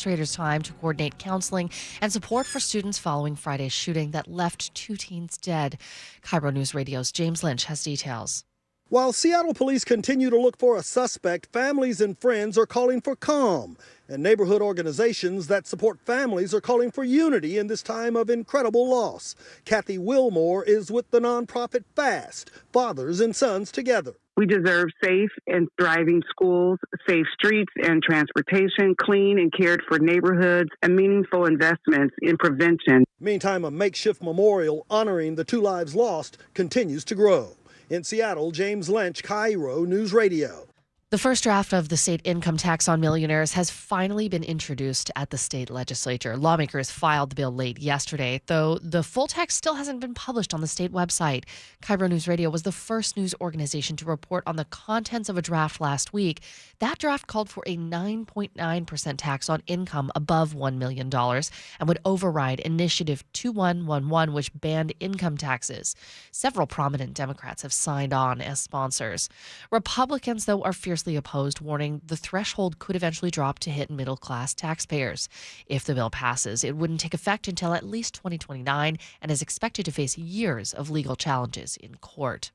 administrators time to coordinate counseling and support for students following Friday's shooting that left 2 teens dead. KIRO Newsradio's James Lynch has details. While Seattle police continue to look for a suspect, families and friends are calling for calm. And neighborhood organizations that support families are calling for unity in this time of incredible loss. Kathy Wilmore is with the nonprofit FAST, Fathers and Sons Together. We deserve safe and thriving schools, safe streets and transportation, clean and cared for neighborhoods, and meaningful investments in prevention. Meantime, a makeshift memorial honoring the 2 lives lost continues to grow. In Seattle, James Lynch, KIRO News Radio. The first draft of the state income tax on millionaires has finally been introduced at the state legislature. Lawmakers filed the bill late yesterday, though the full text still hasn't been published on the state website. KIRO News Radio was the first news organization to report on the contents of a draft last week. That draft called for a 9.9% tax on income above $1 million and would override Initiative 2111, which banned income taxes. Several prominent Democrats have signed on as sponsors. Republicans, though, are fiercely opposed, warning the threshold could eventually drop to hit middle-class taxpayers. If the bill passes, it wouldn't take effect until at least 2029 and is expected to face years of legal challenges in court.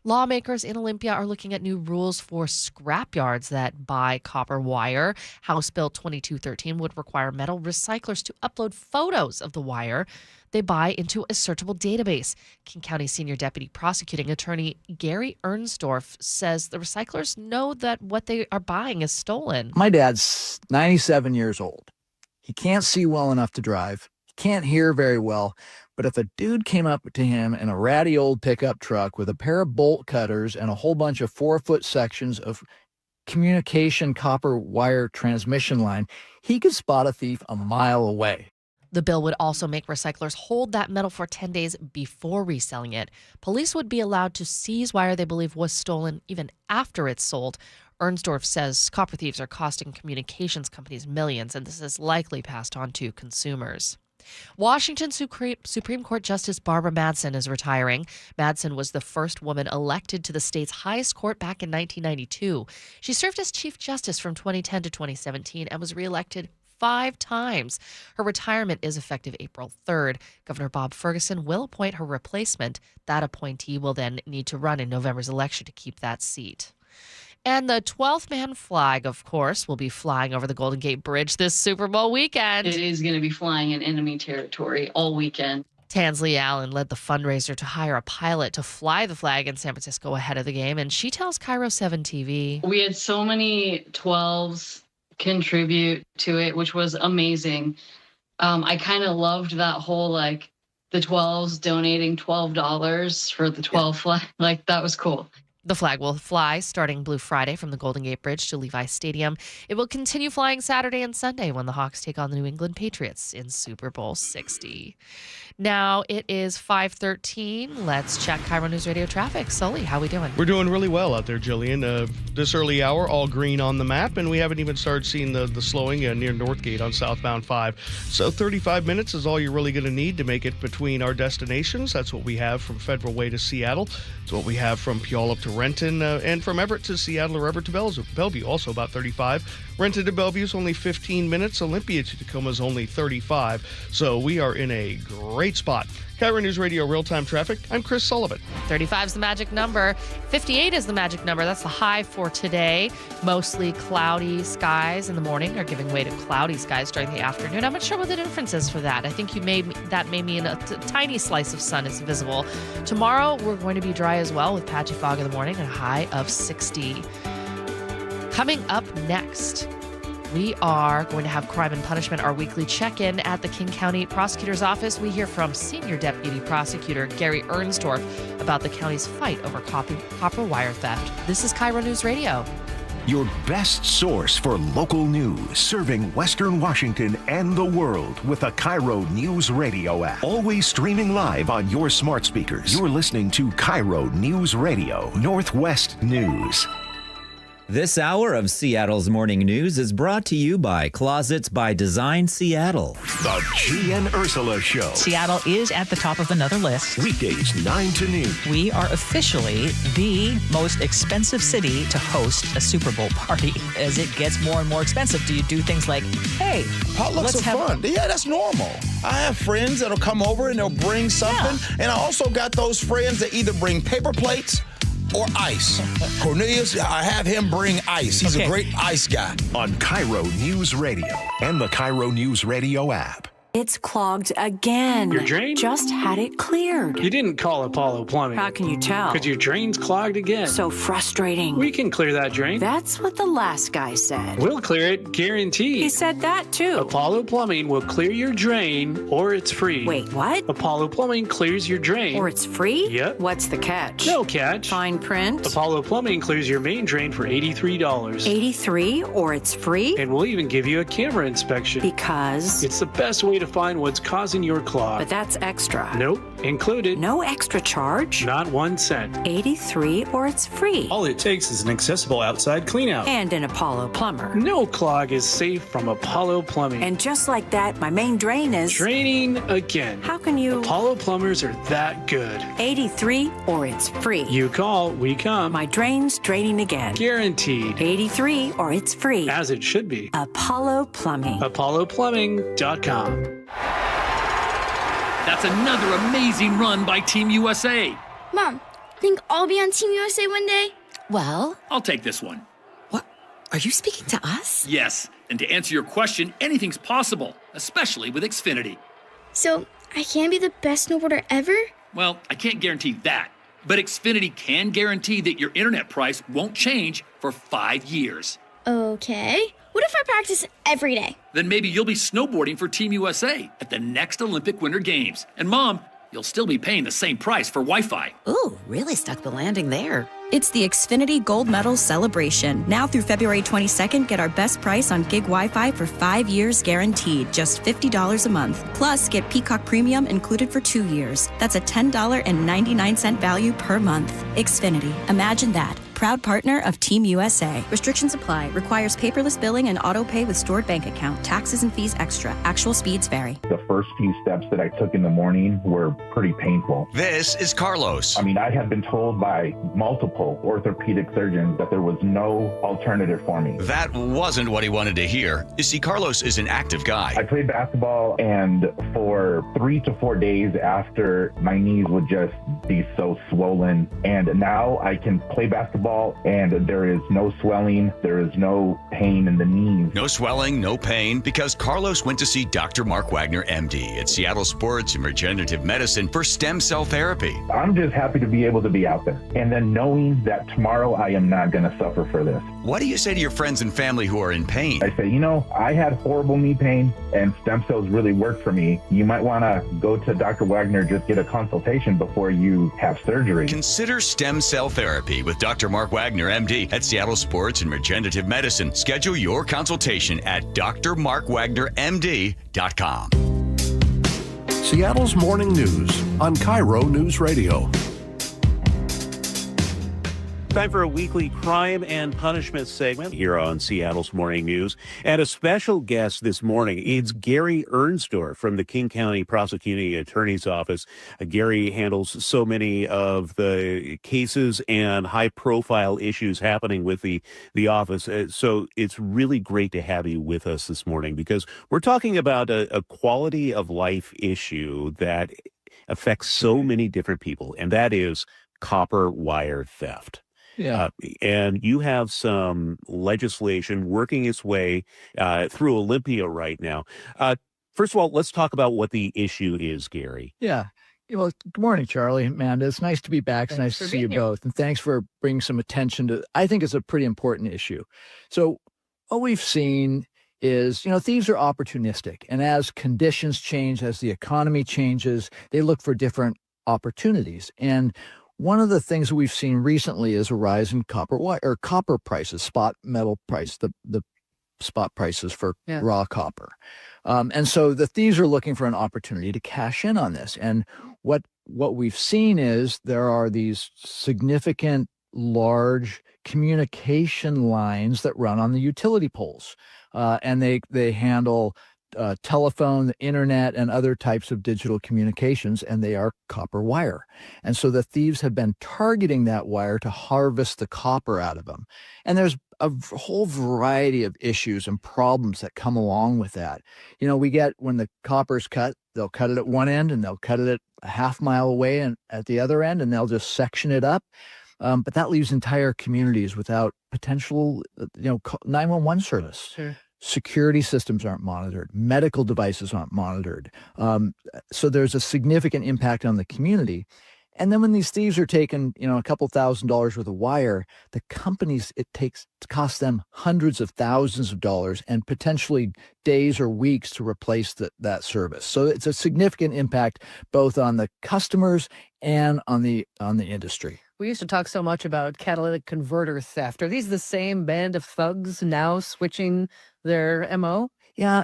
Lawmakers in Olympia are looking at new rules for scrapyards that buy copper wire. House Bill 2213 would require metal recyclers to upload photos of the wire they buy into a searchable database. King County Senior Deputy Prosecuting Attorney Gary Ernsdorf says the recyclers know that what they are buying is stolen. My dad's 97 years old. He can't see well enough to drive. He can't hear very well. But if a dude came up to him in a ratty old pickup truck with a pair of bolt cutters and a whole bunch of 4-foot sections of communication copper wire transmission line, he could spot a thief a mile away. The bill would also make recyclers hold that metal for 10 days before reselling it. Police would be allowed to seize wire they believe was stolen even after it's sold. Ernsdorf says copper thieves are costing communications companies millions, and this is likely passed on to consumers. Washington Supreme Court Justice Barbara Madsen is retiring. Madsen was the first woman elected to the state's highest court back in 1992. She served as Chief Justice from 2010 to 2017 and was reelected 5 times. Her retirement is effective April 3rd. Governor Bob Ferguson will appoint her replacement. That appointee will then need to run in November's election to keep that seat. And the 12th man flag, of course, will be flying over the Golden Gate Bridge this Super Bowl weekend. It is going to be flying in enemy territory all weekend. Tansley Allen led the fundraiser to hire a pilot to fly the flag in San Francisco ahead of the game, and she tells KIRO 7 TV. We had so many 12s contribute to it, which was amazing. I kind of loved that whole, the 12s donating $12 for the 12 flag. That was cool. The flag will fly starting Blue Friday from the Golden Gate Bridge to Levi Stadium. It will continue flying Saturday and Sunday when the Hawks take on the New England Patriots in Super Bowl 60. Now it is 5:13. Let's check KIRO News Radio traffic. Sully, how we doing? We're doing really well out there, Jillian. This early hour, all green on the map, and we haven't even started seeing the slowing near Northgate on southbound 5. So 35 minutes is all you're really going to need to make it between our destinations. That's what we have from Federal Way to Seattle. It's what we have from Puyallup to Renton, and from Everett to Seattle or Everett to Bellevue, also about 35. Renton to Bellevue is only 15 minutes. Olympia to Tacoma is only 35. So we are in a great spot. KIRO News Radio Real-Time Traffic, I'm Chris Sullivan. 35 is the magic number. 58 is the magic number. That's the high for today. Mostly cloudy skies in the morning are giving way to cloudy skies during the afternoon. I'm not sure what the difference is for that. I think that may mean a tiny slice of sun is visible. Tomorrow, we're going to be dry as well with patchy fog in the morning and a high of 60. Coming up next, we are going to have Crime and Punishment, our weekly check-in at the King County Prosecutor's Office. We hear from Senior Deputy Prosecutor Gary Ernsdorf about the county's fight over copper wire theft. This is KIRO News Radio. Your best source for local news, serving Western Washington and the world with the KIRO News Radio app. Always streaming live on your smart speakers. You're listening to KIRO News Radio, Northwest News. This hour of Seattle's Morning News is brought to you by Closets by Design Seattle. The G and Ursula Show. Seattle is at the top of another list. Weekdays 9 to noon. We are officially the most expensive city to host a Super Bowl party. As it gets more and more expensive, do you do things like, hey, potlucks are fun. Yeah, that's normal. I have friends that'll come over and they'll bring something. Yeah. And I also got those friends that either bring paper plates or ice. Cornelius, I have him bring ice. He's a great ice guy. On KIRO News Radio and the KIRO Newsradio app. It's clogged again. Your drain? Just had it cleared. You didn't call Apollo Plumbing. How can you tell? Because your drain's clogged again. So frustrating. We can clear that drain. That's what the last guy said. We'll clear it, guaranteed. He said that too. Apollo Plumbing will clear your drain, or it's free. Wait, what? Apollo Plumbing clears your drain. Or it's free? Yep. What's the catch? No catch. Fine print? Apollo Plumbing clears your main drain for $83. $83, or it's free? And we'll even give you a camera inspection. Because? It's the best way to find what's causing your clog. But that's extra. Nope. Included. No extra charge? Not 1 cent. $83, or it's free. All it takes is an accessible outside cleanout. And an Apollo plumber. No clog is safe from Apollo Plumbing. And just like that, my main drain is... draining again. How can you... Apollo plumbers are that good. $83, or it's free. You call, we come. My drain's draining again. Guaranteed. $83, or it's free. As it should be. Apollo Plumbing. ApolloPlumbing.com. That's another amazing run by Team USA. Mom, think I'll be on Team USA one day? Well, I'll take this one. What? Are you speaking to us? Yes, and to answer your question, anything's possible, especially with Xfinity. So, I can be the best snowboarder ever? Well, I can't guarantee that, but Xfinity can guarantee that your internet price won't change for 5 years. Okay. What if I practice every day? Then maybe you'll be snowboarding for Team USA at the next Olympic Winter Games. And Mom, you'll still be paying the same price for Wi-Fi. Ooh, really stuck the landing there. It's the Xfinity Gold Medal Celebration. Now through February 22nd, get our best price on gig Wi-Fi for 5 years guaranteed, just $50 a month. Plus, get Peacock Premium included for 2 years. That's a $10.99 value per month. Xfinity. Imagine that. Proud partner of Team USA. Restrictions apply. Requires paperless billing and auto pay with stored bank account. Taxes and fees extra. Actual speeds vary. The first few steps that I took in the morning were pretty painful. This is Carlos. I mean, I had been told by multiple orthopedic surgeons that there was no alternative for me. That wasn't what he wanted to hear. You see, Carlos is an active guy. I played basketball, and for 3 to 4 days after, my knees would just be so swollen. And now I can play basketball, and there is no swelling, there is no pain in the knees. No swelling, no pain, because Carlos went to see Dr. Mark Wagner, MD, at Seattle Sports and Regenerative Medicine for stem cell therapy. I'm just happy to be able to be out there, and then knowing that tomorrow I am not going to suffer for this. What do you say to your friends and family who are in pain? I say, I had horrible knee pain, and stem cells really worked for me. You might want to go to Dr. Wagner, just get a consultation before you have surgery. Consider stem cell therapy with Dr. Mark Wagner, MD, at Seattle Sports and Regenerative Medicine. Schedule your consultation at drmarkwagnermd.com. Seattle's Morning News on KIRO News Radio. Time for a weekly crime and punishment segment here on Seattle's Morning News. And a special guest this morning, it's Gary Ernsdorf from the King County Prosecuting Attorney's Office. Gary handles so many of the cases and high-profile issues happening with the office. So it's really great to have you with us this morning because we're talking about a quality of life issue that affects so many different people, and that is copper wire theft. Yeah. And you have some legislation working its way through Olympia right now. First of all, let's talk about what the issue is, Gary. Yeah. Well, good morning, Charlie, Amanda. It's nice to be back. It's nice to see you both. And thanks for bringing some attention to, I think it's a pretty important issue. So what we've seen is, thieves are opportunistic. And as conditions change, as the economy changes, they look for different opportunities. And one of the things that we've seen recently is a rise in copper prices, spot metal price, the spot prices for raw copper. And so the thieves are looking for an opportunity to cash in on this. And what we've seen is there are these significant, large communication lines that run on the utility poles. And they handle telephone, the internet, and other types of digital communications, and they are copper wire. And so the thieves have been targeting that wire to harvest the copper out of them. And there's a whole variety of issues and problems that come along with that. You know, we get when the copper's cut, they'll cut it at one end and they'll cut it at a half mile away and at the other end, and they'll just section it up. But that leaves entire communities without potential, 911 service. Sure. Security systems aren't monitored. Medical devices aren't monitored. So there's a significant impact on the community. And then when these thieves are taking, a couple $1,000s worth of wire, the companies, it costs them hundreds of thousands of dollars and potentially days or weeks to replace that service. So it's a significant impact both on the customers and on the industry. We used to talk so much about catalytic converter theft. Are these the same band of thugs now switching their MO? Yeah,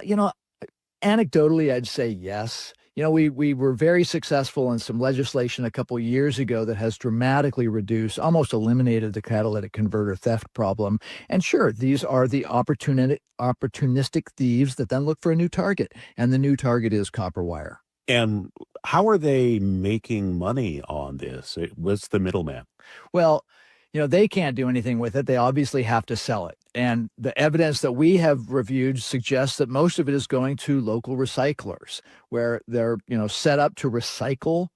anecdotally, I'd say yes. We were very successful in some legislation a couple years ago that has dramatically reduced, almost eliminated the catalytic converter theft problem. And sure, these are the opportunistic thieves that then look for a new target. And the new target is copper wire. And how are they making money on this? What's the middleman? Well, they can't do anything with it. They obviously have to sell it. And the evidence that we have reviewed suggests that most of it is going to local recyclers, where they're, set up to recycle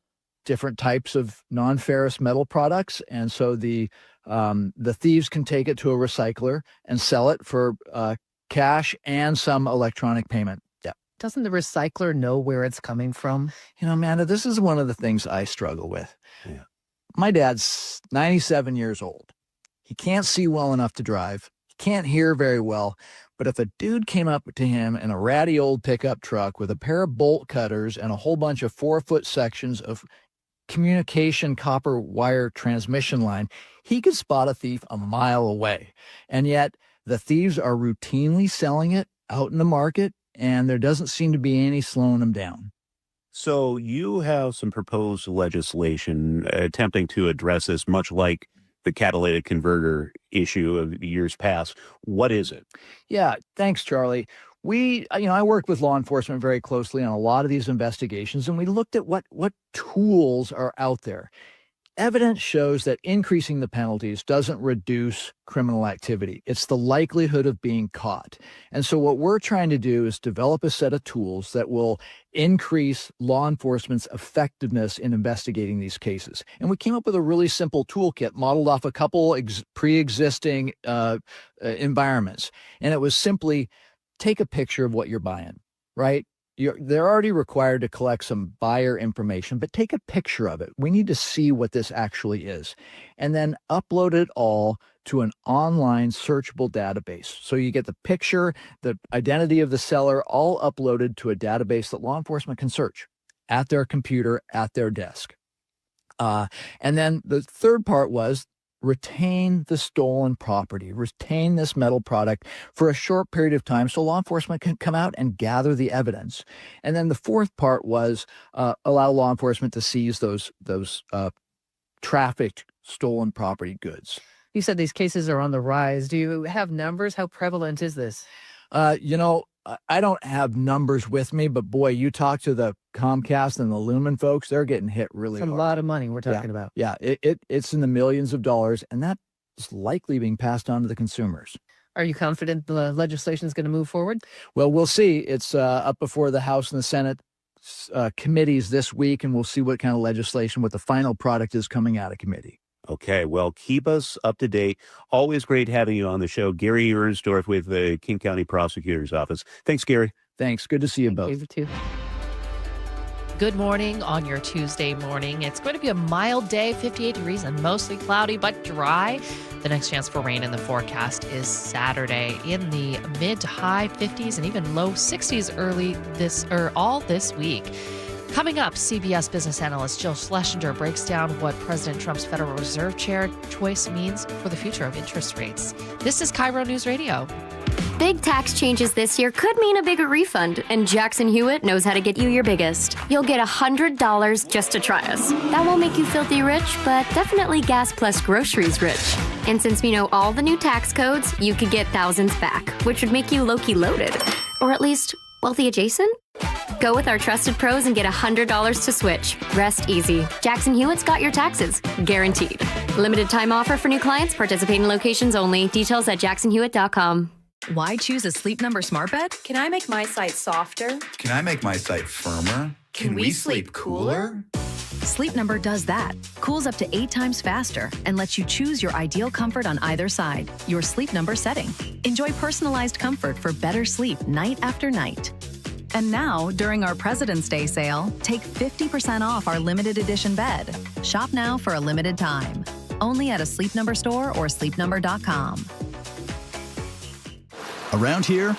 different types of non-ferrous metal products. And so the thieves can take it to a recycler and sell it for cash and some electronic payment. Yeah. Doesn't the recycler know where it's coming from? Amanda, this is one of the things I struggle with. Yeah. My dad's 97 years old. He can't see well enough to drive. He can't hear very well. But if a dude came up to him in a ratty old pickup truck with a pair of bolt cutters and a whole bunch of 4-foot sections of communication copper wire transmission line, he could spot a thief a mile away. And yet the thieves are routinely selling it out in the market, and there doesn't seem to be any slowing them down. So you have some proposed legislation attempting to address this, much like the catalytic converter issue of years past. What is it? Yeah, thanks, Charlie. I work with law enforcement very closely on a lot of these investigations, and we looked at what tools are out there. Evidence shows that increasing the penalties doesn't reduce criminal activity. It's the likelihood of being caught. And so what we're trying to do is develop a set of tools that will increase law enforcement's effectiveness in investigating these cases. And we came up with a really simple toolkit modeled off a couple pre-existing environments. And it was simply take a picture of what you're buying, right? They're already required to collect some buyer information, but take a picture of it. We need to see what this actually is. And then upload it all to an online searchable database. So you get the picture, the identity of the seller, all uploaded to a database that law enforcement can search at their computer, at their desk. And then the third part was retain the stolen property, retain this metal product for a short period of time so law enforcement can come out and gather the evidence. And then the fourth part was allow law enforcement to seize those trafficked stolen property goods. You said these cases are on the rise. Do you have numbers? How prevalent is this? I don't have numbers with me, but boy, you talk to the Comcast and the Lumen folks, they're getting hit really hard. It's a lot of money we're talking about. Yeah, it's in the millions of dollars, and that is likely being passed on to the consumers. Are you confident the legislation is going to move forward? Well, we'll see. It's up before the House and the Senate committees this week, and we'll see what kind of legislation, what the final product is coming out of committee. Okay, well, keep us up to date. Always great having you on the show. Gary Ernsdorf with the King County Prosecutor's Office. Thanks, Gary. Thanks. Good to see you both. You too. Good morning on your Tuesday morning. It's going to be a mild day, 58 degrees and mostly cloudy but dry. The next chance for rain in the forecast is Saturday in the mid to high 50s and even low 60s all this week. Coming up, CBS business analyst Jill Schlesinger breaks down what President Trump's Federal Reserve Chair choice means for the future of interest rates. This is KIRO News Radio. Big tax changes this year could mean a bigger refund, and Jackson Hewitt knows how to get you your biggest. You'll get $100 just to try us. That won't make you filthy rich, but definitely gas plus groceries rich. And since we know all the new tax codes, you could get thousands back, which would make you low-key loaded. Or at least wealthy adjacent? Go with our trusted pros and get $100 to switch. Rest easy. Jackson Hewitt's got your taxes. Guaranteed. Limited time offer for new clients. Participating locations only. Details at jacksonhewitt.com. Why choose a Sleep Number smart bed? Can I make my site softer? Can I make my site firmer? Can we sleep cooler? Sleep Number does that. Cools up to 8 times faster and lets you choose your ideal comfort on either side. Your Sleep Number setting. Enjoy personalized comfort for better sleep night after night. And now, during our President's Day sale, take 50% off our limited edition bed. Shop now for a limited time. Only at a Sleep Number store or sleepnumber.com. Around here,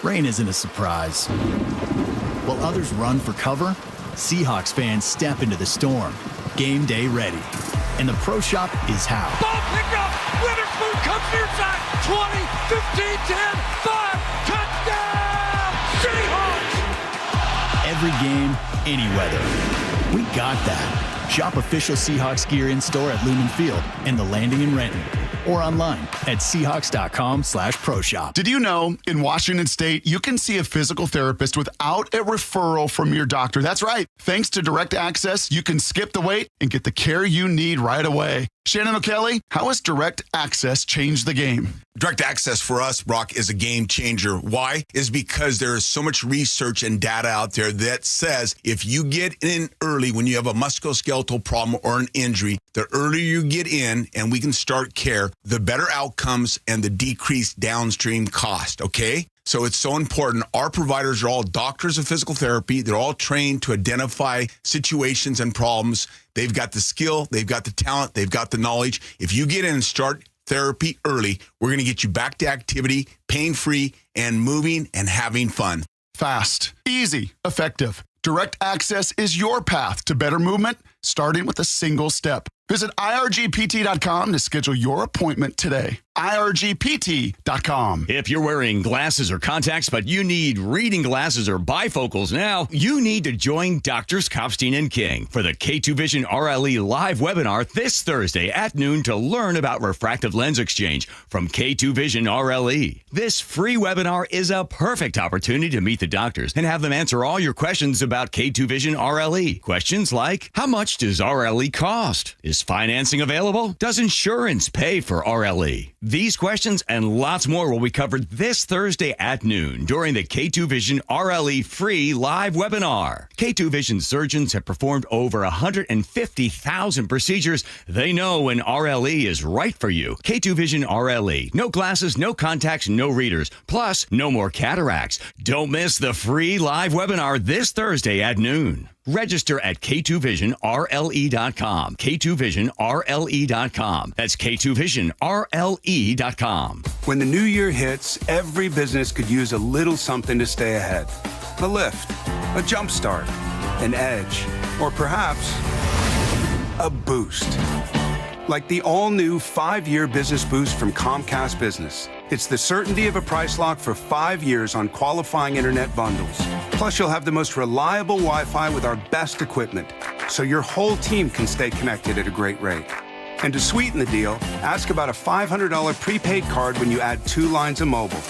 rain isn't a surprise. While others run for cover, Seahawks fans step into the storm, game day ready. And the Pro Shop is how. Ball picked up! Witherspoon comes near side! 20, 15, 10, 5, touchdown! Seahawks! Every game, any weather. We got that. Shop official Seahawks gear in store at Lumen Field and the Landing in Renton, or online at Seahawks.com/Pro Shop. Did you know in Washington State, you can see a physical therapist without a referral from your doctor? That's right. Thanks to Direct Access, you can skip the wait and get the care you need right away. Shannon O'Kelly, how has Direct Access changed the game? Direct Access for us, Brock, is a game changer. Why? Is because there is so much research and data out there that says if you get in early when you have a musculoskeletal problem or an injury, the earlier you get in and we can start care, the better outcomes and the decreased downstream cost, okay? So it's so important. Our providers are all doctors of physical therapy. They're all trained to identify situations and problems. They've got the skill, they've got the talent, they've got the knowledge. If you get in and start therapy early, we're going to get you back to activity, pain-free, and moving and having fun. Fast, easy, effective. Direct Access is your path to better movement, starting with a single step. Visit irgpt.com to schedule your appointment today. irgpt.com. If you're wearing glasses or contacts, but you need reading glasses or bifocals now, you need to join Drs. Kopstein and King for the K2 Vision RLE live webinar this Thursday at noon to learn about refractive lens exchange from K2 Vision RLE. This free webinar is a perfect opportunity to meet the doctors and have them answer all your questions about K2 Vision RLE. Questions like, how much does RLE cost? Is financing available? Does insurance pay for RLE? These questions and lots more will be covered this Thursday at noon during the K2 Vision RLE free live webinar. K2 Vision surgeons have performed over 150,000 procedures. They know when RLE is right for you. K2 Vision RLE. No glasses, no contacts, no readers. Plus, no more cataracts. Don't miss the free live webinar this Thursday at noon. Register at K2VisionRLE.com. K2VisionRLE.com. That's K2VisionRLE.com. When the new year hits, every business could use a little something to stay ahead. A lift, a jump start, an edge, or perhaps a boost. Like the all-new 5-year business boost from Comcast Business. It's the certainty of a price lock for 5 years on qualifying internet bundles. Plus, you'll have the most reliable Wi-Fi with our best equipment, so your whole team can stay connected at a great rate. And to sweeten the deal, ask about a $500 prepaid card when you add 2 lines of mobile.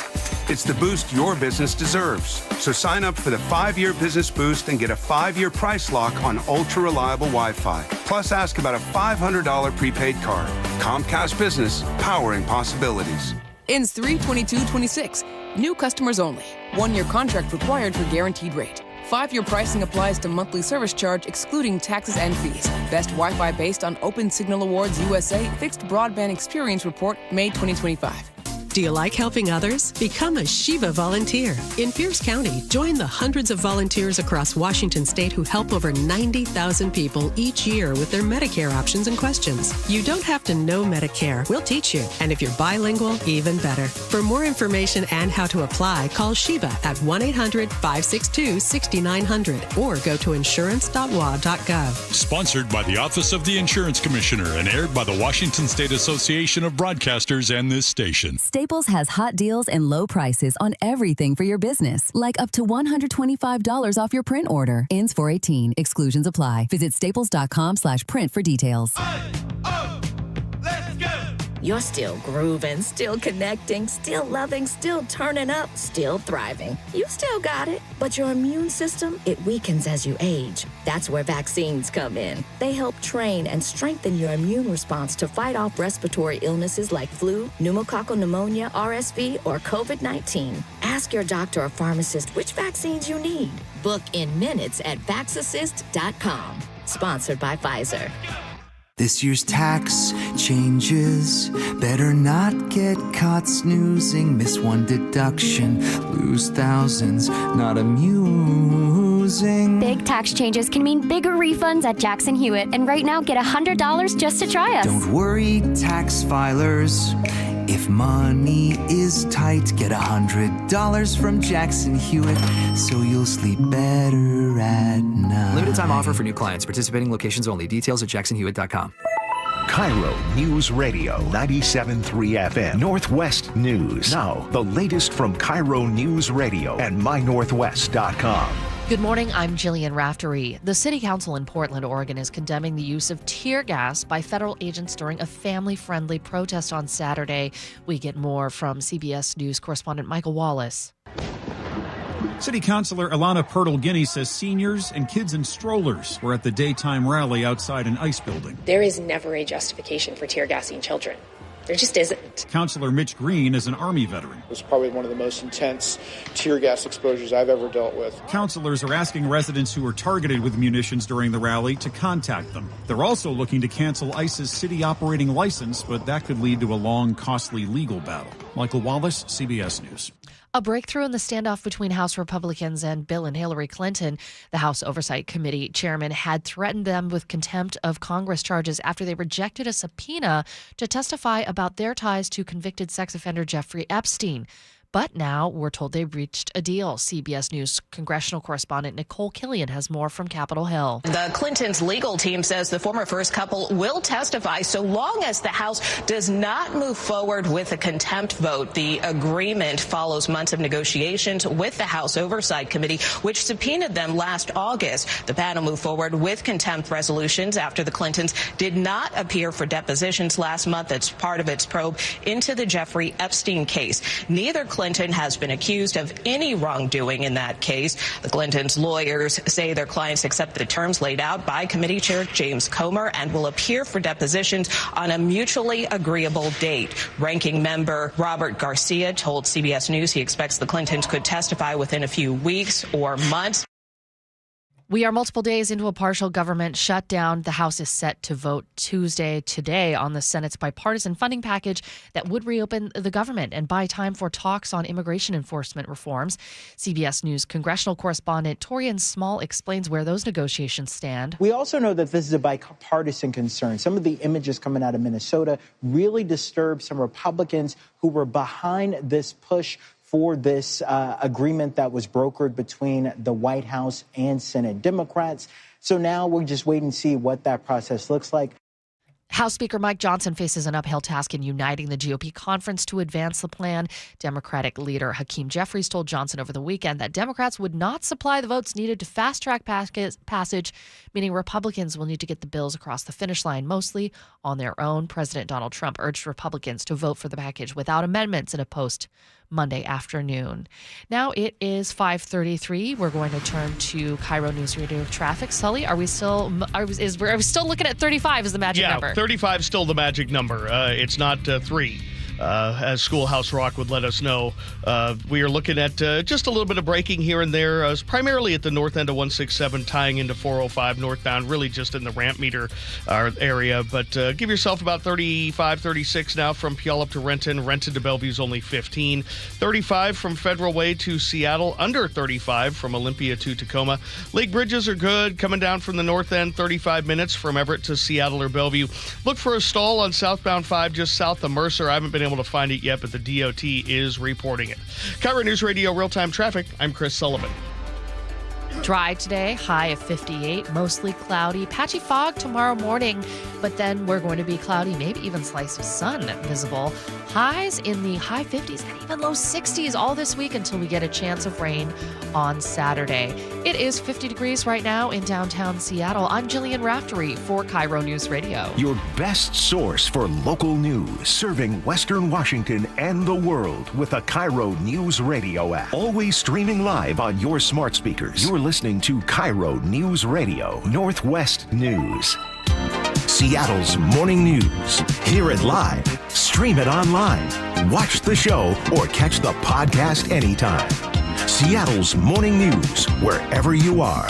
It's the boost your business deserves. So sign up for the 5-year business boost and get a 5-year price lock on ultra-reliable Wi-Fi. Plus, ask about a $500 prepaid card. Comcast Business, powering possibilities. Ends 3/22/26. New customers only. 1-year contract required for guaranteed rate. 5-year pricing applies to monthly service charge excluding taxes and fees. Best Wi-Fi based on Open Signal Awards USA Fixed Broadband Experience Report, May 2025. Do you like helping others? Become a Shiva volunteer. In Pierce County, join the hundreds of volunteers across Washington State who help over 90,000 people each year with their Medicare options and questions. You don't have to know Medicare. We'll teach you. And if you're bilingual, even better. For more information and how to apply, call Shiva at 1-800-562-6900 or go to insurance.wa.gov. Sponsored by the Office of the Insurance Commissioner and aired by the Washington State Association of Broadcasters and this station. Stay Staples has hot deals and low prices on everything for your business, like up to $125 off your print order. Ends 4/18. Exclusions apply. Visit staples.com/print for details. You're still grooving, still connecting, still loving, still turning up, still thriving. You still got it, but your immune system, it weakens as you age. That's where vaccines come in. They help train and strengthen your immune response to fight off respiratory illnesses like flu, pneumococcal pneumonia, RSV, or COVID-19. Ask your doctor or pharmacist which vaccines you need. Book in minutes at vaxassist.com. Sponsored by Pfizer. This year's tax changes. Better not get caught snoozing. Miss one deduction, lose thousands. Not amusing. Big tax changes can mean bigger refunds at Jackson Hewitt. And right now, get $100 just to try us. Don't worry, tax filers. If money is tight, get $100 from Jackson Hewitt, so you'll sleep better at night. Limited time offer for new clients. Participating locations only. Details at jacksonhewitt.com. KIRO Newsradio 97.3 FM. Northwest News. Now, the latest from KIRO Newsradio and mynorthwest.com. Good morning, I'm Jillian Raftery. The City Council in Portland, Oregon is condemning the use of tear gas by federal agents during a family-friendly protest on Saturday. We get more from CBS News correspondent Michael Wallace. City Councilor Ilana Pirtle-Guinea says seniors and kids in strollers were at the daytime rally outside an ICE building. There is never a justification for tear gassing children. There just isn't. Councilor Mitch Green is an Army veteran. It was probably one of the most intense tear gas exposures I've ever dealt with. Councilors are asking residents who were targeted with munitions during the rally to contact them. They're also looking to cancel ICE's city operating license, but that could lead to a long, costly legal battle. Michael Wallace, CBS News. A breakthrough in the standoff between House Republicans and Bill and Hillary Clinton. The House Oversight Committee chairman had threatened them with contempt of Congress charges after they rejected a subpoena to testify about their ties to convicted sex offender Jeffrey Epstein. But now we're told they reached a deal. CBS News congressional correspondent Nicole Killian has more from Capitol Hill. The Clintons' legal team says the former first couple will testify so long as the House does not move forward with a contempt vote. The agreement follows months of negotiations with the House Oversight Committee, which subpoenaed them last August. The panel moved forward with contempt resolutions after the Clintons did not appear for depositions last month as part of its probe into the Jeffrey Epstein case. Neither Clinton has been accused of any wrongdoing in that case. The Clintons' lawyers say their clients accept the terms laid out by committee chair James Comer and will appear for depositions on a mutually agreeable date. Ranking member Robert Garcia told CBS News he expects the Clintons could testify within a few weeks or months. We are multiple days into a partial government shutdown. The House is set to vote Tuesday today on the Senate's bipartisan funding package that would reopen the government and buy time for talks on immigration enforcement reforms. CBS News congressional correspondent Torian Small explains where those negotiations stand. We also know that this is a bipartisan concern. Some of the images coming out of Minnesota really disturbed some Republicans who were behind this push for this agreement that was brokered between the White House and Senate Democrats. So now we're just waiting to see what that process looks like. House Speaker Mike Johnson faces an uphill task in uniting the GOP conference to advance the plan. Democratic leader Hakeem Jeffries told Johnson over the weekend that Democrats would not supply the votes needed to fast-track passage, meaning Republicans will need to get the bills across the finish line, mostly on their own. President Donald Trump urged Republicans to vote for the package without amendments in a post Monday afternoon. Now it is 5:33. We're going to turn to KIRO Newsradio traffic. Sully, are we still looking at 35 as the magic number? 35 is still the magic number. It's not 3. As Schoolhouse Rock would let us know. We are looking at just a little bit of braking here and there, primarily at the north end of 167, tying into 405 northbound, really just in the ramp meter area. But give yourself about 35, 36 now from Puyallup up to Renton. Renton to Bellevue is only 15. 35 from Federal Way to Seattle, under 35 from Olympia to Tacoma. Lake bridges are good, coming down from the north end, 35 minutes from Everett to Seattle or Bellevue. Look for a stall on southbound 5 just south of Mercer. I haven't been able to find it yet, but the DOT is reporting it. KIRO News Radio real-time traffic. I'm Chris Sullivan. Dry today, high of 58, mostly cloudy, patchy fog tomorrow morning, but then we're going to be cloudy, maybe even slice of sun visible. Highs in the high 50s and even low 60s all this week until we get a chance of rain on Saturday. It is 50 degrees right now in downtown Seattle. I'm Jillian Raftery for KIRO News Radio. Your best source for local news, serving Western Washington and the world with the KIRO Newsradio app. Always streaming live on your smart speakers. You're listening to KIRO Newsradio Northwest News. Seattle's morning news. Hear it live, stream it online, watch the show, or catch the podcast anytime. Seattle's morning news, wherever you are.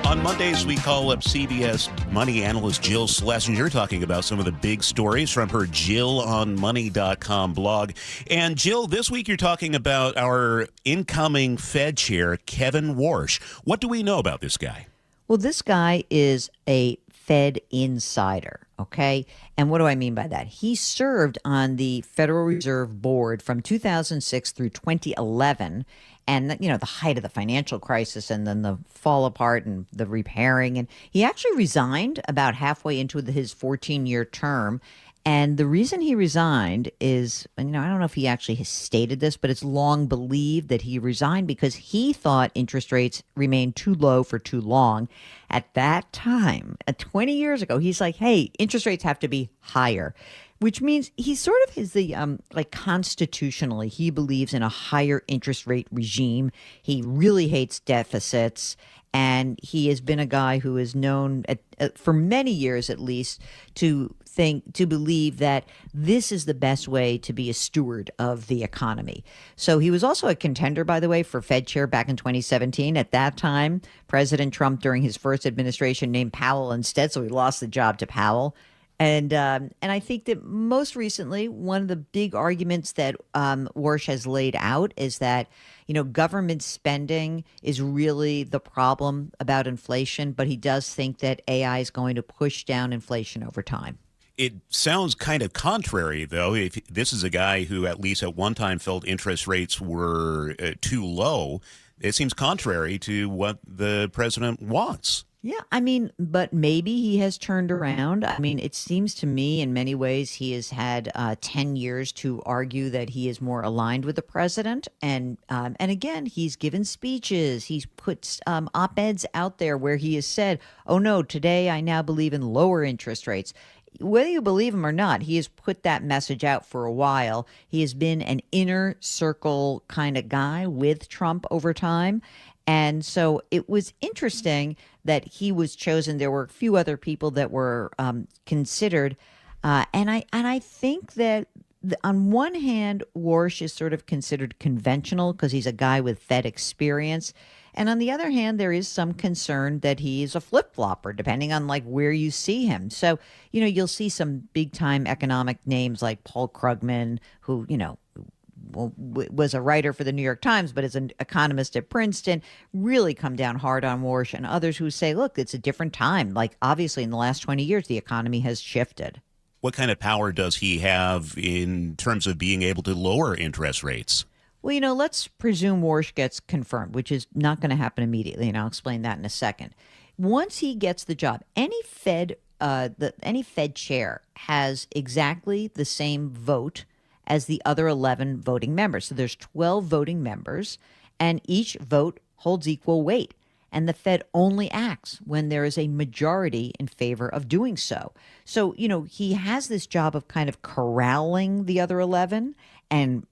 On Mondays, we call up CBS money analyst Jill Schlesinger, talking about some of the big stories from her JillOnMoney.com blog. And Jill, this week you're talking about our incoming Fed chair, Kevin Warsh. What do we know about this guy? Well, this guy is a Fed insider, okay? And what do I mean by that? He served on the Federal Reserve Board from 2006 through 2011, and, you know, the height of the financial crisis and then the fall apart and the repairing. And he actually resigned about halfway into his 14-year term. And the reason he resigned is, you know, I don't know if he actually has stated this, but it's long believed that he resigned because he thought interest rates remained too low for too long. At that time, 20 years ago, he's like, hey, interest rates have to be higher, which means he sort of is the, like constitutionally, he believes in a higher interest rate regime. He really hates deficits. And he has been a guy who is known for many years, at least, to believe that this is the best way to be a steward of the economy. So he was also a contender, by the way, for Fed chair back in 2017. At that time, President Trump, during his first administration, named Powell instead, so he lost the job to Powell. And I think that most recently, one of the big arguments that Warsh has laid out is that, you know, government spending is really the problem about inflation, but he does think that AI is going to push down inflation over time. It sounds kind of contrary, though. If this is a guy who at least at one time felt interest rates were too low, it seems contrary to what the president wants. Yeah, I mean, but maybe he has turned around. I mean, it seems to me in many ways he has had 10 years to argue that he is more aligned with the president. And again, he's given speeches. He's put op-eds out there where he has said, oh, no, today I now believe in lower interest rates. Whether you believe him or not, he has put that message out for a while. He has been an inner circle kind of guy with Trump over time. And so it was interesting that he was chosen. There were a few other people that were considered. And I think that on one hand, Warsh is sort of considered conventional because he's a guy with Fed experience. And on the other hand, there is some concern that he's a flip-flopper, depending on like where you see him. So, you know, you'll see some big-time economic names like Paul Krugman, who, you know, was a writer for the New York Times, but is an economist at Princeton, really come down hard on Warsh, and others who say, look, it's a different time. Like, obviously, in the last 20 years, the economy has shifted. What kind of power does he have in terms of being able to lower interest rates? Well, you know, let's presume Warsh gets confirmed, which is not going to happen immediately, and I'll explain that in a second. Once he gets the job, any Fed chair has exactly the same vote as the other 11 voting members. So there's 12 voting members, and each vote holds equal weight. And the Fed only acts when there is a majority in favor of doing so. So, you know, he has this job of kind of corralling the other 11 and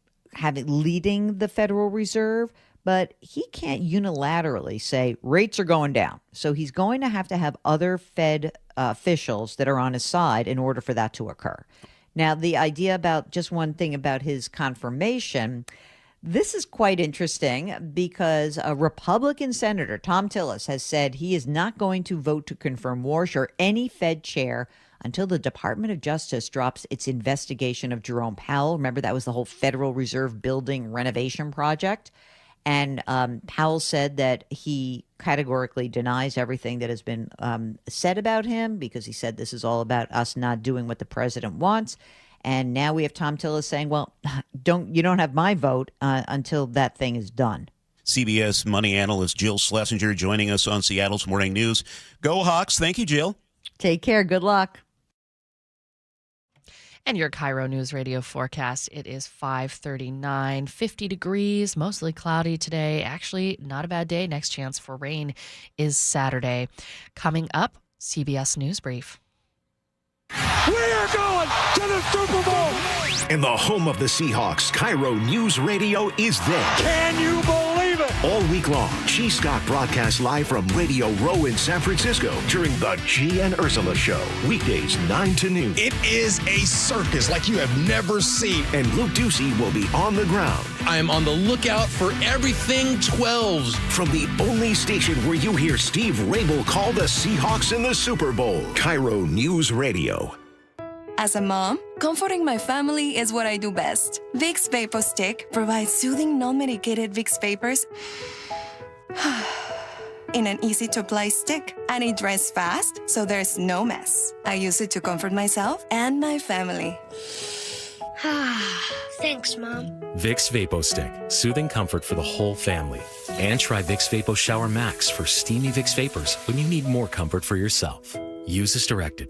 leading the Federal Reserve, but he can't unilaterally say rates are going down. So he's going to have other Fed officials that are on his side in order for that to occur. Now, the idea about just one thing about his confirmation, this is quite interesting because a Republican Senator, Tom Tillis, has said he is not going to vote to confirm Warsh or any Fed chair until the Department of Justice drops its investigation of Jerome Powell. Remember, that was the whole Federal Reserve building renovation project. And Powell said that he categorically denies everything that has been said about him because he said this is all about us not doing what the president wants. And now we have Tom Tillis saying, well, you don't have my vote until that thing is done. CBS money analyst Jill Schlesinger joining us on Seattle's Morning News. Go Hawks. Thank you, Jill. Take care. Good luck. And your KIRO News Radio forecast, it is 5:39, 50 degrees, mostly cloudy today. Actually, not a bad day. Next chance for rain is Saturday. Coming up, CBS News Brief. We are going to the Super Bowl! And the home of the Seahawks, KIRO News Radio is there. Can you believe it? All week long, G. Scott broadcasts live from Radio Row in San Francisco during the G and Ursula Show. Weekdays 9 to noon. It is a circus like you have never seen. And Luke Ducey will be on the ground. I am on the lookout for everything 12s. From the only station where you hear Steve Rabel call the Seahawks in the Super Bowl. KIRO News Radio. As a mom, comforting my family is what I do best. Vicks Vapor Stick provides soothing, non-medicated Vicks vapors in an easy-to-apply stick, and it dries fast, so there's no mess. I use it to comfort myself and my family. Thanks, Mom. Vicks Vapo Stick, soothing comfort for the whole family. And try Vicks Vapo Shower Max for steamy Vicks vapors when you need more comfort for yourself. Use as directed.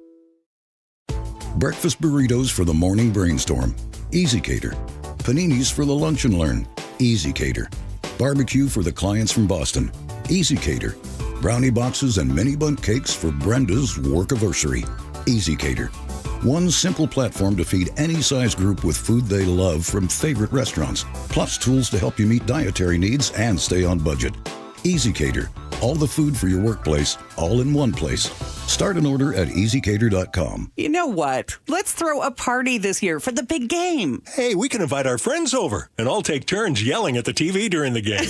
Breakfast burritos for the morning brainstorm. Easy Cater. Paninis for the lunch and learn. Easy Cater. Barbecue for the clients from Boston. Easy Cater. Brownie boxes and mini bundt cakes for Brenda's workiversary. Easy Cater. One simple platform to feed any size group with food they love from favorite restaurants, plus tools to help you meet dietary needs and stay on budget. Easy Cater. All the food for your workplace, all in one place. Start an order at easycater.com. You know what? Let's throw a party this year for the big game. Hey, we can invite our friends over and all take turns yelling at the TV during the game.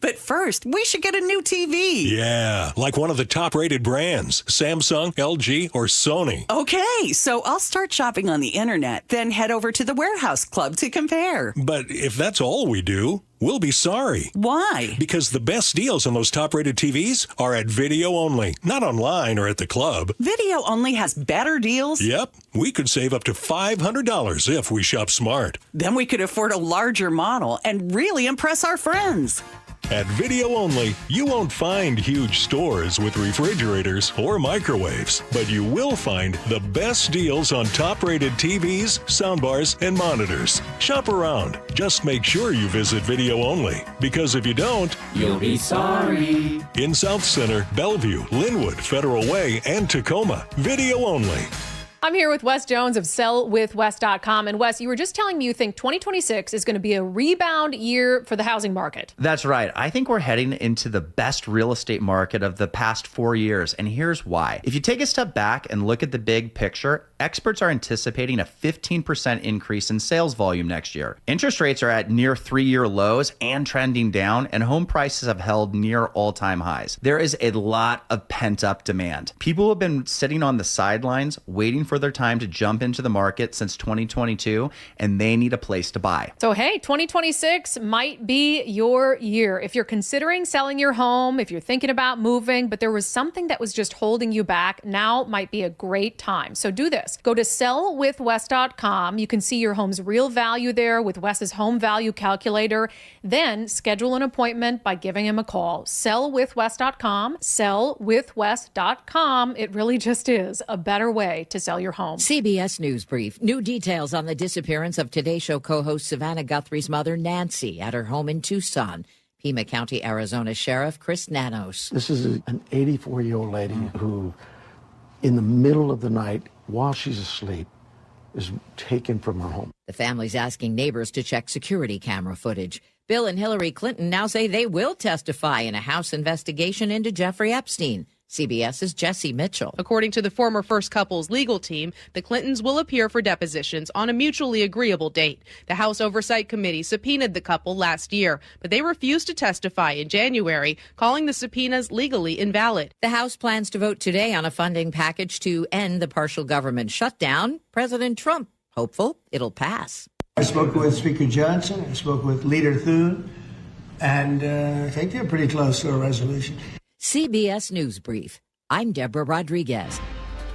But first, we should get a new TV. Yeah, like one of the top-rated brands, Samsung, LG, or Sony. Okay, so I'll start shopping on the internet, then head over to the Warehouse Club to compare. But if that's all we do, we'll be sorry. Why? Because the best deals on those top-rated TVs are at Video Only, not online or at the club. Video Only has better deals? Yep. We could save up to $500 if we shop smart. Then we could afford a larger model and really impress our friends. At Video Only, you won't find huge stores with refrigerators or microwaves, but you will find the best deals on top-rated TVs, soundbars, and monitors. Shop around. Just make sure you visit Video Only, because if you don't, you'll be sorry. In South Center, Bellevue, Linwood, Federal Way, and Tacoma, Video Only. I'm here with Wes Jones of sellwithwes.com. And Wes, you were just telling me you think 2026 is going to be a rebound year for the housing market. That's right. I think we're heading into the best real estate market of the past 4 years. And here's why. If you take a step back and look at the big picture, experts are anticipating a 15% increase in sales volume next year. Interest rates are at near 3-year lows and trending down, and home prices have held near all-time highs. There is a lot of pent-up demand. People have been sitting on the sidelines waiting for their time to jump into the market since 2022, and they need a place to buy. So, hey, 2026 might be your year. If you're considering selling your home, if you're thinking about moving, but there was something that was just holding you back, now might be a great time. So do this. Go to sellwithwes.com. You can see your home's real value there with Wes's home value calculator. Then schedule an appointment by giving him a call. Sellwithwes.com. Sellwithwes.com. It really just is a better way to sell your home. CBS News Brief. New details on the disappearance of Today Show co-host Savannah Guthrie's mother, Nancy, at her home in Tucson. Pima County, Arizona Sheriff Chris Nanos. This is an 84-year-old lady who, in the middle of the night, while she's asleep, is taken from her home. The family's asking neighbors to check security camera footage. Bill and Hillary Clinton now say they will testify in a House investigation into Jeffrey Epstein. CBS's Jesse Mitchell. According to the former first couple's legal team, the Clintons will appear for depositions on a mutually agreeable date. The House Oversight Committee subpoenaed the couple last year, but they refused to testify in January, calling the subpoenas legally invalid. The House plans to vote today on a funding package to end the partial government shutdown. President Trump hopeful it'll pass. I spoke with Speaker Johnson, I spoke with Leader Thune, and I think they're pretty close to a resolution. CBS News Brief. I'm Deborah Rodriguez.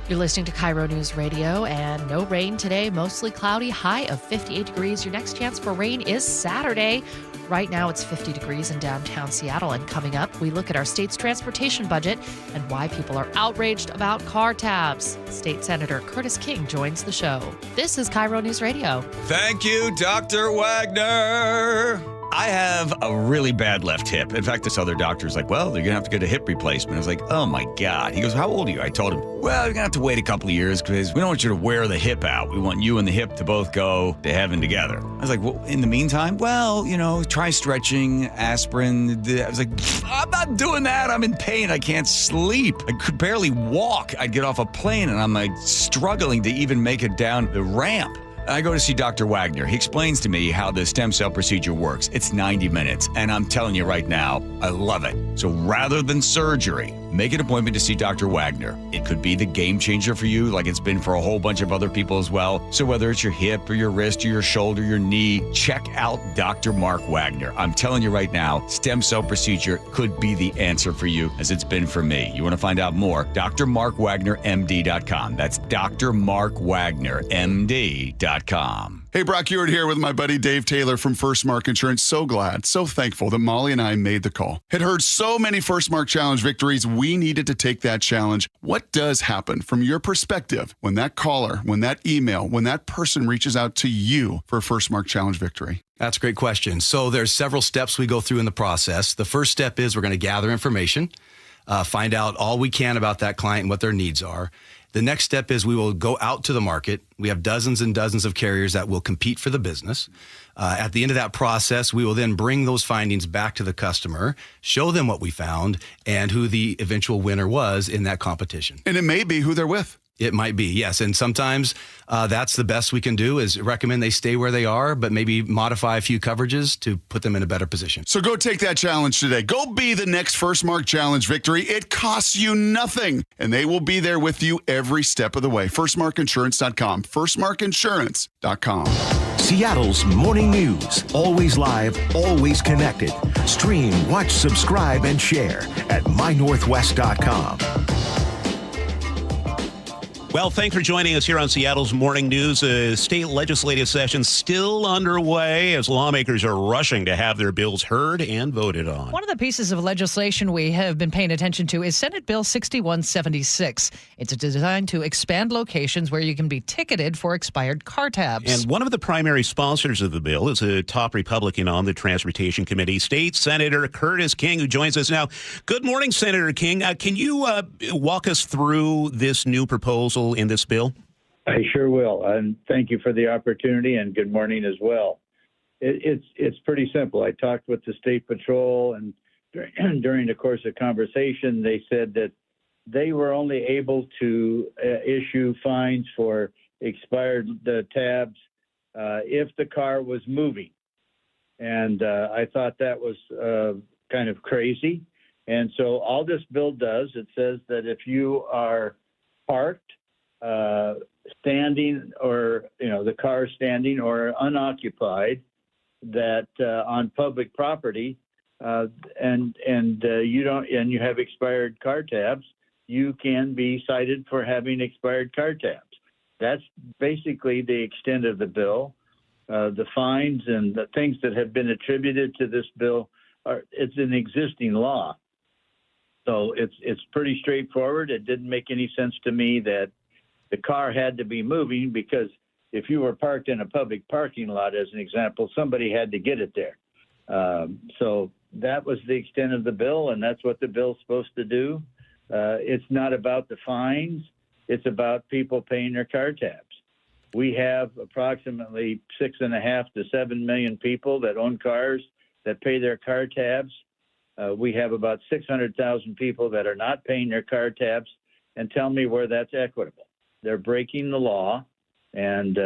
You're listening to KIRO News Radio, and no rain today, mostly cloudy, high of 58 degrees. Your next chance for rain is Saturday. Right now, it's 50 degrees in downtown Seattle. And coming up, we look at our state's transportation budget and why people are outraged about car tabs. State Senator Curtis King joins the show. This is KIRO News Radio. Thank you, Dr. Wagner. I have a really bad left hip. In fact, this other doctor's like, well, you're going to have to get a hip replacement. I was like, oh, my God. He goes, how old are you? I told him, well, you're going to have to wait a couple of years because we don't want you to wear the hip out. We want you and the hip to both go to heaven together. I was like, well, in the meantime, well, try stretching, aspirin. I was like, I'm not doing that. I'm in pain. I can't sleep. I could barely walk. I'd get off a plane, and I'm like struggling to even make it down the ramp. I go to see Dr. Wagner. He explains to me how the stem cell procedure works. It's 90 minutes, and I'm telling you right now, I love it. So rather than surgery, make an appointment to see Dr. Wagner. It could be the game changer for you, like it's been for a whole bunch of other people as well. So whether it's your hip or your wrist or your shoulder, your knee, check out Dr. Mark Wagner. I'm telling you right now, stem cell procedure could be the answer for you, as it's been for me. You want to find out more? drmarkwagnermd.com. That's drmarkwagnermd.com. Hey, Brock Hewitt here with my buddy Dave Taylor from First Mark Insurance. So glad, so thankful that Molly and I made the call. Had heard so many First Mark Challenge victories, we needed to take that challenge. What does happen from your perspective when that caller, when that email, when that person reaches out to you for a First Mark Challenge victory? That's a great question. So there's several steps we go through in the process. The first step is we're going to gather information, find out all we can about that client and what their needs are. The next step is we will go out to the market. We have dozens and dozens of carriers that will compete for the business. At the end of that process, we will then bring those findings back to the customer, show them what we found, and who the eventual winner was in that competition. And it may be who they're with. It might be, yes. And sometimes that's the best we can do is recommend they stay where they are, but maybe modify a few coverages to put them in a better position. So go take that challenge today. Go be the next First Mark Challenge victory. It costs you nothing, and they will be there with you every step of the way. FirstMarkInsurance.com. FirstMarkInsurance.com. Seattle's morning news. Always live, always connected. Stream, watch, subscribe, and share at MyNorthwest.com. Well, thanks for joining us here on Seattle's Morning News. State legislative session still underway as lawmakers are rushing to have their bills heard and voted on. One of the pieces of legislation we have been paying attention to is Senate Bill 6176. It's designed to expand locations where you can be ticketed for expired car tabs. And one of the primary sponsors of the bill is a top Republican on the Transportation Committee, State Senator Curtis King, who joins us now. Good morning, Senator King. Can you walk us through this new proposal in this bill? I sure will, and thank you for the opportunity, and good morning as well. It's pretty simple. I talked with the State Patrol, and during the course of conversation, they said that they were only able to issue fines for expired tabs if the car was moving. And I thought that was kind of crazy. And so all this bill does, it says that if you are parked, standing, or the car standing or unoccupied, that on public property, and you have expired car tabs, you can be cited for having expired car tabs. That's basically the extent of the bill. The fines and the things that have been attributed to this bill it's an existing law. So it's pretty straightforward. It didn't make any sense to me that the car had to be moving, because if you were parked in a public parking lot, as an example, somebody had to get it there. So that was the extent of the bill, and that's what the bill's supposed to do. It's not about the fines. It's about people paying their car tabs. We have approximately 6.5 to 7 million people that own cars that pay their car tabs. We have about 600,000 people that are not paying their car tabs, and tell me where that's equitable. They're breaking the law, and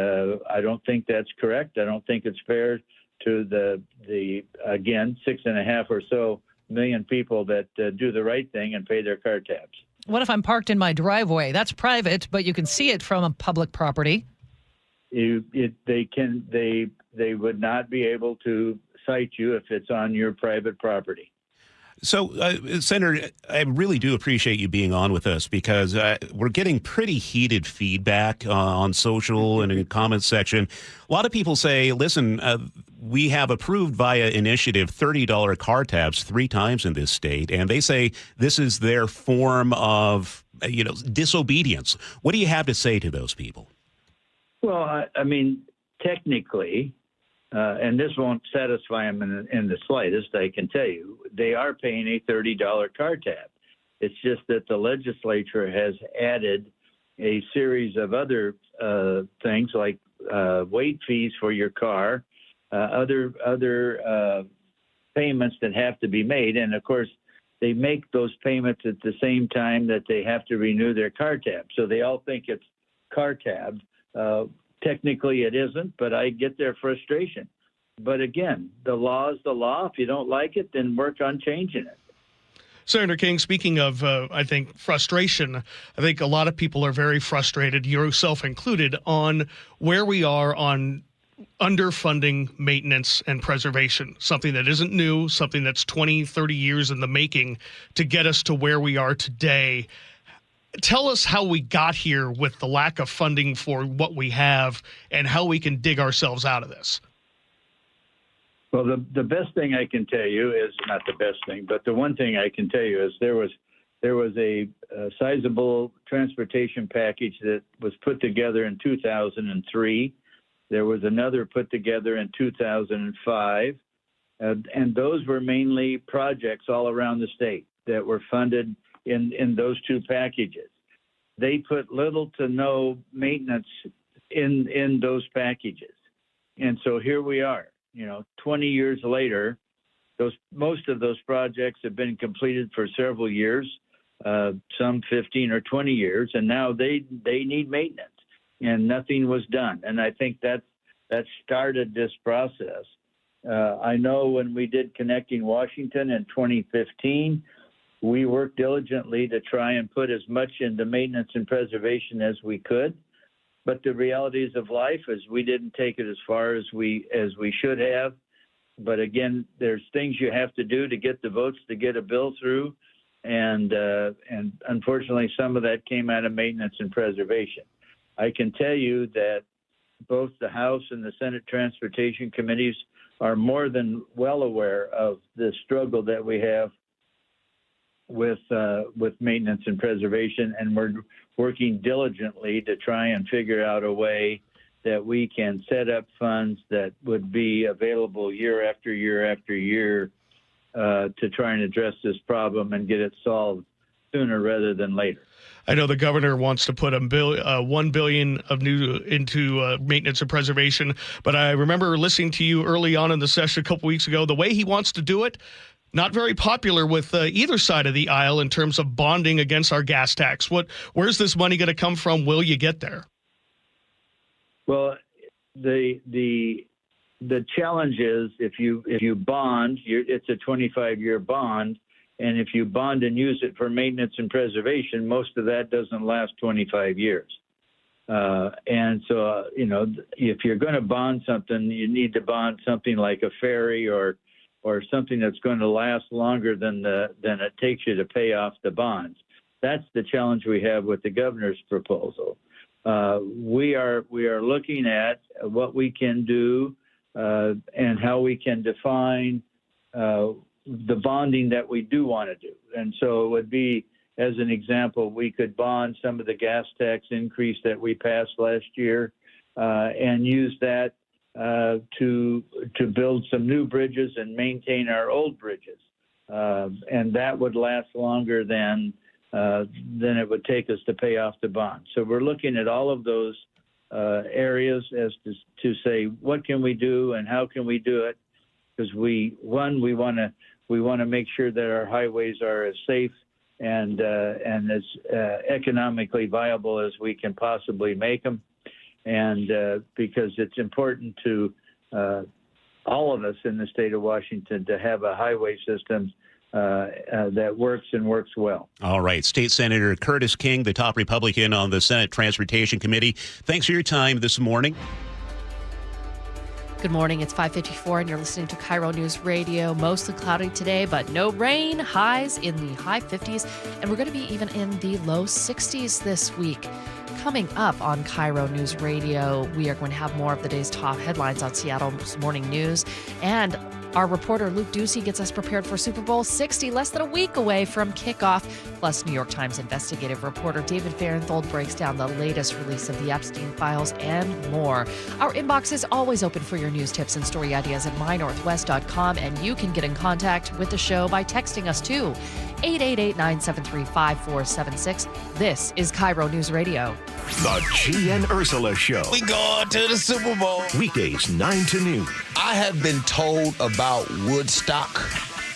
I don't think that's correct. I don't think it's fair to the again, 6.5 or so million people that do the right thing and pay their car tabs. What if I'm parked in my driveway? That's private, but you can see it from a public property. They would not be able to cite you if it's on your private property. So, Senator, I really do appreciate you being on with us because we're getting pretty heated feedback on social and in the comments section. A lot of people say, listen, we have approved via initiative $30 car tabs 3 times in this state, and they say this is their form of, disobedience. What do you have to say to those people? Well, I mean, technically, and this won't satisfy them in the slightest, I can tell you, they are paying a $30 car tab. It's just that the legislature has added a series of other things like weight fees for your car, other payments that have to be made. And, of course, they make those payments at the same time that they have to renew their car tab. So they all think it's car tab. Technically, it isn't, but I get their frustration. But again, the law is the law. If you don't like it, then work on changing it. Senator King, speaking of, I think, frustration, I think a lot of people are very frustrated, yourself included, on where we are on underfunding maintenance and preservation, something that isn't new, something that's 20, 30 years in the making to get us to where we are today. Tell us how we got here with the lack of funding for what we have and how we can dig ourselves out of this. Well, the best thing I can tell you is not the best thing, but the one thing I can tell you is there was a sizable transportation package that was put together in 2003. There was another put together in 2005, and those were mainly projects all around the state that were funded in those 2 packages. They put little to no maintenance in those packages. And so here we are, 20 years later, most of those projects have been completed for several years, some 15 or 20 years, and now they need maintenance, and nothing was done. And I think that started this process. I know when we did Connecting Washington in 2015, we worked diligently to try and put as much into maintenance and preservation as we could. But the realities of life is we didn't take it as far as we should have. But again, there's things you have to do to get the votes to get a bill through. And unfortunately, some of that came out of maintenance and preservation. I can tell you that both the House and the Senate Transportation Committees are more than well aware of the struggle that we have with maintenance and preservation, and we're working diligently to try and figure out a way that we can set up funds that would be available year after year after year to try and address this problem and get it solved sooner rather than later. I know the governor wants to put $1 billion of new into maintenance and preservation, but I remember listening to you early on in the session a couple weeks ago. The way he wants to do it, not very popular with either side of the aisle in terms of bonding against our gas tax. Where's this money going to come from? Will you get there? Well, the challenge is if you bond, it's a 25-year bond, and if you bond and use it for maintenance and preservation, most of that doesn't last 25 years. And so, if you're going to bond something, you need to bond something like a ferry or something that's going to last longer than it takes you to pay off the bonds. That's the challenge we have with the governor's proposal. We are looking at what we can do and how we can define the bonding that we do want to do. And so it would be, as an example, we could bond some of the gas tax increase that we passed last year and use that to build some new bridges and maintain our old bridges. And that would last longer than it would take us to pay off the bond. So we're looking at all of those areas as to say, what can we do and how can we do it? Because we want to make sure that our highways are as safe and as economically viable as we can possibly make them. And because it's important to all of us in the state of Washington to have a highway system that works and works well. All right. State Senator Curtis King, the top Republican on the Senate Transportation Committee. Thanks for your time this morning. Good morning. It's 5:54 and you're listening to KIRO News Radio. Mostly cloudy today, but no rain. Highs in the high 50s, and we're going to be even in the low 60s this week. Coming up on KIRO News Radio, we are going to have more of the day's top headlines on Seattle's morning news, and our reporter Luke Ducey gets us prepared for Super Bowl 60, less than a week away from kickoff. Plus, New York Times investigative reporter David Farenthold breaks down the latest release of the Epstein files and more. Our inbox is always open for your news tips and story ideas at mynorthwest.com, and you can get in contact with the show by texting us to 888-973-5476. This is KIRO News Radio. The G and Ursula Show. We going to the Super Bowl. Weekdays 9 to noon. I have been told about Woodstock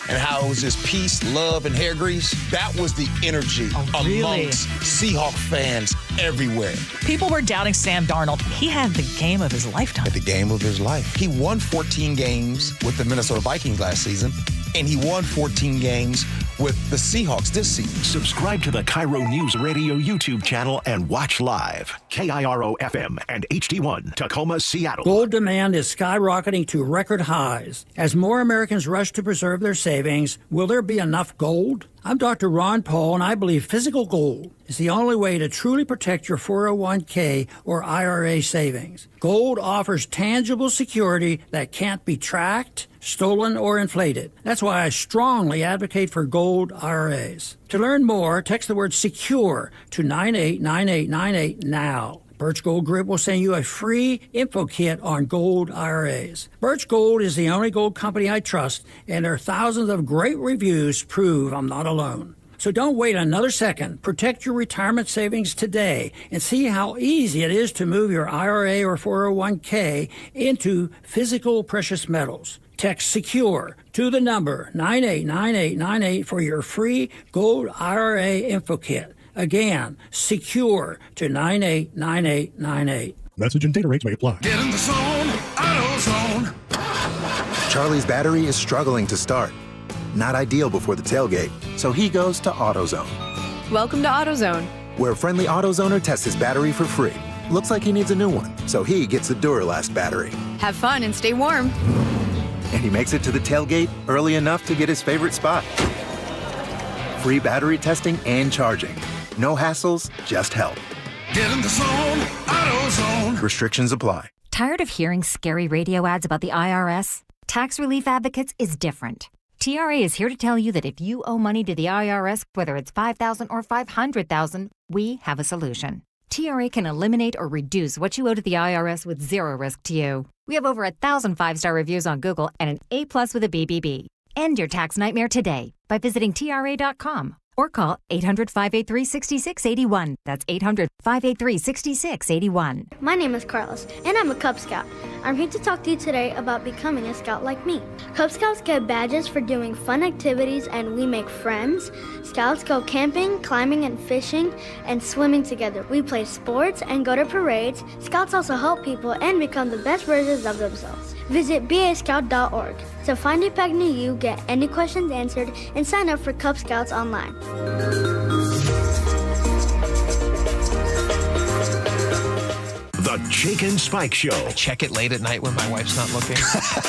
and how it was just peace, love, and hair grease. That was the energy amongst Seahawk fans everywhere. People were doubting Sam Darnold. He had the game of his lifetime. At the game of his life. He won 14 games with the Minnesota Vikings last season, and he won 14 games with the Seahawks this season. Subscribe to the KIRO News Radio YouTube channel and watch live. KIRO FM and HD1, Tacoma, Seattle. Gold demand is skyrocketing to record highs. As more Americans rush to preserve their savings, will there be enough gold? I'm Dr. Ron Paul, and I believe physical gold is the only way to truly protect your 401k or IRA savings. Gold offers tangible security that can't be tracked, stolen, or inflated. That's why I strongly advocate for gold IRAs. To learn more, text the word SECURE to 989898 now. Birch Gold Group will send you a free info kit on gold IRAs. Birch Gold is the only gold company I trust, and their thousands of great reviews prove I'm not alone. So don't wait another second. Protect your retirement savings today and see how easy it is to move your IRA or 401k into physical precious metals. Text SECURE to the number 989898 for your free gold IRA info kit. Again, SECURE to 989898. Message and data rates may apply. Get in the zone, AutoZone. Charlie's battery is struggling to start. Not ideal before the tailgate, so he goes to AutoZone. Welcome to AutoZone, where a friendly AutoZoner tests his battery for free. Looks like he needs a new one, so he gets the Duralast battery. have fun and stay warm. And he makes it to the tailgate early enough to get his favorite spot. Free battery testing and charging. No hassles, just help. Get in the zone, AutoZone. Restrictions apply. Tired of hearing scary radio ads about the IRS? Tax Relief Advocates is different. TRA is here to tell you that if you owe money to the IRS, whether it's $5,000 or $500,000, we have a solution. TRA can eliminate or reduce what you owe to the IRS with zero risk to you. We have over 1,000 5-star reviews on Google and an A+ with a BBB. End your tax nightmare today by visiting TRA.com or call 800-583-6681. That's 800-583-6681. My name is Carlos, and I'm a Cub Scout. I'm here to talk to you today about becoming a scout like me. Cub Scouts get badges for doing fun activities, and we make friends. Scouts go camping, climbing, and fishing, and swimming together. We play sports and go to parades. Scouts also help people and become the best versions of themselves. Visit bascout.org to find a pack near you, get any questions answered, and sign up for Cub Scouts online. The Jake and Spike Show. I check it late at night when my wife's not looking.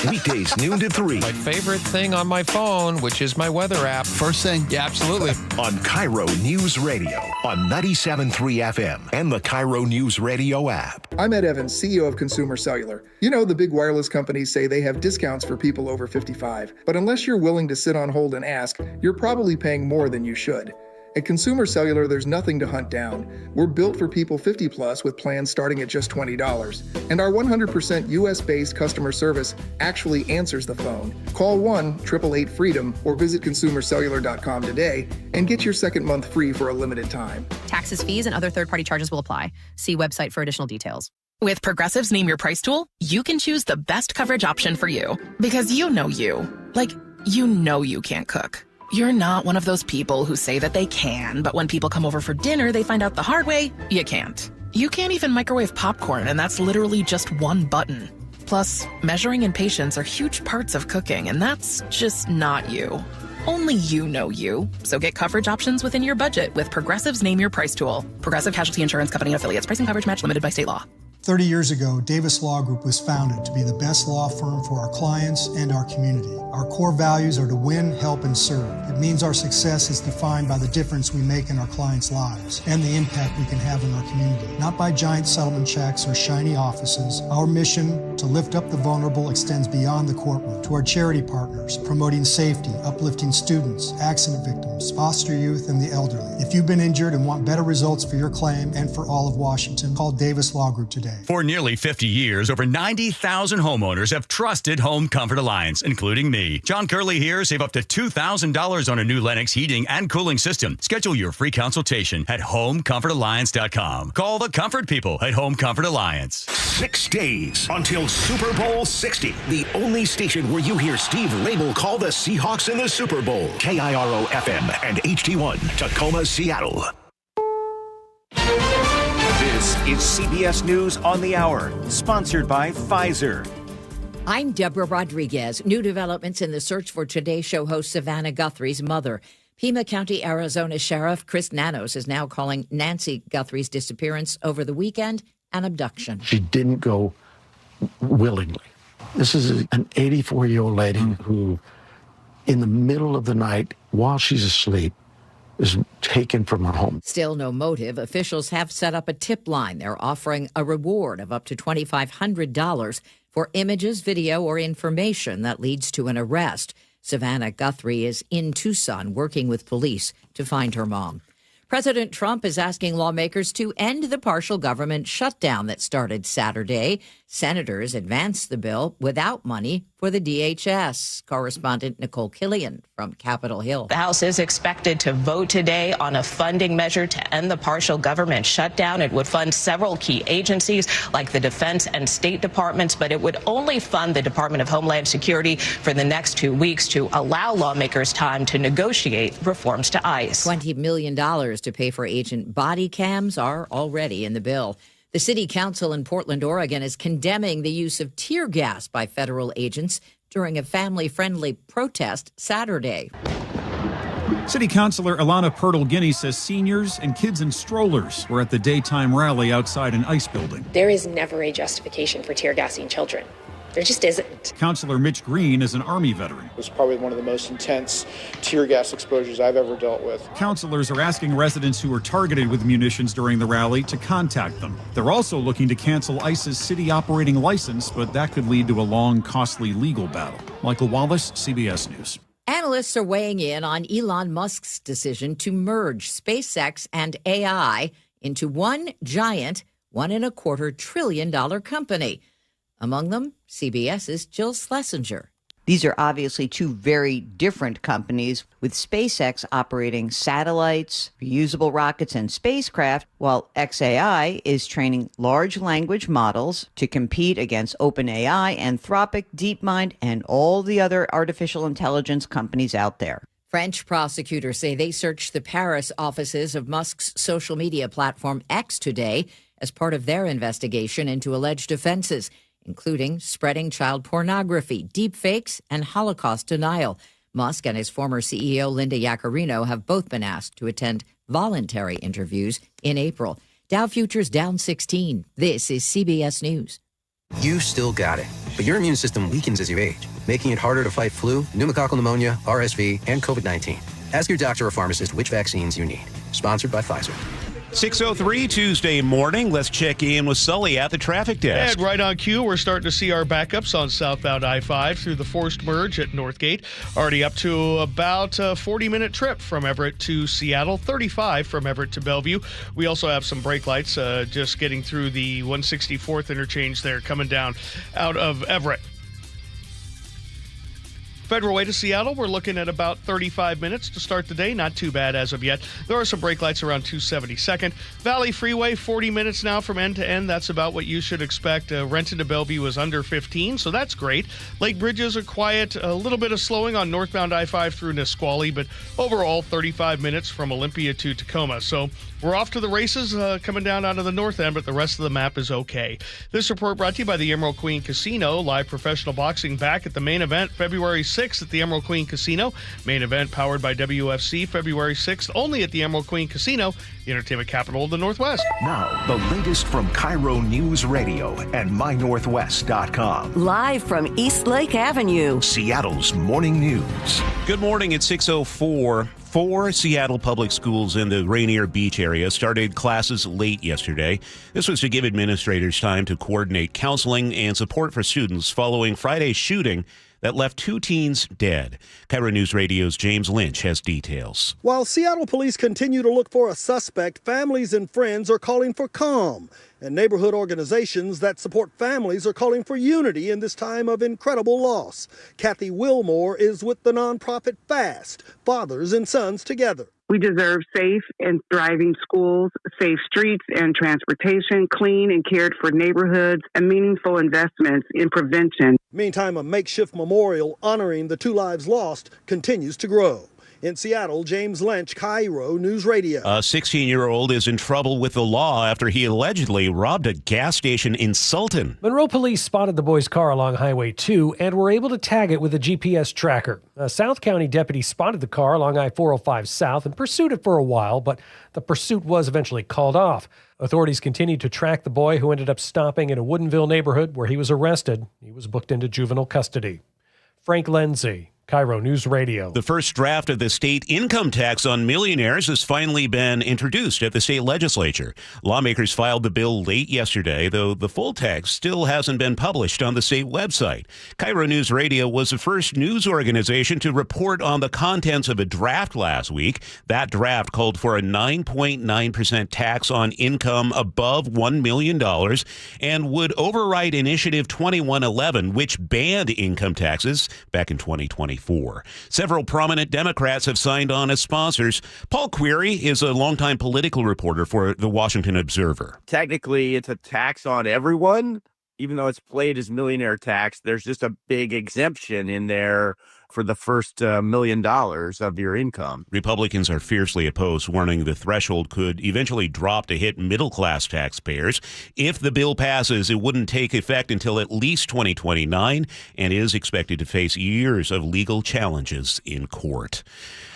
Weekdays noon to 3. My favorite thing on my phone, which is my weather app. First thing? Yeah, absolutely. On KIRO News Radio on 97.3 FM and the KIRO News Radio app. I'm Ed Evans, CEO of Consumer Cellular. You know, the big wireless companies say they have discounts for people over 55. But unless you're willing to sit on hold and ask, you're probably paying more than you should. At Consumer Cellular, there's nothing to hunt down. We're built for people 50 plus with plans starting at just $20. And our 100% US-based customer service actually answers the phone. Call 1-888-FREEDOM or visit consumercellular.com today and get your second month free for a limited time. Taxes, fees, and other third-party charges will apply. See website for additional details. With Progressive's Name Your Price tool, you can choose the best coverage option for you. Because you know you. Like, you know you can't cook. You're not one of those people who say that they can, but when people come over for dinner, they find out the hard way, you can't. You can't even microwave popcorn, and that's literally just one button. Plus, measuring and patience are huge parts of cooking, and that's just not you. Only you know you. So get coverage options within your budget with Progressive's Name Your Price tool. Progressive Casualty Insurance Company and affiliates. Price and coverage match limited by state law. 30 years ago, Davis Law Group was founded to be the best law firm for our clients and our community. Our core values are to win, help, and serve. It means our success is defined by the difference we make in our clients' lives and the impact we can have in our community. Not by giant settlement checks or shiny offices. Our mission to lift up the vulnerable extends beyond the courtroom to our charity partners, promoting safety, uplifting students, accident victims, foster youth, and the elderly. If you've been injured and want better results for your claim and for all of Washington, call Davis Law Group today. For nearly 50 years, over 90,000 homeowners have trusted Home Comfort Alliance, including me. John Curley here. Save up to $2,000 on a new Lennox heating and cooling system. Schedule your free consultation at homecomfortalliance.com. Call the comfort people at Home Comfort Alliance. 6 days until Super Bowl 60. The only station where you hear Steve Rabel call the Seahawks in the Super Bowl. KIRO FM and HD1, Tacoma, Seattle. This is CBS News on the Hour, sponsored by Pfizer. I'm Deborah Rodriguez. New developments in the search for Today Show host Savannah Guthrie's mother. Pima County, Arizona Sheriff Chris Nanos is now calling Nancy Guthrie's disappearance over the weekend an abduction. She didn't go willingly. This is an 84-year-old lady who, in the middle of the night, while she's asleep, is taken from her home. Still no motive. Officials have set up a tip line. They're offering a reward of up to $2,500 for images, video, or information that leads to an arrest. Savannah Guthrie is in Tucson working with police to find her mom. President Trump is asking lawmakers to end the partial government shutdown that started Saturday. Senators advanced the bill without money for the DHS. Correspondent Nicole Killian from Capitol Hill. The House is expected to vote today on a funding measure to end the partial government shutdown. It would fund several key agencies like the Defense and State Departments, but it would only fund the Department of Homeland Security for the next 2 weeks to allow lawmakers time to negotiate reforms to ICE. $20 million to pay for agent body cams are already in the bill. The city council in Portland, Oregon, is condemning the use of tear gas by federal agents during a family-friendly protest Saturday. City Councilor Ilana Pirtle-Guinea says seniors and kids in strollers were at the daytime rally outside an ICE building. There is never a justification for tear gassing children. There just isn't. Councilor Mitch Green is an Army veteran. It was probably one of the most intense tear gas exposures I've ever dealt with. Councilors are asking residents who were targeted with munitions during the rally to contact them. They're also looking to cancel ICE's city operating license, but that could lead to a long, costly legal battle. Michael Wallace, CBS News. Analysts are weighing in on Elon Musk's decision to merge SpaceX and AI into one giant $1.25 trillion company. Among them, CBS's Jill Schlesinger. These are obviously two very different companies, with SpaceX operating satellites, reusable rockets, and spacecraft, while xAI is training large language models to compete against OpenAI, Anthropic, DeepMind, and all the other artificial intelligence companies out there. French prosecutors say they searched the Paris offices of Musk's social media platform X today as part of their investigation into alleged offenses, including spreading child pornography, deepfakes, and Holocaust denial. Musk and his former CEO, Linda Yaccarino, have both been asked to attend voluntary interviews in April. Dow futures down 16. This is CBS News. You still got it, but your immune system weakens as you age, making it harder to fight flu, pneumococcal pneumonia, RSV, and COVID-19. Ask your doctor or pharmacist which vaccines you need. Sponsored by Pfizer. 6:03 Tuesday morning. Let's check in with Sully at the traffic desk. And right on cue, we're starting to see our backups on southbound I-5 through the forced merge at Northgate. Already up to about a 40-minute trip from Everett to Seattle, 35 from Everett to Bellevue. We also have some brake lights just getting through the 164th interchange there, coming down out of Everett. Federal Way to Seattle, we're looking at about 35 minutes to start the day. Not too bad as of yet. There are some brake lights around 272nd. Valley Freeway, 40 minutes now from end to end. That's about what you should expect. Renton to Bellevue is under 15, so that's great. Lake bridges are quiet. A little bit of slowing on northbound I-5 through Nisqually, but overall 35 minutes from Olympia to Tacoma. So we're off to the races coming down out of the north end, but the rest of the map is okay. This report brought to you by the Emerald Queen Casino. Live professional boxing back at the main event February 6th. 6th at the Emerald Queen Casino. Main event powered by WFC, February 6th, only at the Emerald Queen Casino, the entertainment capital of the Northwest. Now, the latest from KIRO News Radio and MyNorthwest.com. Live from Eastlake Avenue, Seattle's Morning News. Good morning. It's 6:04. 4 Seattle public schools in the Rainier Beach area started classes late yesterday. This was to give administrators time to coordinate counseling and support for students following Friday's shooting that left 2 teens dead. KIRO News Radio's James Lynch has details. While Seattle police continue to look for a suspect, families and friends are calling for calm. And neighborhood organizations that support families are calling for unity in this time of incredible loss. Kathy Wilmore is with the nonprofit FAST, Fathers and Sons Together. We deserve safe and thriving schools, safe streets and transportation, clean and cared for neighborhoods, and meaningful investments in prevention. Meantime, a makeshift memorial honoring the 2 lives lost continues to grow. In Seattle, James Lynch, KIRO News Radio. A 16-year-old is in trouble with the law after he allegedly robbed a gas station in Sultan. Monroe police spotted the boy's car along Highway 2 and were able to tag it with a GPS tracker. A South County deputy spotted the car along I-405 South and pursued it for a while, but the pursuit was eventually called off. Authorities continued to track the boy, who ended up stopping in a Woodinville neighborhood where he was arrested. He was booked into juvenile custody. Frank Lenzi, KIRO News Radio. The first draft of the state income tax on millionaires has finally been introduced at the state legislature. Lawmakers filed the bill late yesterday, though the full text still hasn't been published on the state website. KIRO News Radio was the first news organization to report on the contents of a draft last week. That draft called for a 9.9% tax on income above $1 million and would override Initiative 2111, which banned income taxes back in 2020. Several prominent Democrats have signed on as sponsors. Paul Query is a longtime political reporter for the Washington Observer. Technically, it's a tax on everyone. Even though it's played as millionaire tax, there's just a big exemption in there for the first $1 million of your income. Republicans are fiercely opposed, warning the threshold could eventually drop to hit middle-class taxpayers. If the bill passes, it wouldn't take effect until at least 2029 and is expected to face years of legal challenges in court.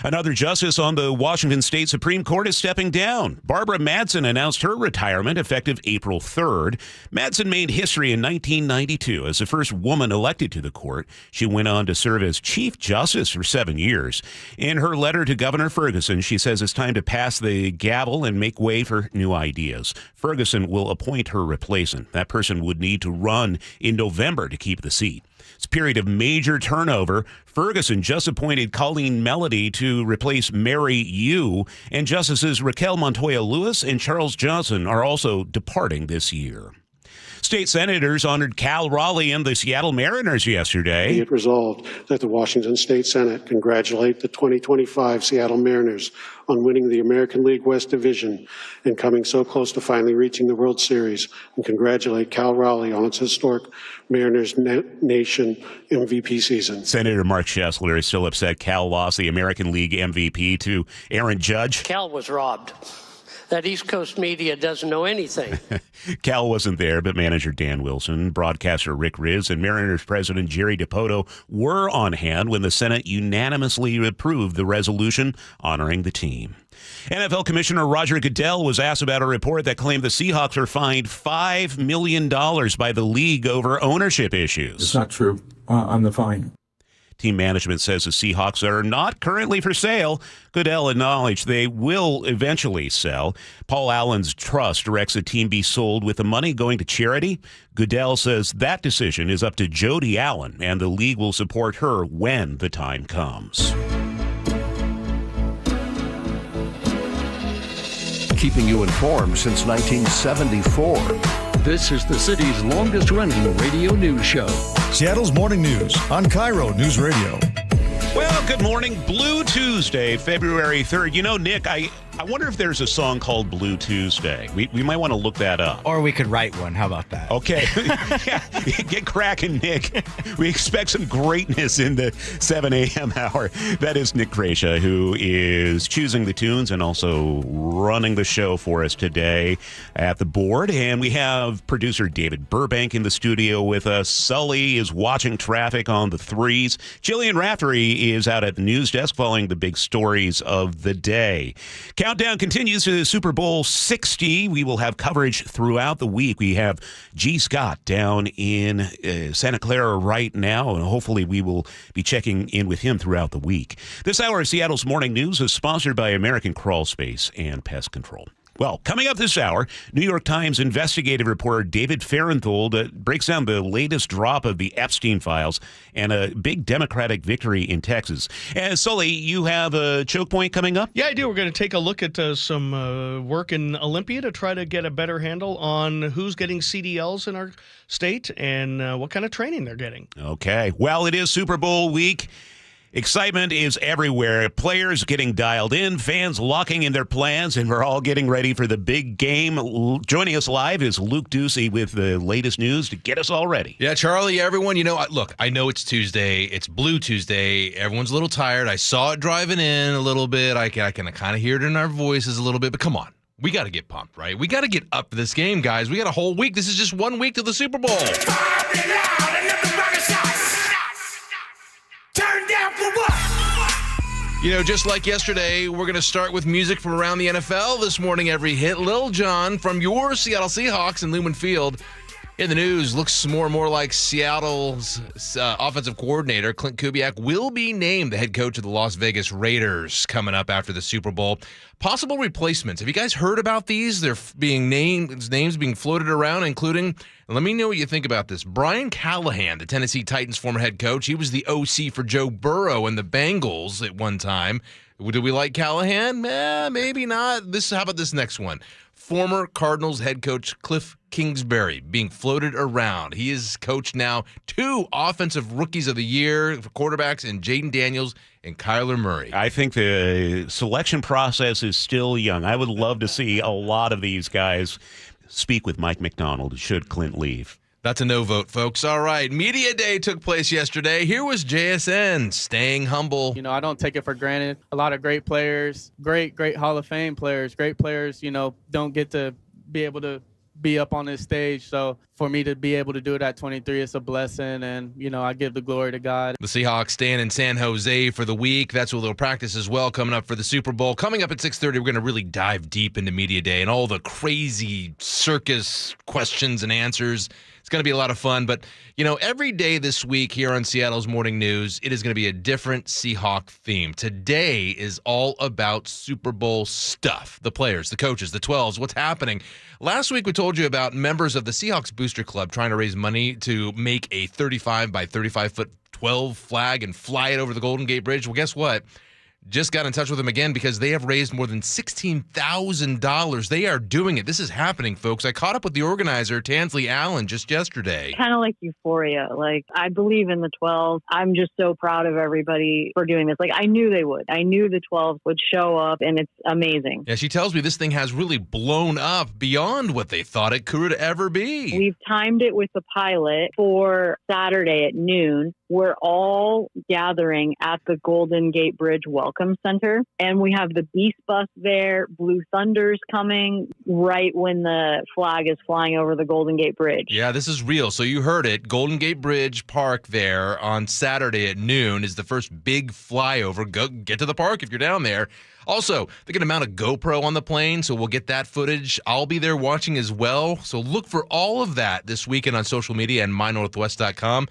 Another justice on the Washington State Supreme Court is stepping down. Barbara Madsen announced her retirement effective April 3rd. Madsen made history in 1992 as the first woman elected to the court. She went on to serve as Chief Justice for 7 years. In her letter to Governor Ferguson, she says it's time to pass the gavel and make way for new ideas. Ferguson will appoint her replacement. That person would need to run in November to keep the seat. It's a period of major turnover. Ferguson just appointed Colleen Melody to replace Mary Yu, and Justices Raquel Montoya Lewis and Charles Johnson are also departing this year. State senators honored Cal Raleigh and the Seattle Mariners yesterday. Be it resolved that the Washington State Senate congratulate the 2025 Seattle Mariners on winning the American League West Division and coming so close to finally reaching the World Series, and congratulate Cal Raleigh on its historic Mariners Nation MVP season. Senator Mark Schessler is still upset Cal lost the American League MVP to Aaron Judge. Cal was robbed. That East Coast media doesn't know anything. Cal wasn't there, but manager Dan Wilson, broadcaster Rick Riz, and Mariners president Jerry DiPoto were on hand when the Senate unanimously approved the resolution honoring the team. NFL Commissioner Roger Goodell was asked about a report that claimed the Seahawks were fined $5 million by the league over ownership issues. It's not true on the fine. Team management says the Seahawks are not currently for sale. Goodell acknowledged they will eventually sell. Paul Allen's trust directs the team be sold with the money going to charity. Goodell says that decision is up to Jody Allen, and the league will support her when the time comes. Keeping you informed since 1974. This is the city's longest-running radio news show. Seattle's Morning News on KIRO News Radio. Well, good morning. Blue Tuesday, February 3rd. You know, Nick, I I wonder if there's a song called Blue Tuesday. We might want to look that up. Or we could write one. How about that? Okay. Yeah. Get cracking, Nick. We expect some greatness in the 7 a.m. hour. That is Nick Gracia, who is choosing the tunes and also running the show for us today at the board. And we have producer David Burbank in the studio with us. Sully is watching traffic on the 3s. Jillian Raftery is out at the news desk following the big stories of the day. Countdown continues to Super Bowl 60. We will have coverage throughout the week. We have G. Scott down in Santa Clara right now, and hopefully we will be checking in with him throughout the week. This hour of Seattle's Morning News is sponsored by American Crawl Space and Pest Control. Well, coming up this hour, New York Times investigative reporter David Farenthold breaks down the latest drop of the Epstein files and a big Democratic victory in Texas. And Sully, you have a choke point coming up? Yeah, I do. We're going to take a look at some work in Olympia to try to get a better handle on who's getting CDLs in our state and what kind of training they're getting. Okay. Well, it is Super Bowl week. Excitement is everywhere. Players getting dialed in, fans locking in their plans, and we're all getting ready for the big game. Joining us live is Luke Ducey with the latest news to get us all ready. Yeah, Charlie, everyone, look, I know it's Tuesday. It's Blue Tuesday. Everyone's a little tired. I saw it driving in a little bit. I can kind of hear it in our voices a little bit, but come on. We got to get pumped, right? We got to get up for this game, guys. We got a whole week. This is just 1 week to the Super Bowl. Turn down for what? Just like yesterday, we're going to start with music from around the NFL. This morning, every hit, Lil Jon from your Seattle Seahawks in Lumen Field. In the news, looks more and more like Seattle's offensive coordinator, Clint Kubiak, will be named the head coach of the Las Vegas Raiders coming up after the Super Bowl. Possible replacements. Have you guys heard about these? They're being named, names being floated around, including, let me know what you think about this, Brian Callahan, the Tennessee Titans former head coach. He was the OC for Joe Burrow and the Bengals at one time. Do we like Callahan? Maybe not. How about this next one? Former Cardinals head coach Cliff Kingsbury being floated around. He is coached now 2 offensive rookies of the year for quarterbacks in Jaden Daniels and Kyler Murray. I think the selection process is still young. I would love to see a lot of these guys speak with Mike McDonald should Clint leave. That's a no vote, folks. All right. Media Day took place yesterday. Here was JSN staying humble. I don't take it for granted. A lot of great players, great Hall of Fame players, great players, don't get to be able to be up on this stage. So for me to be able to do it at 23, it's a blessing. And, I give the glory to God. The Seahawks stand in San Jose for the week. That's where they'll practice as well coming up for the Super Bowl. Coming up at 6:30, we're going to really dive deep into Media Day and all the crazy circus questions and answers. It's going to be a lot of fun, but, every day this week here on Seattle's Morning News, it is going to be a different Seahawk theme. Today is all about Super Bowl stuff. The players, the coaches, the 12s, what's happening. Last week, we told you about members of the Seahawks Booster Club trying to raise money to make a 35 by 35-foot 12 flag and fly it over the Golden Gate Bridge. Well, guess what? Just got in touch with them again because they have raised more than $16,000. They are doing it. This is happening, folks. I caught up with the organizer, Tansley Allen, just yesterday. Kind of like euphoria. I believe in the 12. I'm just so proud of everybody for doing this. I knew they would. I knew the 12 would show up, and it's amazing. Yeah, she tells me this thing has really blown up beyond what they thought it could ever be. We've timed it with the pilot for Saturday at noon. We're all gathering at the Golden Gate Bridge Welcome Center, and we have the Beast Bus there. Blue Thunder's coming right when the flag is flying over the Golden Gate Bridge. Yeah, this is real. So you heard it. Golden Gate Bridge Park there on Saturday at noon is the first big flyover. Go get to the park if you're down there. Also, they're going to mount a GoPro on the plane, so we'll get that footage. I'll be there watching as well. So look for all of that this weekend on social media and mynorthwest.com.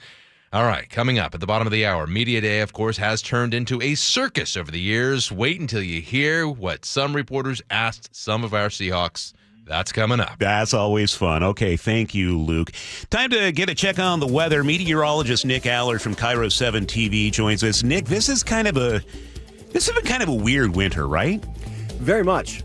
All right, coming up at the bottom of the hour, Media Day, of course, has turned into a circus over the years. Wait until you hear what some reporters asked some of our Seahawks. That's coming up. That's always fun. Okay, thank you, Luke. Time to get a check on the weather. Meteorologist Nick Allard from KIRO 7 TV joins us. Nick, this has been kind of a weird winter, right? Very much.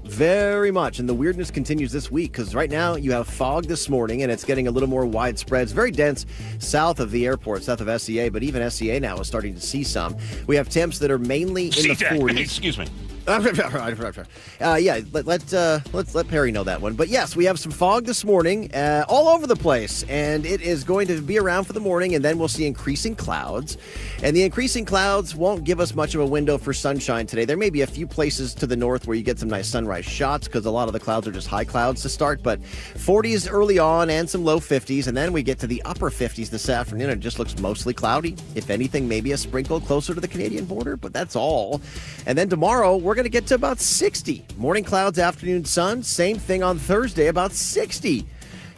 And the weirdness continues this week because right now you have fog this morning and it's getting a little more widespread. It's very dense south of the airport, south of SEA, but even SEA now is starting to see some. We have temps that are mainly in the 40s. Excuse me. Yeah, let's let Perry know that one. But yes, we have some fog this morning all over the place, and it is going to be around for the morning, and then we'll see increasing clouds. And the increasing clouds won't give us much of a window for sunshine today. There may be a few places to the north where you get some nice sunrise shots because a lot of the clouds are just high clouds to start, but 40s early on and some low 50s, and then we get to the upper 50s this afternoon. It just looks mostly cloudy. If anything, maybe a sprinkle closer to the Canadian border, but that's all. And then tomorrow, we're going to get to about 60. Morning clouds, afternoon sun. Same thing on Thursday, about 60.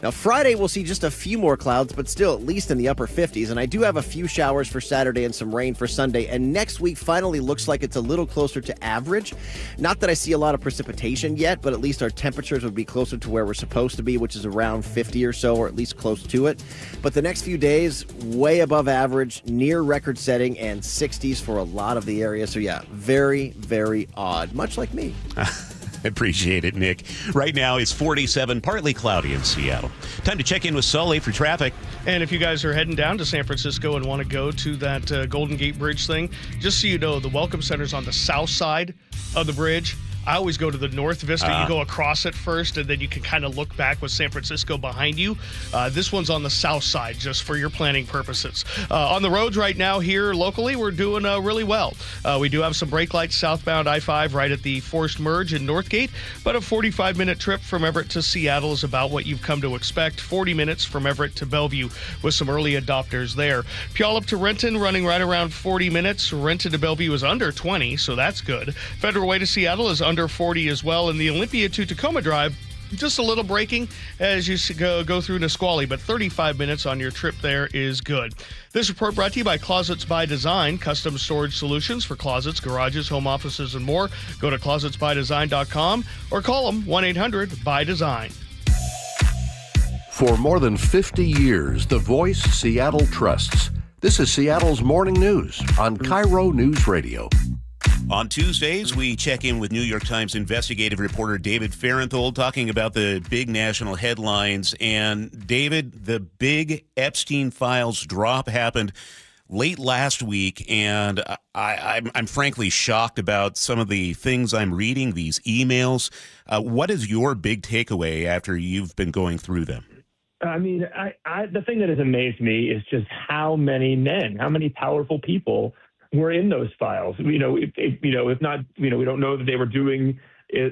Now, Friday, we'll see just a few more clouds, but still at least in the upper 50s. And I do have a few showers for Saturday and some rain for Sunday. And next week finally looks like it's a little closer to average. Not that I see a lot of precipitation yet, but at least our temperatures would be closer to where we're supposed to be, which is around 50 or so, or at least close to it. But the next few days, way above average, near record setting, and 60s for a lot of the area. So yeah, very, very odd, much like me. Appreciate it, Nick. Right now it's 47, partly cloudy in Seattle. Time to check in with Sully for traffic. And if you guys are heading down to San Francisco and want to go to that Golden Gate Bridge thing, just so you know, the Welcome Center's on the south side of the bridge. I always go to the North Vista. You go across it first, and then you can kind of look back with San Francisco behind you. This one's on the south side, just for your planning purposes. On the roads right now here locally, we're doing really well. We do have some brake lights southbound I-5 right at the forced merge in Northgate, but a 45-minute trip from Everett to Seattle is about what you've come to expect. 40 minutes from Everett to Bellevue with some early adopters there. Puyallup to Renton running right around 40 minutes. Renton to Bellevue is under 20, so that's good. Federal Way to Seattle is under 40 as well, and the Olympia to Tacoma Drive, just a little braking as you go through Nisqually, but 35 minutes on your trip there is good. This report brought to you by Closets by Design, custom storage solutions for closets, garages, home offices, and more. Go to closetsbydesign.com or call them 1-800-BY-DESIGN. For more than 50 years, the voice Seattle trusts. This is Seattle's Morning News on KIRO Newsradio. On Tuesdays, we check in with New York Times investigative reporter David Farenthold talking about the big national headlines. And David, the big Epstein files drop happened late last week, and I'm frankly shocked about some of the things I'm reading, these emails. What is your big takeaway after you've been going through them? I mean, the thing that has amazed me is just how many men, how many powerful people were in those files. If not, we don't know that they were doing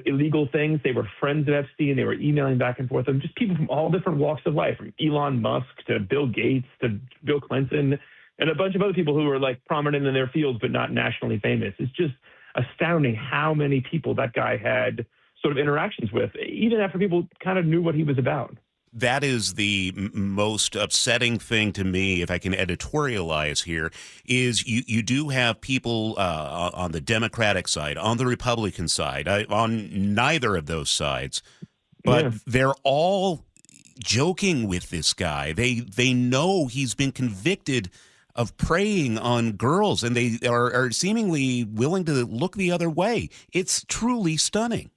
illegal things. They were friends of Epstein. They were emailing back and forth. And just people from all different walks of life, from Elon Musk to Bill Gates to Bill Clinton, and a bunch of other people who were like prominent in their fields but not nationally famous. It's just astounding how many people that guy had sort of interactions with, even after people kind of knew what he was about. That is the most upsetting thing to me, if I can editorialize here, is you do have people on the Democratic side, on the Republican side, on neither of those sides, but they're all joking with this guy. They know he's been convicted of preying on girls, and they are seemingly willing to look the other way. It's truly stunning.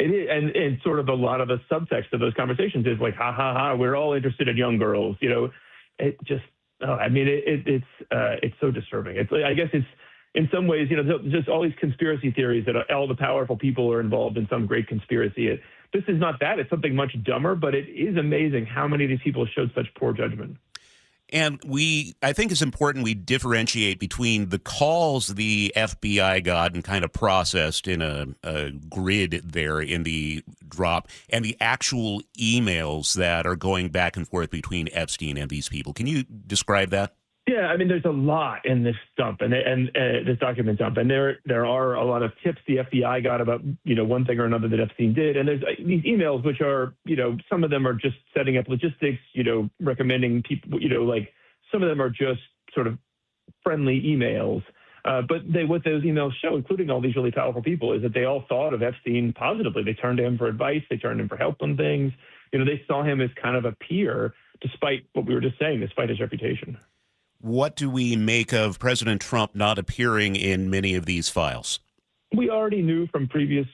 It is, and sort of a lot of the subtext of those conversations is like, ha, ha, ha, we're all interested in young girls. It just, it's so disturbing. I guess it's, in some ways, just all these conspiracy theories that all the powerful people are involved in some great conspiracy. This is not that. It's something much dumber, but it is amazing how many of these people showed such poor judgment. And I think it's important we differentiate between the calls the FBI got and kind of processed in a grid there in the drop and the actual emails that are going back and forth between Epstein and these people. Can you describe that? Yeah, I mean, there's a lot in this dump and this document dump, and there are a lot of tips the FBI got about one thing or another that Epstein did, and there's these emails which are some of them are just setting up logistics, recommending people, like some of them are just sort of friendly emails, but what those emails show, including all these really powerful people, is that they all thought of Epstein positively. They turned to him for advice, they turned to him for help on things. They saw him as kind of a peer, despite what we were just saying, despite his reputation. What do we make of President Trump not appearing in many of these files? We already knew from previous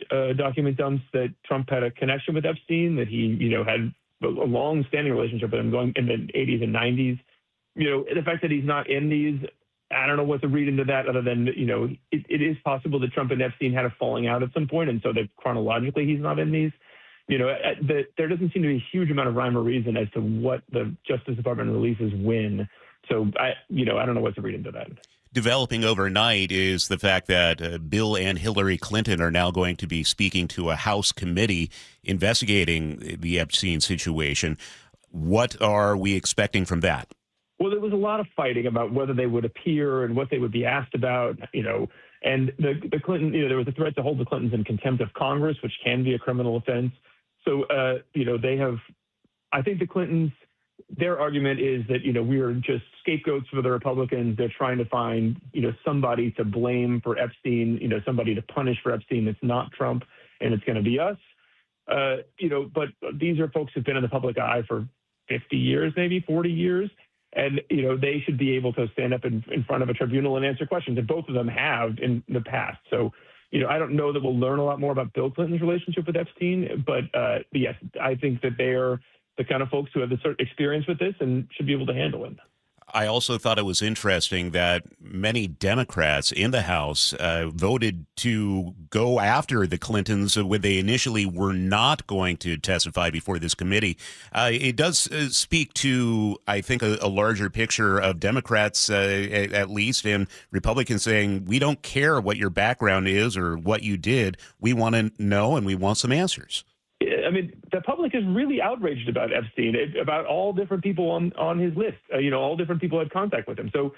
document dumps that Trump had a connection with Epstein, that he, had a long-standing relationship with him going in the 80s and 90s. The fact that he's not in these I don't know what to read into that other than, it is possible that Trump and Epstein had a falling out at some point, and so that chronologically he's not in these. There doesn't seem to be a huge amount of rhyme or reason as to what the Justice Department releases when. So, I don't know what to read into that. Developing overnight is the fact that Bill and Hillary Clinton are now going to be speaking to a House committee investigating the Epstein situation. What are we expecting from that? Well, there was a lot of fighting about whether they would appear and what they would be asked about, and the Clinton, there was a threat to hold the Clintons in contempt of Congress, which can be a criminal offense. So, I think the Clintons, their argument is that, we are just scapegoats for the Republicans. They're trying to find, somebody to blame for Epstein, somebody to punish for Epstein that's not Trump, and it's going to be us. But these are folks who've been in the public eye for 50 years, maybe 40 years. And, they should be able to stand up in front of a tribunal and answer questions. And both of them have in the past. So, I don't know that we'll learn a lot more about Bill Clinton's relationship with Epstein. But, yes, I think that they are the kind of folks who have the sort of experience with this and should be able to handle it. I also thought it was interesting that many Democrats in the House voted to go after the Clintons when they initially were not going to testify before this committee. It does speak to, I think, a larger picture of Democrats, at least, and Republicans saying, we don't care what your background is or what you did. We want to know and we want some answers. I mean, the public is really outraged about Epstein, about all different people on his list. All different people had contact with him. So,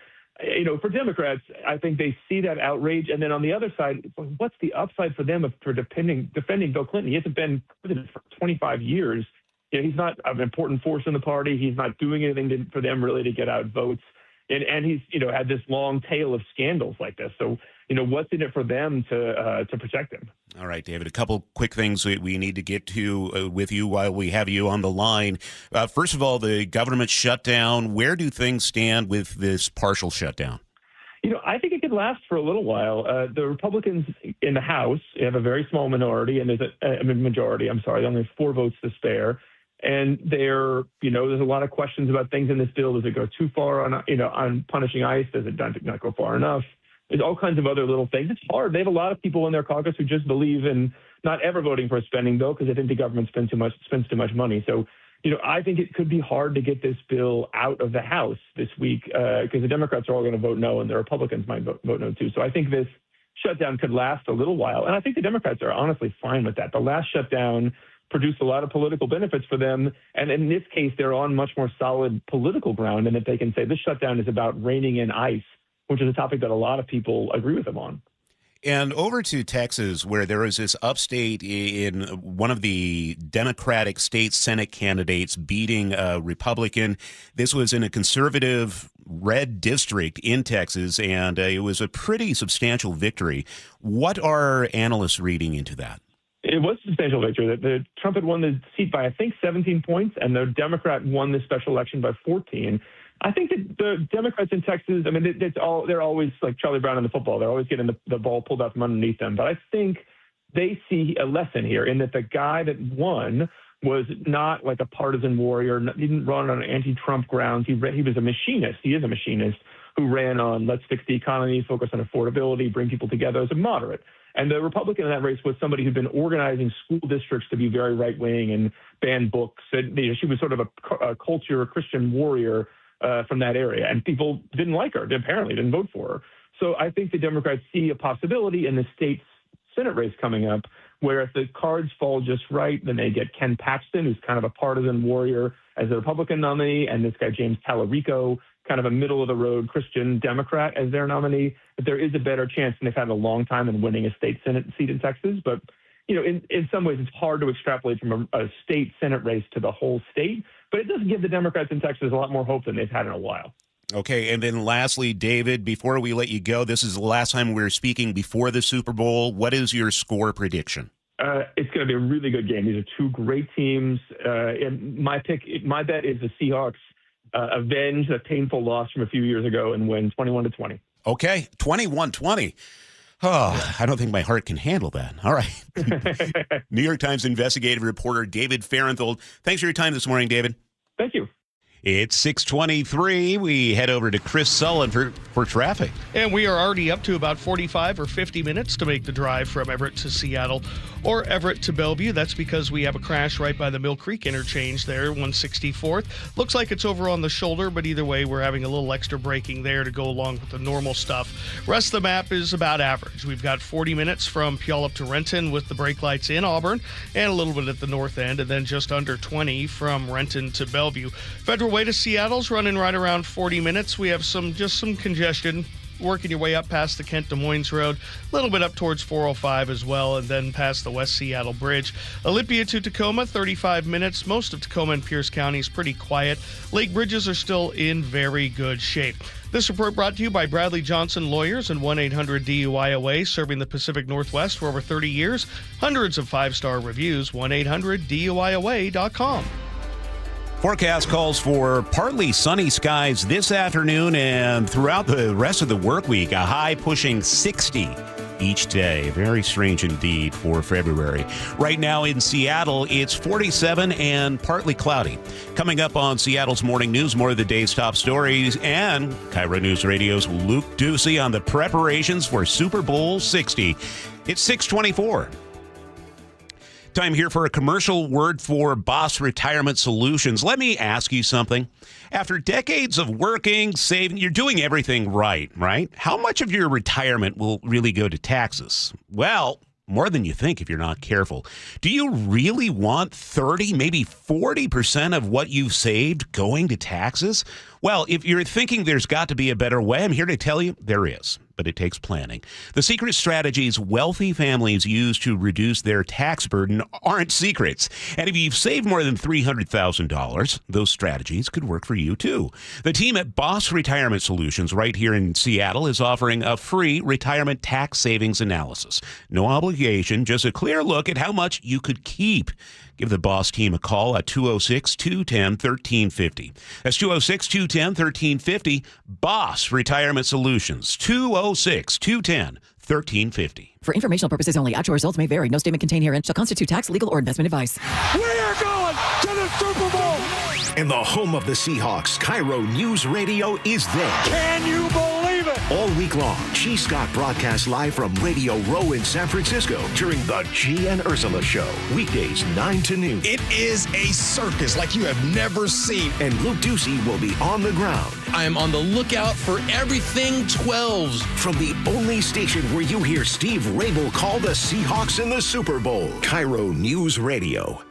for Democrats, I think they see that outrage. And then on the other side, what's the upside for them for defending Bill Clinton? He hasn't been president for 25 years. He's not an important force in the party. He's not doing anything for them really to get out votes. And he's, had this long tail of scandals like this. So, what's in it for them to protect him? All right, David, a couple quick things we need to get to with you while we have you on the line. First of all, the government shutdown. Where do things stand with this partial shutdown? I think it could last for a little while. The Republicans in the House have a very small minority, and there's a majority. I'm sorry, they only have 4 votes to spare. And there's a lot of questions about things in this bill. Does it go too far on punishing ICE? Does it not go far enough? There's all kinds of other little things. It's hard. They have a lot of people in their caucus who just believe in not ever voting for a spending bill because they think the government spends too much money. So, I think it could be hard to get this bill out of the House this week because the Democrats are all going to vote no and the Republicans might vote no too. So I think this shutdown could last a little while. And I think the Democrats are honestly fine with that. The last shutdown produced a lot of political benefits for them. And in this case, they're on much more solid political ground. And that they can say this shutdown is about reining in ICE, which is a topic that a lot of people agree with them on. And over to Texas, where there was this upstate in one of the Democratic state Senate candidates beating a Republican. This was in a conservative red district in Texas, and it was a pretty substantial victory. What are analysts reading into that? It was a substantial victory. The Trump had won the seat by, I think, 17 points, and the Democrat won the special election by 14. I think that the Democrats in Texas, I mean, they're always like Charlie Brown in the football. They're always getting the ball pulled out from underneath them. But I think they see a lesson here in that the guy that won was not like a partisan warrior. He didn't run on anti-Trump grounds. He was a machinist. He is a machinist who ran on let's fix the economy, focus on affordability, bring people together as a moderate. And the Republican in that race was somebody who'd been organizing school districts to be very right-wing and ban books. And, she was sort of a culture, a Christian warrior from that area. And people didn't like her. They apparently didn't vote for her. So I think the Democrats see a possibility in the state's Senate race coming up where if the cards fall just right, then they get Ken Paxton, who's kind of a partisan warrior, as a Republican nominee, and this guy James Tallarico, kind of a middle-of-the-road Christian Democrat, as their nominee. But there is a better chance, and they've had a long time in winning a state Senate seat in Texas. But, in some ways, it's hard to extrapolate from a state Senate race to the whole state. But it does give the Democrats in Texas a lot more hope than they've had in a while. Okay, and then lastly, David, before we let you go, this is the last time we were speaking before the Super Bowl. What is your score prediction? It's going to be a really good game. These are two great teams. And my bet is the Seahawks avenge a painful loss from a few years ago and win 21-20. Okay, 21-20. Oh, I don't think my heart can handle that. All right. New York Times investigative reporter David Fahrenthold. Thanks for your time this morning, David. Thank you. It's 6:23. We head over to Chris Sullen for traffic. And we are already up to about 45 or 50 minutes to make the drive from Everett to Seattle or Everett to Bellevue. That's because we have a crash right by the Mill Creek interchange there, 164th. Looks like it's over on the shoulder, but either way, we're having a little extra braking there to go along with the normal stuff. Rest of the map is about average. We've got 40 minutes from Puyallup to Renton with the brake lights in Auburn and a little bit at the north end, and then just under 20 from Renton to Bellevue. Federal Way to Seattle's running right around 40 minutes. We have some congestion working your way up past the Kent Des Moines Road, a little bit up towards 405 as well, and then past the West Seattle Bridge. Olympia to Tacoma, 35 minutes. Most of Tacoma and Pierce County is pretty quiet. Lake bridges are still in very good shape. This report brought to you by Bradley Johnson Lawyers and 1-800-DUI-AWAY, serving the Pacific Northwest for over 30 years. Hundreds of five-star reviews, 1-800-DUI-AWAY.com. Forecast calls for partly sunny skies this afternoon and throughout the rest of the work week, a high pushing 60 each day. Very strange indeed for February. Right now in Seattle, it's 47 and partly cloudy. Coming up on Seattle's Morning News, more of the day's top stories, and KIRO News Radio's Luke Ducey on the preparations for Super Bowl 60. It's 6:24. Time here for a commercial word for Boss Retirement Solutions. Let me ask you something. After decades of working, saving, you're doing everything right? How much of your retirement will really go to taxes? Well, more than you think if you're not careful. Do you really want 30, maybe 40% of what you've saved going to taxes? Well, if you're thinking there's got to be a better way, I'm here to tell you there is, but it takes planning. The secret strategies wealthy families use to reduce their tax burden aren't secrets. And if you've saved more than $300,000, those strategies could work for you too. The team at Boss Retirement Solutions right here in Seattle is offering a free retirement tax savings analysis. No obligation, just a clear look at how much you could keep. Give the Boss team a call at 206-210-1350. That's 206-210-1350. Boss Retirement Solutions, 206-210-1350. For informational purposes only, actual results may vary. No statement contained herein shall constitute tax, legal, or investment advice. We are going to the Super Bowl! And the home of the Seahawks, KIRO News Radio is there. Can you believe it? All week long, G. Scott broadcasts live from Radio Row in San Francisco during the G and Ursula Show. Weekdays 9 to noon. It is a circus like you have never seen. And Luke Ducey will be on the ground. I am on the lookout for everything 12s. From the only station where you hear Steve Rabel call the Seahawks in the Super Bowl. KIRO News Radio.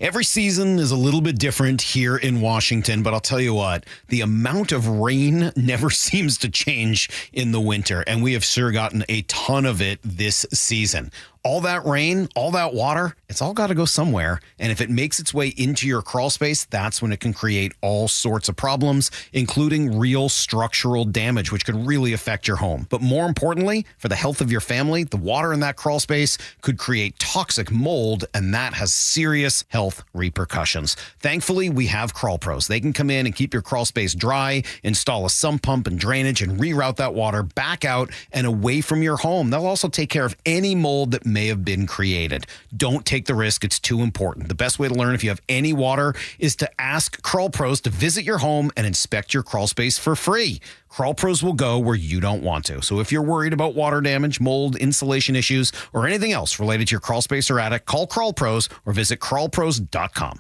Every season is a little bit different here in Washington, but I'll tell you what, the amount of rain never seems to change in the winter, and we have sure gotten a ton of it this season. All that rain, all that water, it's all got to go somewhere. And if it makes its way into your crawl space, that's when it can create all sorts of problems, including real structural damage, which could really affect your home. But more importantly, for the health of your family, the water in that crawl space could create toxic mold, and that has serious health repercussions. Thankfully, we have Crawl Pros. They can come in and keep your crawl space dry, install a sump pump and drainage, and reroute that water back out and away from your home. They'll also take care of any mold that may have been created. Don't take the risk. It's too important. The best way to learn if you have any water is to ask Crawl Pros to visit your home and inspect your crawl space for free. Crawl Pros will go where you don't want to. So if you're worried about water damage, mold, insulation issues, or anything else related to your crawl space or attic, call Crawl Pros or visit crawlpros.com.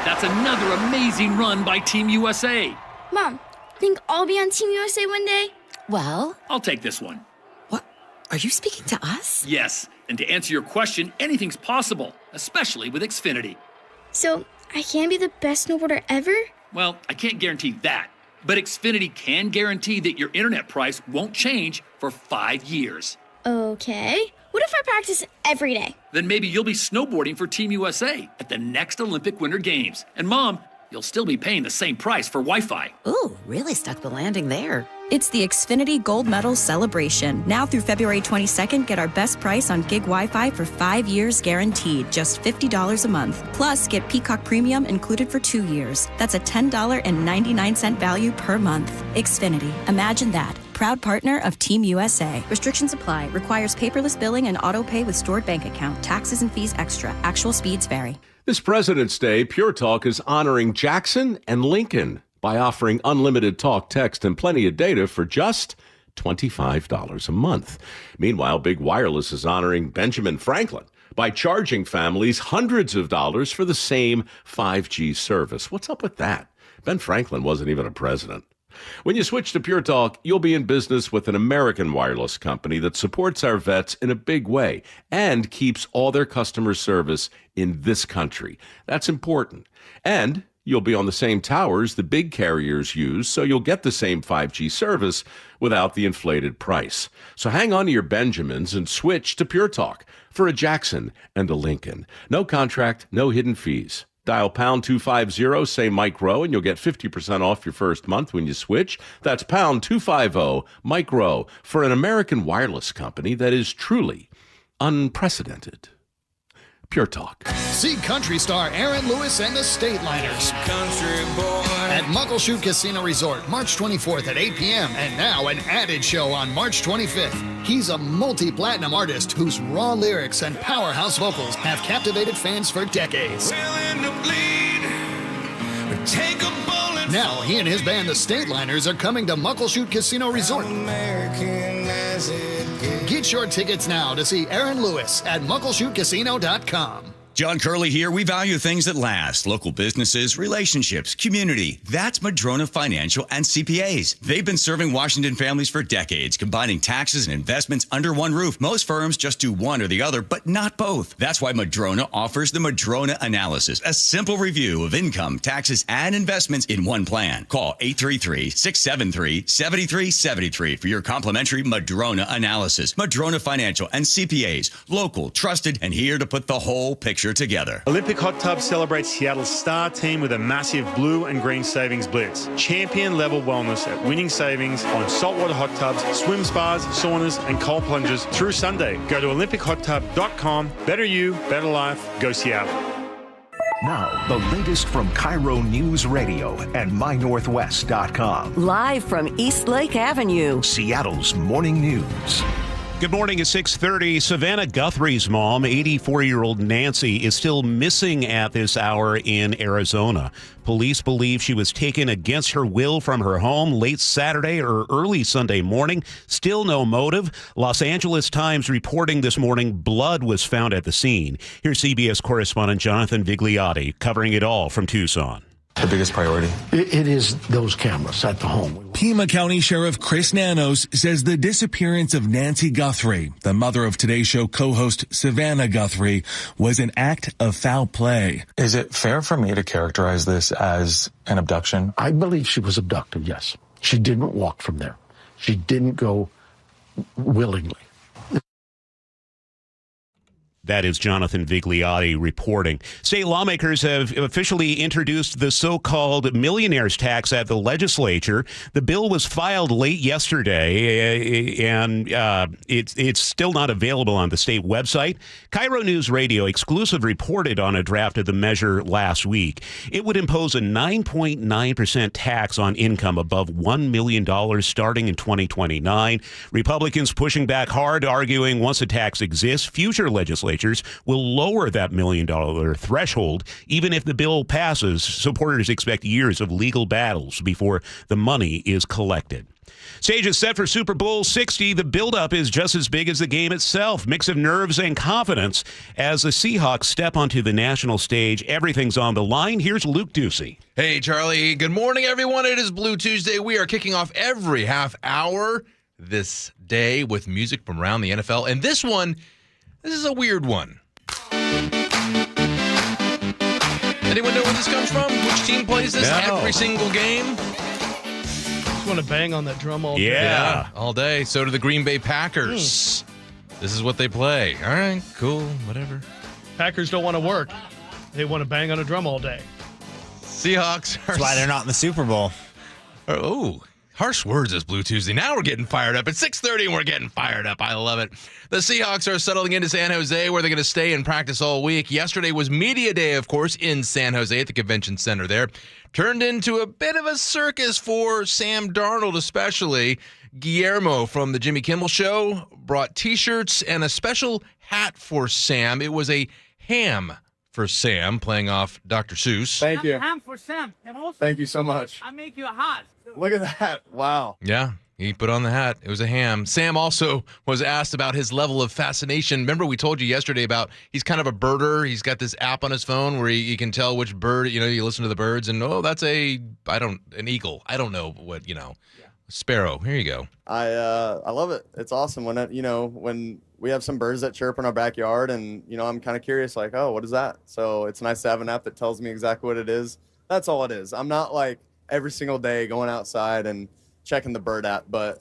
That's another amazing run by Team USA. Mom, think I'll be on Team USA one day? Well, I'll take this one. Are you speaking to us? Yes, and to answer your question, anything's possible, especially with Xfinity. So, I can be the best snowboarder ever? Well, I can't guarantee that, but Xfinity can guarantee that your internet price won't change for 5 years. Okay. What if I practice every day? Then maybe you'll be snowboarding for Team USA at the next Olympic Winter Games. And Mom, you'll still be paying the same price for Wi-Fi. Ooh, really stuck the landing there. It's the Xfinity Gold Medal Celebration. Now through February 22nd, get our best price on gig Wi-Fi for 5 years guaranteed, just $50 a month. Plus, get Peacock Premium included for 2 years. That's a $10.99 value per month. Xfinity. Imagine that. proud partner of Team USA. Restrictions apply. Requires paperless billing and auto pay with stored bank account. Taxes and fees extra. Actual speeds vary. This President's Day, Pure Talk is honoring Jackson and Lincoln by offering unlimited talk, text, and plenty of data for just $25 a month. Meanwhile, Big Wireless is honoring Benjamin Franklin by charging families hundreds of dollars for the same 5G service. What's up with that? Ben Franklin wasn't even a president. When you switch to Pure Talk, you'll be in business with an American wireless company that supports our vets in a big way and keeps all their customer service in this country. That's important. And you'll be on the same towers the big carriers use, so you'll get the same 5G service without the inflated price. So hang on to your Benjamins and switch to Pure Talk for a Jackson and a Lincoln. No contract, no hidden fees. Dial pound 250, say Mike Rowe, and you'll get 50% off your first month when you switch. That's pound 250, Mike Rowe, for an American wireless company that is truly unprecedented. Pure Talk. See country star Aaron Lewis and the State Liners at Muckleshoot Casino Resort, March 24th at 8 p.m. And now an added show on March 25th. He's a multi-platinum artist whose raw lyrics and powerhouse vocals have captivated fans for decades. Now he and his band, the State Liners, are coming to Muckleshoot Casino Resort. Get your tickets now to see Aaron Lewis at muckleshootcasino.com. John Curley here. We value things that last. Local businesses, relationships, community. That's Madrona Financial and CPAs. They've been serving Washington families for decades, combining taxes and investments under one roof. Most firms just do one or the other, but not both. That's why Madrona offers the Madrona Analysis, a simple review of income, taxes, and investments in one plan. Call 833-673-7373 for your complimentary Madrona Analysis. Madrona Financial and CPAs, local, trusted, and here to put the whole picture together. Olympic Hot Tub celebrates Seattle's star team with a massive blue and green savings blitz. Champion level wellness at winning savings on saltwater hot tubs, swim spas, saunas, and cold plunges through Sunday. Go to olympichottub.com. Better you, better life. Go Seattle. Now, the latest from KIRO Newsradio and MyNorthwest.com. Live from East Lake Avenue, Seattle's morning news. Good morning at 6:30. Savannah Guthrie's mom, 84-year-old Nancy, is still missing at this hour in Arizona. Police believe she was taken against her will from her home late Saturday or early Sunday morning. Still no motive. Los Angeles Times reporting this morning blood was found at the scene. Here's CBS correspondent Jonathan Vigliotti covering it all from Tucson. The biggest priority? It is those cameras at the home. Pima County Sheriff Chris Nanos says the disappearance of Nancy Guthrie, the mother of Today Show co-host Savannah Guthrie, was an act of foul play. Is it fair for me to characterize this as an abduction? I believe she was abducted, yes. She didn't walk from there. She didn't go willingly. That is Jonathan Vigliotti reporting. State lawmakers have officially introduced the so-called millionaires tax at the legislature. The bill was filed late yesterday, and it's still not available on the state website. KIRO Newsradio exclusive reported on a draft of the measure last week. It would impose a 9.9% tax on income above $1 million starting in 2029. Republicans pushing back hard, arguing once the tax exists, future legislatures will lower that $1 million threshold. Even if the bill passes, supporters expect years of legal battles before the money is collected. Stage is set for Super Bowl 60. The buildup is just as big as the game itself. Mix of nerves and confidence as the Seahawks step onto the national stage. Everything's on the line. Here's Luke Ducey. Hey, Charlie. Good morning, everyone. It is Blue Tuesday. We are kicking off every half hour this day with music from around the NFL. And this is a weird one. Anyone know where this comes from? Which team plays this every single game? Just want to bang on that drum all day. Yeah, all day. So do the Green Bay Packers. This is what they play. All right, cool, whatever. Packers don't want to work. They want to bang on a drum all day. Seahawks. That's why they're not in the Super Bowl. Oh, harsh words this Blue Tuesday. Now we're getting fired up. It's 6:30 and we're getting fired up. I love it. The Seahawks are settling into San Jose where they're going to stay and practice all week. Yesterday was media day, of course, in San Jose at the convention center there. Turned into a bit of a circus for Sam Darnold especially. Guillermo from the Jimmy Kimmel Show brought T-shirts and a special hat for Sam. It was a ham for Sam, playing off Dr. Seuss. Thank you. Ham for Sam. And also, Thank you so much. I make you a hat. Look at that. Wow. Yeah, he put on the hat. It was a ham. Sam also was asked about his level of fascination. Remember, we told you yesterday about he's kind of a birder. He's got this app on his phone where he can tell which bird, you listen to the birds and, that's an eagle. I don't know what, sparrow. Here you go. I love it. It's awesome when we have some birds that chirp in our backyard and, I'm kind of curious, like, oh, what is that? So it's nice to have an app that tells me exactly what it is. That's all it is. I'm not like every single day going outside and checking the bird app, but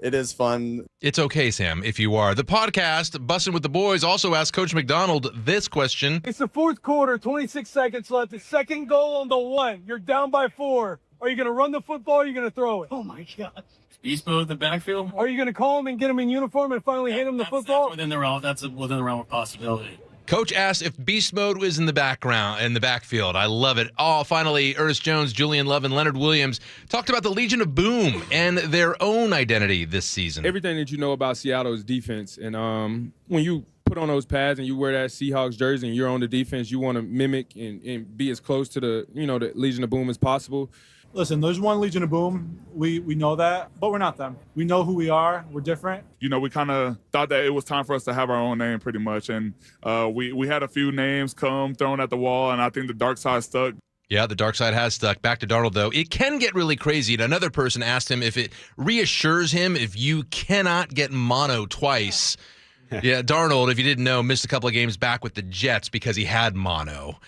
it is fun. It's okay, Sam, if you are. The podcast, Bussin' with the Boys, also asked Coach McDonald this question. It's the fourth quarter, 26 seconds left. The second goal on the 1. You're down by 4. Are you going to run the football or are you going to throw it? Oh, my God. Beast mode in the backfield? Are you going to call him and get him in uniform and finally hand him the football? That's within the realm of possibility. Coach asked if beast mode was in the backfield. I love it. Oh, finally, Ernest Jones, Julian Love, and Leonard Williams talked about the Legion of Boom and their own identity this season. Everything that you know about Seattle is defense. And when you put on those pads and you wear that Seahawks jersey and you're on the defense, you want to mimic and be as close to the Legion of Boom as possible. Listen, there's one Legion of Boom. We know that, but we're not them. We know who we are. We're different. We kind of thought that it was time for us to have our own name pretty much. And we had a few names thrown at the wall, and I think the dark side stuck. Yeah, the dark side has stuck. Back to Darnold, though. It can get really crazy. And another person asked him if it reassures him if you cannot get mono twice. Yeah, Darnold, if you didn't know, missed a couple of games back with the Jets because he had mono.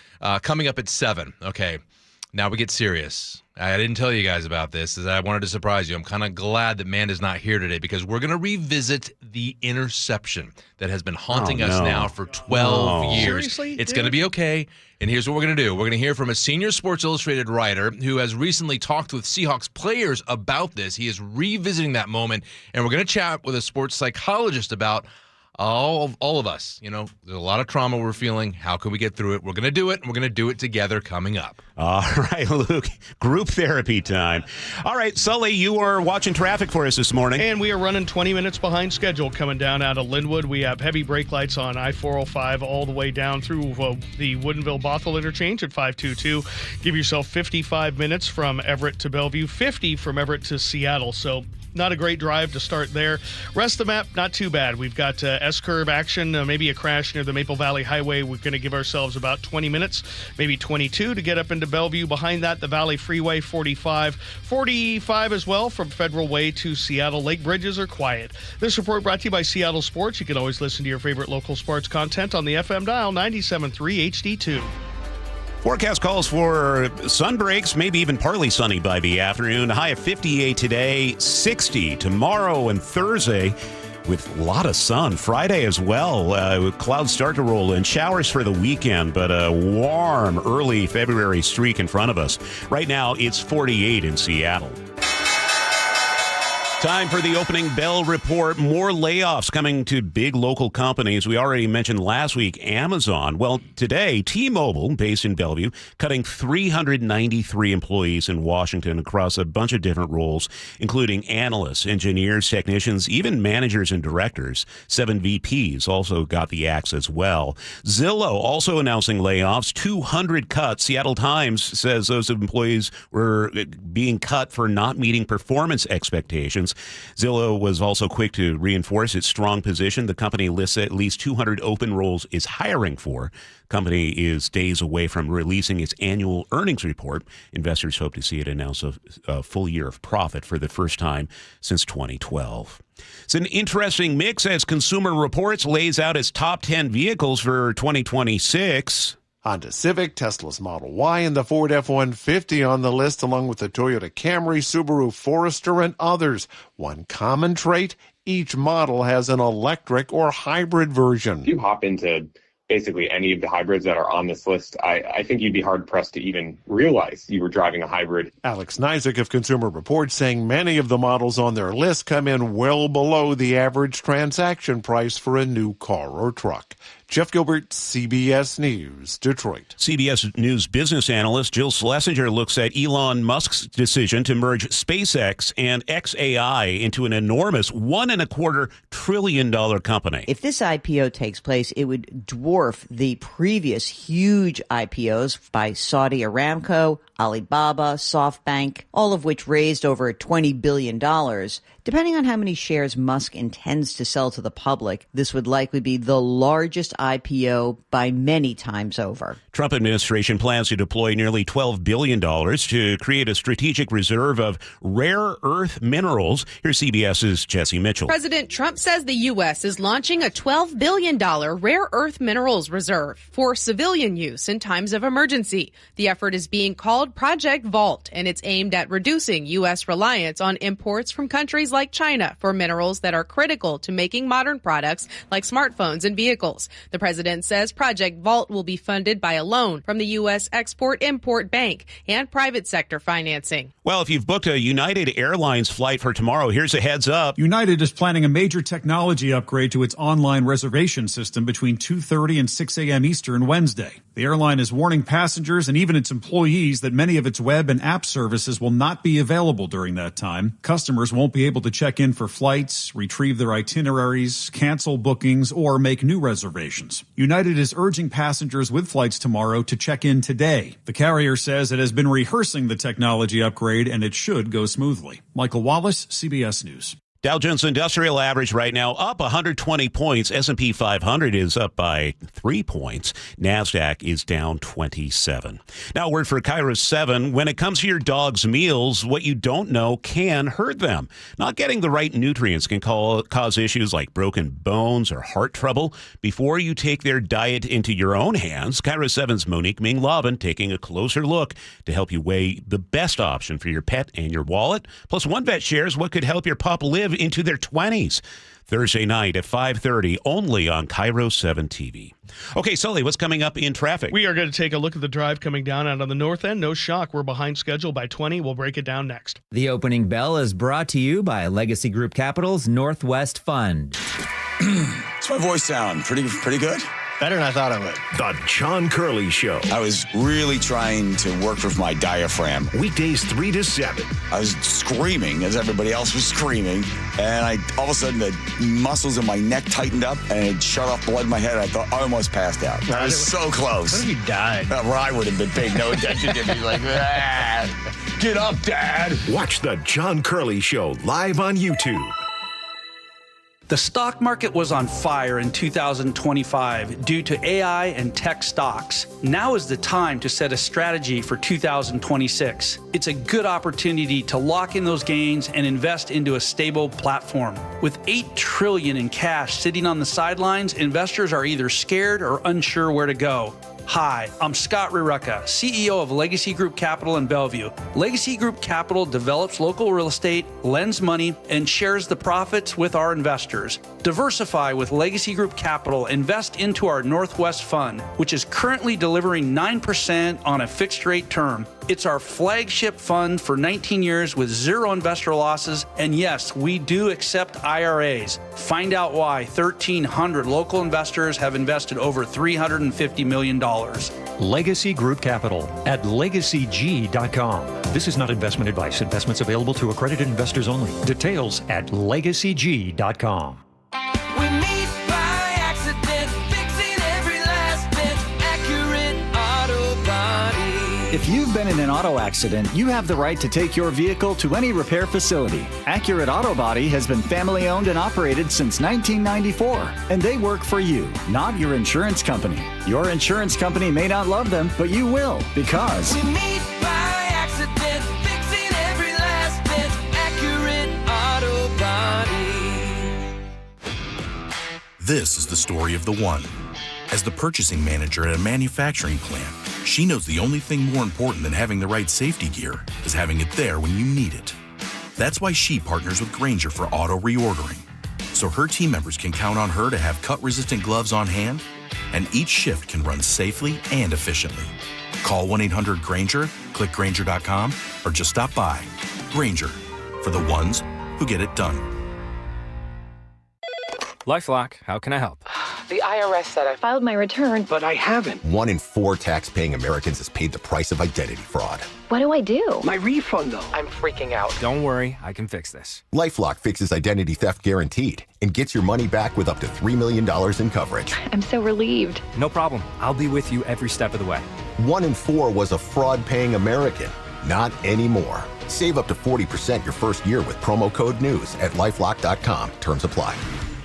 Coming up at 7. Okay, now we get serious. I didn't tell you guys about this, as I wanted to surprise you. I'm kind of glad that Manda's not here today because we're going to revisit the interception that has been haunting us now for 12 years. Seriously, it's going to be okay. And here's what we're going to do. We're going to hear from a senior Sports Illustrated writer who has recently talked with Seahawks players about this. He is revisiting that moment, and we're going to chat with a sports psychologist about all of us. There's a lot of trauma we're feeling. How can we get through it? We're going to do it, and we're going to do it together coming up. All right, Luke, group therapy time. All right, Sully, you are watching traffic for us this morning. And we are running 20 minutes behind schedule coming down out of Linwood. We have heavy brake lights on I-405 all the way down through the Woodinville-Bothell interchange at 522. Give yourself 55 minutes from Everett to Bellevue, 50 from Everett to Seattle. So not a great drive to start there. Rest of the map, not too bad. We've got S-curve action, maybe a crash near the Maple Valley Highway. We're going to give ourselves about 20 minutes, maybe 22 to get up into Bellevue. Behind that, the Valley Freeway, 45. 45 as well from Federal Way to Seattle. Lake bridges are quiet. This report brought to you by Seattle Sports. You can always listen to your favorite local sports content on the FM dial, 97.3 HD2. Forecast calls for sun breaks, maybe even partly sunny by the afternoon. A high of 58 today, 60 tomorrow and Thursday with a lot of sun. Friday as well. Clouds start to roll in. Showers for the weekend, but a warm early February streak in front of us. Right now, it's 48 in Seattle. Time for the opening bell report. More layoffs coming to big local companies. We already mentioned last week Amazon. Well, today, T-Mobile, based in Bellevue, cutting 393 employees in Washington across a bunch of different roles, including analysts, engineers, technicians, even managers and directors. 7 VPs also got the axe as well. Zillow also announcing layoffs, 200 cuts. Seattle Times says those employees were being cut for not meeting performance expectations. Zillow was also quick to reinforce its strong position. The company lists at least 200 open roles is hiring for. Company is days away from releasing its annual earnings report. Investors hope to see it announce a full year of profit for the first time since 2012. It's an interesting mix as Consumer Reports lays out its top 10 vehicles for 2026. Honda Civic, Tesla's Model Y, and the Ford F-150 on the list, along with the Toyota Camry, Subaru Forester, and others. One common trait, each model has an electric or hybrid version. If you hop into basically any of the hybrids that are on this list, I think you'd be hard-pressed to even realize you were driving a hybrid. Alex Nizick of Consumer Reports saying many of the models on their list come in well below the average transaction price for a new car or truck. Jeff Gilbert, CBS News, Detroit. CBS News business analyst Jill Schlesinger looks at Elon Musk's decision to merge SpaceX and XAI into an enormous $1.25 trillion company. If this IPO takes place, it would dwarf the previous huge IPOs by Saudi Aramco, Alibaba, SoftBank, all of which raised over $20 billion. Depending on how many shares Musk intends to sell to the public, this would likely be the largest IPO by many times over. Trump administration plans to deploy nearly $12 billion to create a strategic reserve of rare earth minerals. Here's CBS's Jesse Mitchell. President Trump says the U.S. is launching a $12 billion rare earth minerals reserve for civilian use in times of emergency. The effort is being called Project Vault, and it's aimed at reducing U.S. reliance on imports from countries like China for minerals that are critical to making modern products like smartphones and vehicles. The president says Project Vault will be funded by a loan from the U.S. Export-Import Bank and private sector financing. Well, if you've booked a United Airlines flight for tomorrow, here's a heads up. United is planning a major technology upgrade to its online reservation system between 2:30 and 6 a.m. Eastern Wednesday. The airline is warning passengers and even its employees that many of its web and app services will not be available during that time. Customers won't be able to check in for flights, retrieve their itineraries, cancel bookings, or make new reservations. United is urging passengers with flights tomorrow to check in today. The carrier says it has been rehearsing the technology upgrade and it should go smoothly. Michael Wallace, CBS News. Dow Jones Industrial Average right now up 120 points. S&P 500 is up by 3 points. NASDAQ is down 27. Now, a word for KIRO 7. When it comes to your dog's meals, what you don't know can hurt them. Not getting the right nutrients can cause issues like broken bones or heart trouble. Before you take their diet into your own hands, KIRO 7's Monique Ming-Lavin taking a closer look to help you weigh the best option for your pet and your wallet. Plus, One Vet shares what could help your pup live into their 20s. Thursday night at 5:30, only on KIRO 7 TV. Okay, Sully, what's coming up in traffic? We are going to take a look at the drive coming down out on the north end. No shock. We're behind schedule by 20. We'll break it down next. The opening bell is brought to you by Legacy Group Capital's Northwest Fund. Does my voice sound pretty good? Better than I thought it would. The John Curley Show. I was really trying to work with my diaphragm. Weekdays 3 to 7. I was screaming as everybody else was screaming, and all of a sudden the muscles in my neck tightened up and it shut off blood in my head. I thought I almost passed out. I was so close. What if you died? Well, I would have been paying no attention to me like, get up, Dad. Watch the John Curley Show live on YouTube. The stock market was on fire in 2025 due to AI and tech stocks. Now is the time to set a strategy for 2026. It's a good opportunity to lock in those gains and invest into a stable platform. With $8 trillion in cash sitting on the sidelines, investors are either scared or unsure where to go. Hi, I'm Scott Rirucka, CEO of Legacy Group Capital in Bellevue. Legacy Group Capital develops local real estate, lends money, and shares the profits with our investors. Diversify with Legacy Group Capital. Invest into our Northwest Fund, which is currently delivering 9% on a fixed rate term. It's our flagship fund for 19 years with zero investor losses. And yes, we do accept IRAs. Find out why 1,300 local investors have invested over $350 million. Legacy Group Capital at legacyg.com. This is not investment advice. Investments available to accredited investors only. Details at legacyg.com. We meet by accident, fixing every last bit, accurate auto body. If you've been in an auto accident, you have the right to take your vehicle to any repair facility. Accurate Auto Body has been family owned and operated since 1994, and they work for you, not your insurance company. Your insurance company may not love them, but you will, because We meet by accident, fixing every last bit, accurate auto body. This is the story of the one. As the purchasing manager at a manufacturing plant, she knows the only thing more important than having the right safety gear is having it there when you need it. That's why she partners with Grainger for auto reordering, so her team members can count on her to have cut-resistant gloves on hand, and each shift can run safely and efficiently. Call 1-800-GRAINGER, click Grainger.com, or just stop by. Grainger, for the ones who get it done. LifeLock, how can I help? The IRS said I filed my return, but I haven't. 1 in 4 tax-paying Americans has paid the price of identity fraud. What do I do? My refund, though. I'm freaking out. Don't worry, I can fix this. LifeLock fixes identity theft guaranteed and gets your money back with up to $3 million in coverage. I'm so relieved. No problem. I'll be with you every step of the way. 1 in 4 was a fraud-paying American. Not anymore. Save up to 40% your first year with promo code NEWS at LifeLock.com. Terms apply.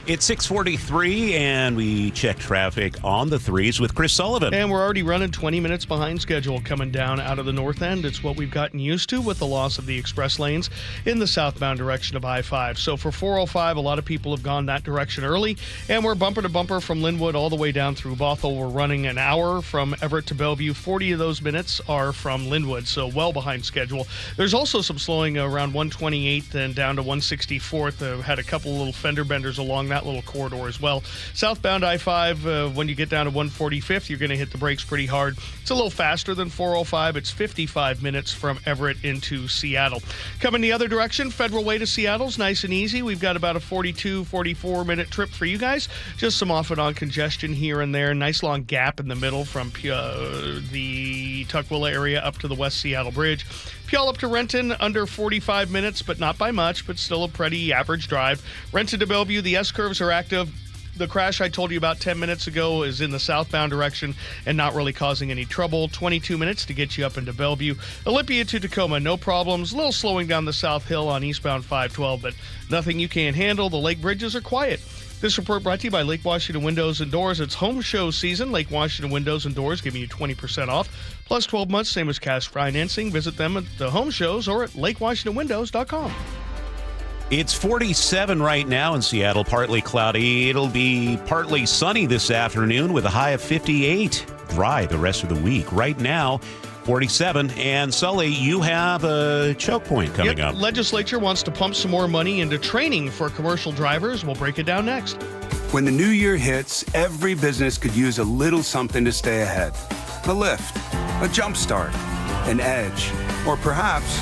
It's 6:43, and we check traffic on the 3s with Chris Sullivan. And we're already running 20 minutes behind schedule coming down out of the north end. It's what we've gotten used to with the loss of the express lanes in the southbound direction of I-5. So for 405, a lot of people have gone that direction early, and we're bumper to bumper from Linwood all the way down through Bothell. We're running an hour from Everett to Bellevue. 40 of those minutes are from Linwood, so well behind schedule. There's also some slowing around 128th and down to 164th. Had a couple little fender benders along that little corridor as well. Southbound I-5, when you get down to 145th, you're going to hit the brakes pretty hard. It's a little faster than 405. It's 55 minutes from Everett into Seattle. Coming the other direction, Federal Way to Seattle's nice and easy. We've got about a 42, 44-minute trip for you guys. Just some off and on congestion here and there. Nice long gap in the middle from the Tukwila area up to the West Seattle Bridge. Puyallup up to Renton, under 45 minutes, but not by much, but still a pretty average drive. Renton to Bellevue, the S-curves are active. The crash I told you about 10 minutes ago is in the southbound direction and not really causing any trouble. 22 minutes to get you up into Bellevue. Olympia to Tacoma, no problems. A little slowing down the South Hill on eastbound 512, but nothing you can't handle. The lake bridges are quiet. This report brought to you by Lake Washington Windows and Doors. It's home show season. Lake Washington Windows and Doors giving you 20% off, plus 12 months, same as cash financing. Visit them at the home shows or at lakewashingtonwindows.com. It's 47 right now in Seattle, partly cloudy. It'll be partly sunny this afternoon with a high of 58. Dry the rest of the week. Right now, 47. And Sully, you have a choke point coming up. Legislature wants to pump some more money into training for commercial drivers. We'll break it down next. When the new year hits, every business could use a little something to stay ahead. A lift, a jump start, an edge, or perhaps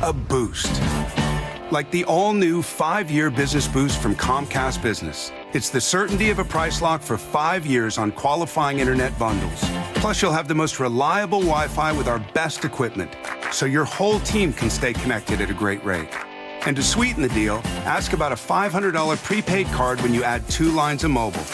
a boost. Like the all-new 5-year business boost from Comcast Business. It's the certainty of a price lock for 5 years on qualifying internet bundles. Plus, you'll have the most reliable Wi-Fi with our best equipment, so your whole team can stay connected at a great rate. And to sweeten the deal, ask about a $500 prepaid card when you add 2 lines of mobile.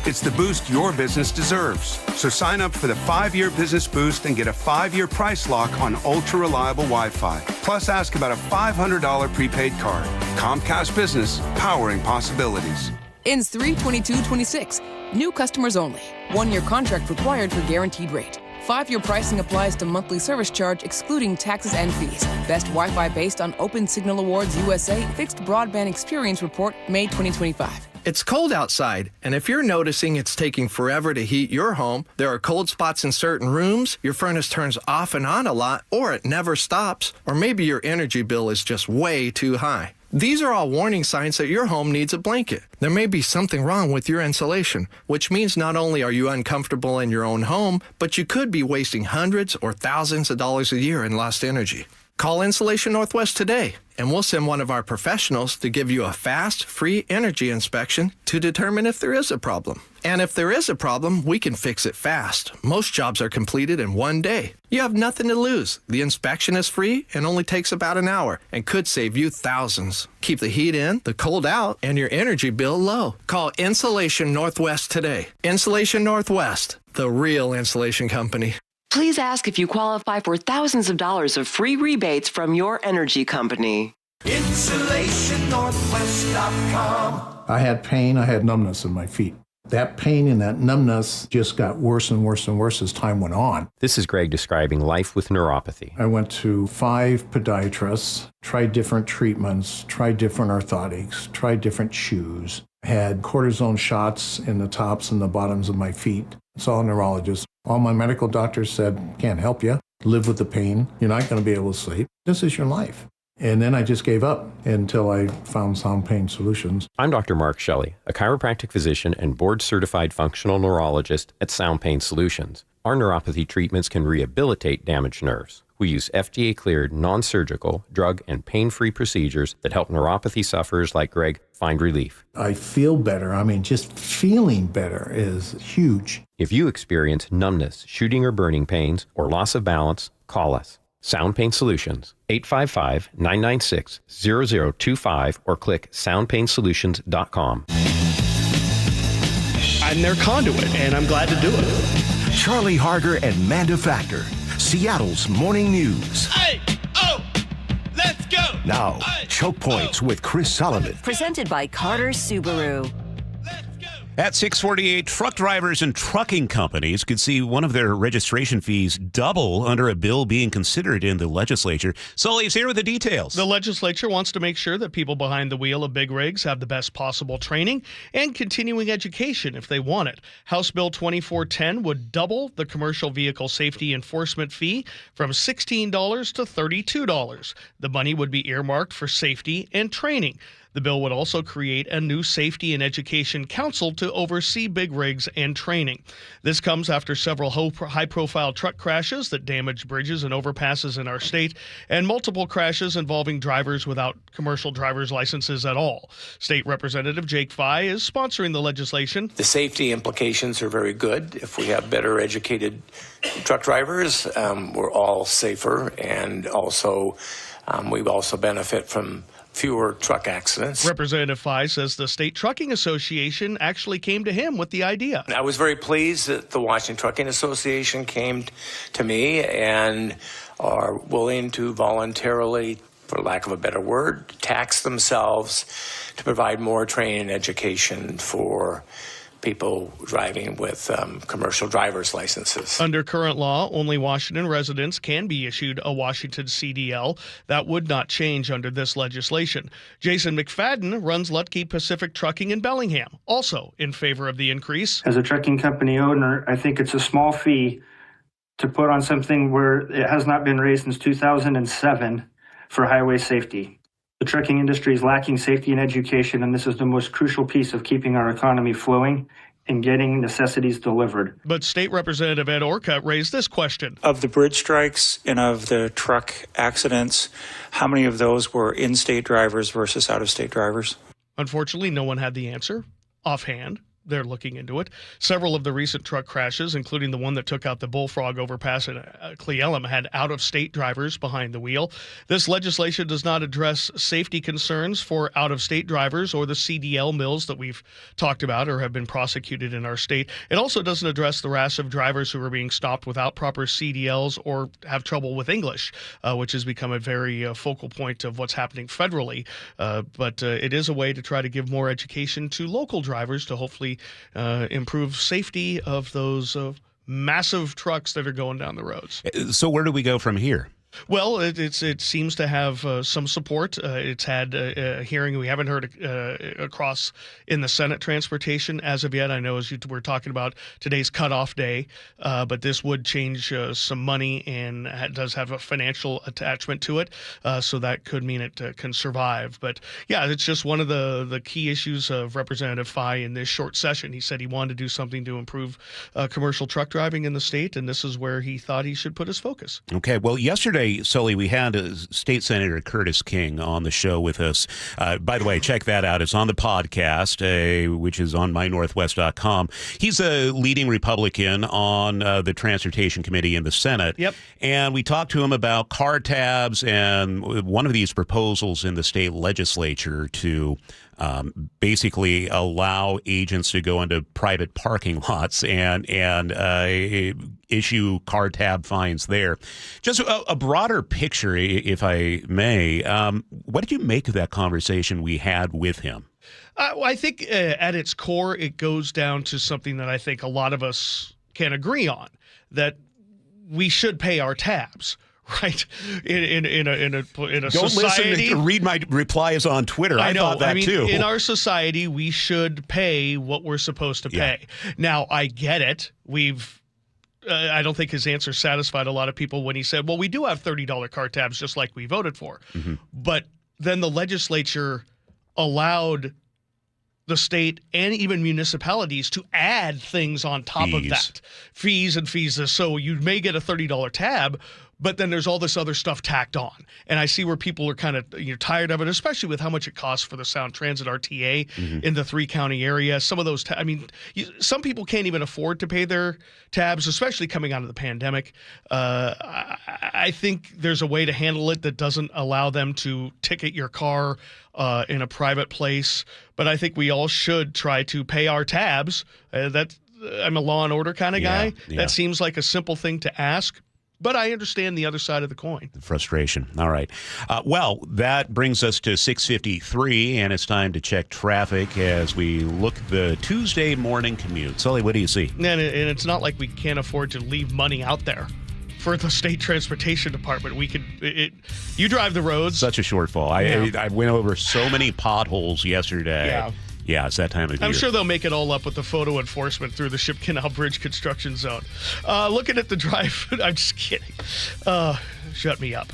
It's the boost your business deserves. So sign up for the 5-year business boost and get a 5-year price lock on ultra-reliable Wi-Fi. Plus, ask about a $500 prepaid card. Comcast Business, powering possibilities. Ends 3/22/26. New customers only. 1-year contract required for guaranteed rate. 5-year pricing applies to monthly service charge, excluding taxes and fees. Best Wi-Fi based on Open Signal Awards USA Fixed Broadband Experience Report, May 2025. It's cold outside, and if you're noticing it's taking forever to heat your home, there are cold spots in certain rooms, your furnace turns off and on a lot, or it never stops, or maybe your energy bill is just way too high. These are all warning signs that your home needs a blanket. There may be something wrong with your insulation, which means not only are you uncomfortable in your own home, but you could be wasting hundreds or thousands of dollars a year in lost energy. Call Insulation Northwest today, and we'll send one of our professionals to give you a fast, free energy inspection to determine if there is a problem. And if there is a problem, we can fix it fast. Most jobs are completed in 1 day. You have nothing to lose. The inspection is free and only takes about an hour and could save you thousands. Keep the heat in, the cold out, and your energy bill low. Call Insulation Northwest today. Insulation Northwest, the real insulation company. Please ask if you qualify for thousands of dollars of free rebates from your energy company. InsulationNorthwest.com. I had pain, I had numbness in my feet. That pain and that numbness just got worse and worse and worse as time went on. This is Greg describing life with neuropathy. I went to 5 podiatrists, tried different treatments, tried different orthotics, tried different shoes, had cortisone shots in the tops and the bottoms of my feet. Saw a neurologist. All my medical doctors said, can't help you. Live with the pain. You're not going to be able to sleep. This is your life. And then I just gave up until I found Sound Pain Solutions. I'm Dr. Mark Shelley, a chiropractic physician and board-certified functional neurologist at Sound Pain Solutions. Our neuropathy treatments can rehabilitate damaged nerves. We use FDA-cleared, non-surgical, drug, and pain-free procedures that help neuropathy sufferers like Greg find relief. I feel better. I mean, just feeling better is huge. If you experience numbness, shooting or burning pains, or loss of balance, call us. Sound Pain Solutions, 855-996-0025, or click soundpainsolutions.com. I'm their conduit, and I'm glad to do it. Charlie Harger and Manda Factor, Seattle's morning news. Hey, oh, let's go. Now, Choke Points with Chris Sullivan. Presented by Carter Subaru. At 648, truck drivers and trucking companies could see one of their registration fees double under a bill being considered in the legislature. Sully's here with the details. The legislature wants to make sure that people behind the wheel of big rigs have the best possible training and continuing education if they want it. House Bill 2410 would double the commercial vehicle safety enforcement fee from $16 to $32. The money would be earmarked for safety and training. The bill would also create a new Safety and Education Council to oversee big rigs and training. This comes after several high-profile truck crashes that damaged bridges and overpasses in our state, and multiple crashes involving drivers without commercial driver's licenses at all. State Representative Jake Fye is sponsoring the legislation. The safety implications are very good. If we have better educated truck drivers, we're all safer, and also we also benefit from fewer truck accidents. Representative Fye says the State Trucking Association actually came to him with the idea. I was very pleased that the Washington Trucking Association came to me and are willing to voluntarily, for lack of a better word, tax themselves to provide more training and education for people driving with commercial driver's licenses. Under current law, only Washington residents can be issued a Washington CDL. That would not change under this legislation. Jason McFadden runs Lutke Pacific Trucking in Bellingham, also in favor of the increase. As a trucking company owner, I think it's a small fee to put on something where it has not been raised since 2007 for highway safety. The trucking industry is lacking safety and education, and this is the most crucial piece of keeping our economy flowing and getting necessities delivered. But State Representative Ed Orcutt raised this question. Of the bridge strikes and of the truck accidents, how many of those were in-state drivers versus out-of-state drivers? Unfortunately, no one had the answer offhand. They're looking into it. Several of the recent truck crashes, including the one that took out the Bullfrog overpass in Cle Elum, had out-of-state drivers behind the wheel. This legislation does not address safety concerns for out-of-state drivers or the CDL mills that we've talked about or have been prosecuted in our state. It also doesn't address the rash of drivers who are being stopped without proper CDLs or have trouble with English, which has become a very focal point of what's happening federally. But it is a way to try to give more education to local drivers to hopefully improve safety of those massive trucks that are going down the roads. So where do we go from here? Well, it seems to have some support. It's had a hearing we haven't heard across in the Senate Transportation as of yet. I know as we're talking about today's cutoff day, but this would change some money and does have a financial attachment to it, so that could mean it can survive. But yeah, it's just one of the key issues of Representative Fye in this short session. He said he wanted to do something to improve commercial truck driving in the state, and this is where he thought he should put his focus. Okay, well, yesterday, Sully, we had State Senator Curtis King on the show with us. By the way, check that out. It's on the podcast, which is on mynorthwest.com. He's a leading Republican on the Transportation Committee in the Senate. Yep. And we talked to him about car tabs and one of these proposals in the state legislature to basically allow agents to go into private parking lots and issue car tab fines there. Just a broader picture, if I may. What did you make of that conversation we had with him? I think at its core, it goes down to something that I think a lot of us can agree on, that we should pay our tabs. Right, in a Don't society. Listen to read my replies on Twitter. I thought that too. In our society, we should pay what we're supposed to pay. Now, I get it. I don't think his answer satisfied a lot of people when he said, "Well, we do have $30 car tabs, just like we voted for." Mm-hmm. But then the legislature allowed the state and even municipalities to add things on top of that. Fees. So you may get a $30 tab, but then there's all this other stuff tacked on. And I see where people are kind of tired of it, especially with how much it costs for the Sound Transit RTA in the 3-county area. Some of those, some people can't even afford to pay their tabs, especially coming out of the pandemic. I think there's a way to handle it that doesn't allow them to ticket your car in a private place. But I think we all should try to pay our tabs. I'm a law and order kind of guy. Yeah. That seems like a simple thing to ask. But I understand the other side of the coin. The frustration. All right. Well, that brings us to 6:53, and it's time to check traffic as we look at the Tuesday morning commute. Sully, what do you see? And it's not like we can't afford to leave money out there for the state transportation department. You drive the roads. Such a shortfall. I went over so many potholes yesterday. Yeah, it's that time of year. I'm sure they'll make it all up with the photo enforcement through the Ship Canal Bridge construction zone. Looking at the drive, I'm just kidding. Shut me up.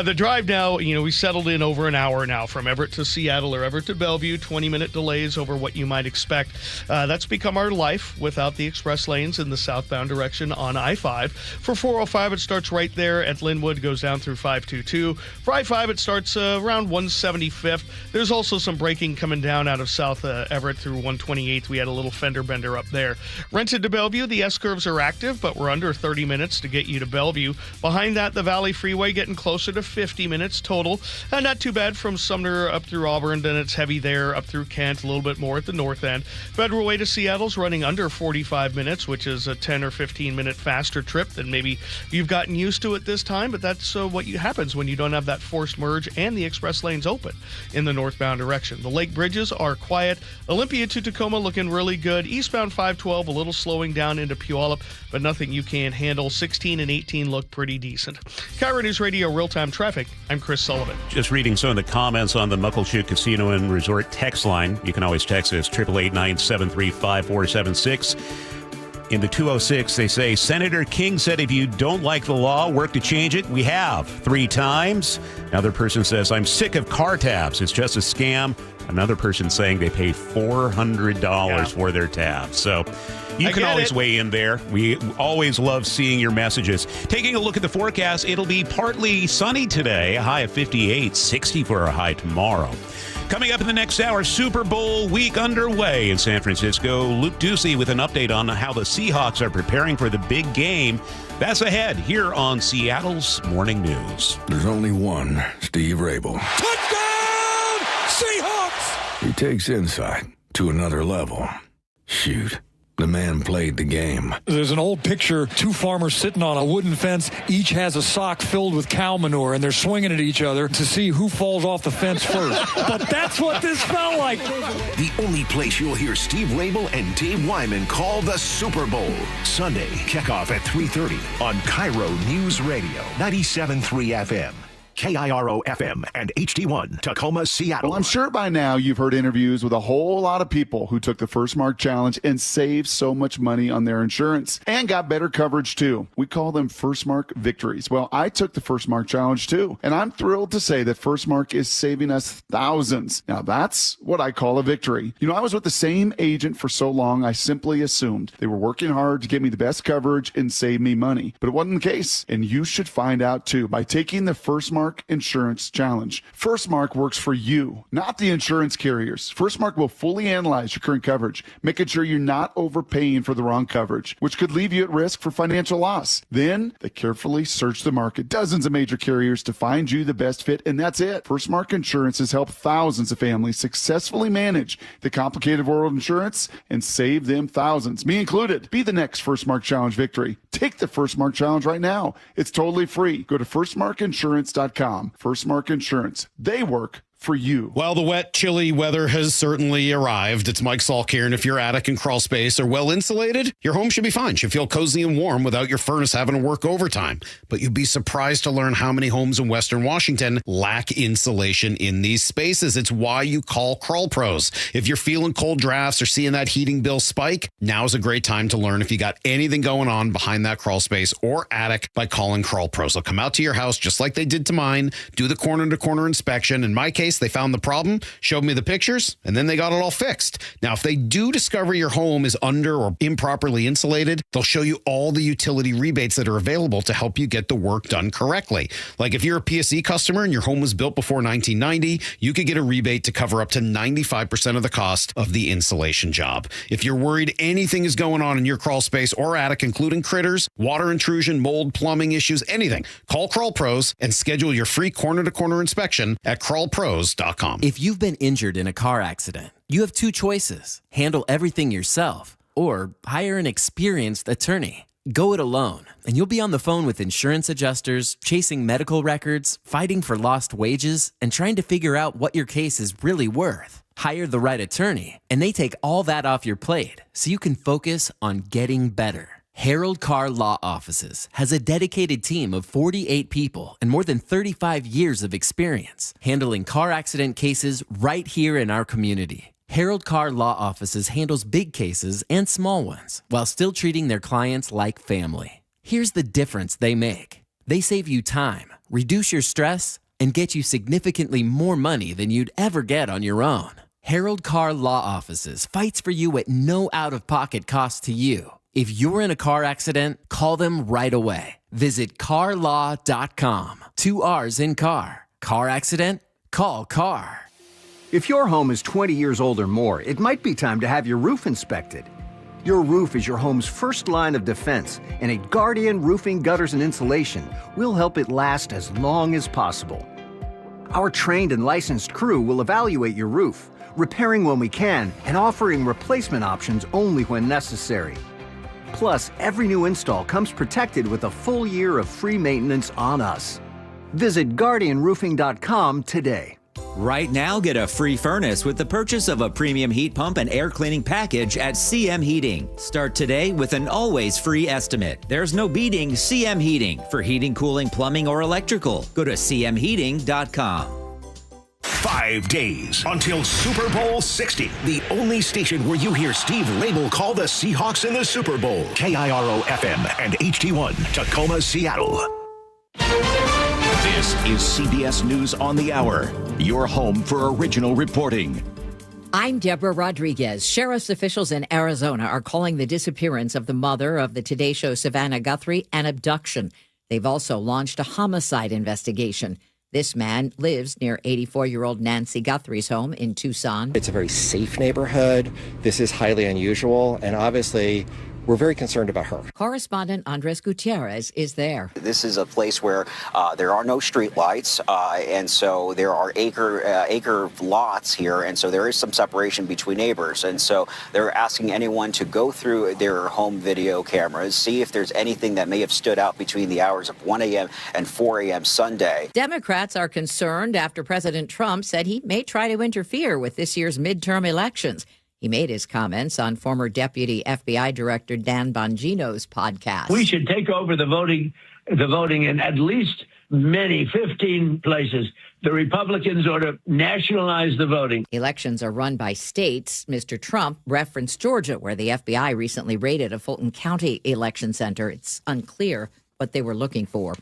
The drive now, we settled in over an hour now from Everett to Seattle or Everett to Bellevue, 20-minute delays over what you might expect. That's become our life without the express lanes in the southbound direction on I-5. For 405, it starts right there at Linwood, goes down through 522. For I-5, it starts around 175th. There's also some braking coming down out of South Everett through 128th. We had a little fender bender up there. Rented to Bellevue, the S-curves are active, but we're under 30 minutes to get you to Bellevue. Behind that, the Valley Freeway getting closer to 50 minutes total. Not too bad from Sumner up through Auburn, then it's heavy there up through Kent, a little bit more at the north end. Federal Way to Seattle's running under 45 minutes, which is a 10 or 15 minute faster trip than maybe you've gotten used to at this time, but that's what happens when you don't have that forced merge and the express lanes open in the northbound direction. The lake bridges are quiet. Olympia to Tacoma looking really good. Eastbound 512 a little slowing down into Puyallup, but nothing you can't handle. 16 and 18 look pretty decent. KIRO Newsradio real-time traffic. I'm Chris Sullivan. Just reading some of the comments on the Muckleshoot Casino and Resort text line. You can always text us 888-973-5476. In the 206, they say, Senator King said if you don't like the law, work to change it. We have 3 times. Another person says, I'm sick of car tabs. It's just a scam. Another person saying they paid $400 for their tabs. So you can always weigh in there. We always love seeing your messages. Taking a look at the forecast, it'll be partly sunny today, a high of 58, 60 for a high tomorrow. Coming up in the next hour, Super Bowl week underway in San Francisco. Luke Ducey with an update on how the Seahawks are preparing for the big game. That's ahead here on Seattle's Morning News. There's only one Steve Rabel. Touchdown, Seahawks! He takes insight to another level. Shoot. The man played the game. There's an old picture, 2 farmers sitting on a wooden fence. Each has a sock filled with cow manure, and they're swinging at each other to see who falls off the fence first. But that's what this felt like. The only place you'll hear Steve Rabel and Dave Wyman call the Super Bowl. Sunday, kickoff at 3:30 on KIRO Newsradio, 97.3 FM. KIRO FM and HD1 Tacoma, Seattle. Well, I'm sure by now you've heard interviews with a whole lot of people who took the First Mark Challenge and saved so much money on their insurance and got better coverage too. We call them First Mark victories. Well, I took the First Mark Challenge too, and I'm thrilled to say that First Mark is saving us thousands. Now that's what I call a victory. I was with the same agent for so long, I simply assumed they were working hard to get me the best coverage and save me money. But it wasn't the case, and you should find out too by taking the First Mark Insurance Challenge. First Mark works for you, not the insurance carriers. First Mark will fully analyze your current coverage, making sure you're not overpaying for the wrong coverage, which could leave you at risk for financial loss. Then they carefully search the market, dozens of major carriers to find you the best fit, and that's it. First Mark Insurance has helped thousands of families successfully manage the complicated world of insurance and save them thousands, me included. Be the next First Mark Challenge victory. Take the First Mark Challenge right now. It's totally free. Go to firstmarkinsurance.com. First Mark Insurance. They work for you. Well, the wet, chilly weather has certainly arrived. It's Mike Salk here, and if your attic and crawl space are well insulated, your home should be fine. Should feel cozy and warm without your furnace having to work overtime. But you'd be surprised to learn how many homes in Western Washington lack insulation in these spaces. It's why you call Crawl Pros. If you're feeling cold drafts or seeing that heating bill spike, now's a great time to learn if you got anything going on behind that crawl space or attic by calling Crawl Pros. They'll come out to your house just like they did to mine, do the corner-to-corner inspection. In my case, place, they found the problem, showed me the pictures, and then they got it all fixed. Now, if they do discover your home is under or improperly insulated, they'll show you all the utility rebates that are available to help you get the work done correctly. Like if you're a PSE customer and your home was built before 1990, you could get a rebate to cover up to 95% of the cost of the insulation job. If you're worried anything is going on in your crawl space or attic, including critters, water intrusion, mold, plumbing issues, anything, call Crawl Pros and schedule your free corner-to-corner inspection at crawlpros.com. If you've been injured in a car accident, you have two choices: handle everything yourself or hire an experienced attorney. Go it alone, and you'll be on the phone with insurance adjusters, chasing medical records, fighting for lost wages, and trying to figure out what your case is really worth. Hire the right attorney, and they take all that off your plate so you can focus on getting better. Harold Carr Law Offices has a dedicated team of 48 people and more than 35 years of experience handling car accident cases right here in our community. Harold Carr Law Offices handles big cases and small ones while still treating their clients like family. Here's the difference they make. They save you time, reduce your stress, and get you significantly more money than you'd ever get on your own. Harold Carr Law Offices fights for you at no out-of-pocket cost to you. If you're in a car accident, call them right away. Visit carlaw.com. 2 R's in car. Car accident? Call Carr. If your home is 20 years old or more, it might be time to have your roof inspected. Your roof is your home's first line of defense, and at Guardian Roofing, Gutters, and Insulation, we'll help it last as long as possible. Our trained and licensed crew will evaluate your roof, repairing when we can and offering replacement options only when necessary. Plus, every new install comes protected with a full year of free maintenance on us. Visit GuardianRoofing.com today. Right now, get a free furnace with the purchase of a premium heat pump and air cleaning package at CM Heating. Start today with an always free estimate. There's no beating CM Heating for heating, cooling, plumbing, or electrical. Go to cmheating.com. 5 days until Super Bowl 60. The only station where you hear Steve Label call the Seahawks in the Super Bowl. KIRO FM and HD1, Tacoma, Seattle. This is CBS News on the Hour, your home for original reporting. I'm Deborah Rodriguez. Sheriff's officials in Arizona are calling the disappearance of the mother of the Today Show Savannah Guthrie an abduction. They've also launched a homicide investigation. This man lives near 84-year-old Nancy Guthrie's home in Tucson. It's a very safe neighborhood. This is highly unusual, and obviously we're very concerned about her. Correspondent Andres Gutierrez is there. This is a place where there are no street lights, and so there are acre lots here, and so there is some separation between neighbors. And so they're asking anyone to go through their home video cameras, see if there's anything that may have stood out between the hours of 1 a.m. and 4 a.m. Sunday. Democrats are concerned after President Trump said he may try to interfere with this year's midterm elections. He made his comments on former Deputy FBI Director Dan Bongino's podcast. We should take over the voting in at least 15 places. The Republicans ought to nationalize the voting. Elections are run by states. Mr. Trump referenced Georgia, where the FBI recently raided a Fulton County election center. It's unclear what they were looking for.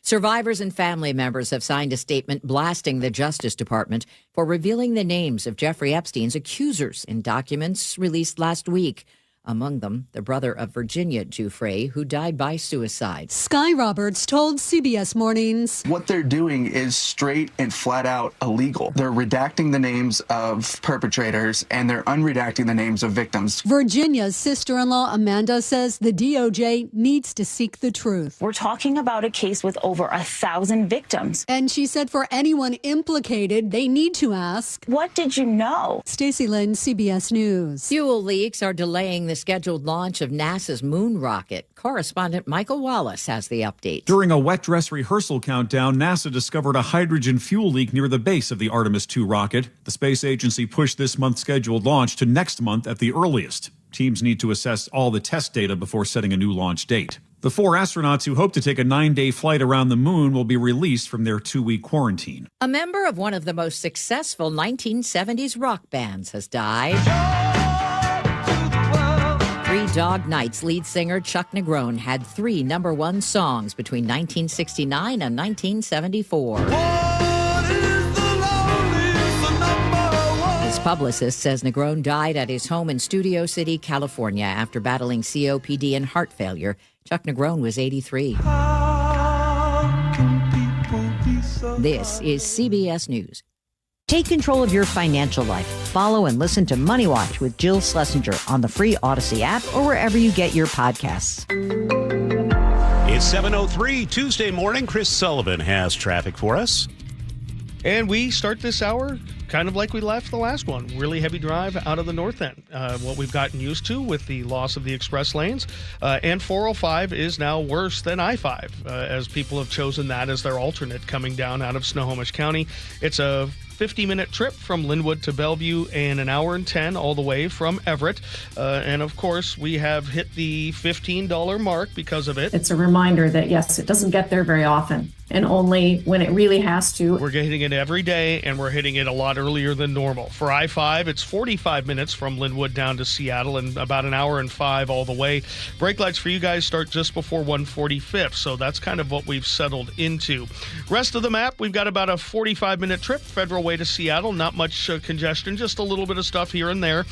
Survivors and family members have signed a statement blasting the Justice Department for revealing the names of Jeffrey Epstein's accusers in documents released last week. Among them, the brother of Virginia Giuffre, who died by suicide. Sky Roberts told CBS Mornings. What they're doing is straight and flat out illegal. They're redacting the names of perpetrators and they're unredacting the names of victims. Virginia's sister-in-law Amanda says the DOJ needs to seek the truth. We're talking about a case with over 1,000 victims. And she said for anyone implicated, they need to ask, what did you know? Stacey Lynn, CBS News. Fuel leaks are delaying the scheduled launch of NASA's moon rocket. Correspondent Michael Wallace has the update. During a wet dress rehearsal countdown, NASA discovered a hydrogen fuel leak near the base of the Artemis II rocket. The space agency pushed this month's scheduled launch to next month at the earliest. Teams need to assess all the test data before setting a new launch date. The 4 astronauts who hope to take a 9-day flight around the moon will be released from their 2-week quarantine. A member of one of the most successful 1970s rock bands has died. Three Dog Nights lead singer Chuck Negron had 3 #1 songs between 1969 and 1974. Ex-publicist says Negron died at his home in Studio City, California, after battling COPD and heart failure. Chuck Negron was 83. This is CBS News. Take control of your financial life. Follow and listen to Money Watch with Jill Schlesinger on the free Odyssey app or wherever you get your podcasts. It's 7:03 Tuesday morning. Chris Sullivan has traffic for us. And we start this hour kind of like we left the last one. Really heavy drive out of the north end. What we've gotten used to with the loss of the express lanes. And 405 is now worse than I-5 as people have chosen that as their alternate coming down out of Snohomish County. It's a 50-minute trip from Linwood to Bellevue and an hour and 10 all the way from Everett. And of course, we have hit the $15 mark because of it. It's a reminder that, yes, it doesn't get there very often, and only when it really has to. We're hitting it every day, and we're hitting it a lot earlier than normal. For I-5, it's 45 minutes from Linwood down to Seattle and about an hour and 5 all the way. Brake lights for you guys start just before 145th, so that's kind of what we've settled into. Rest of the map, we've got about a 45-minute trip, Federal Way to Seattle. Not much congestion, just a little bit of stuff here and there.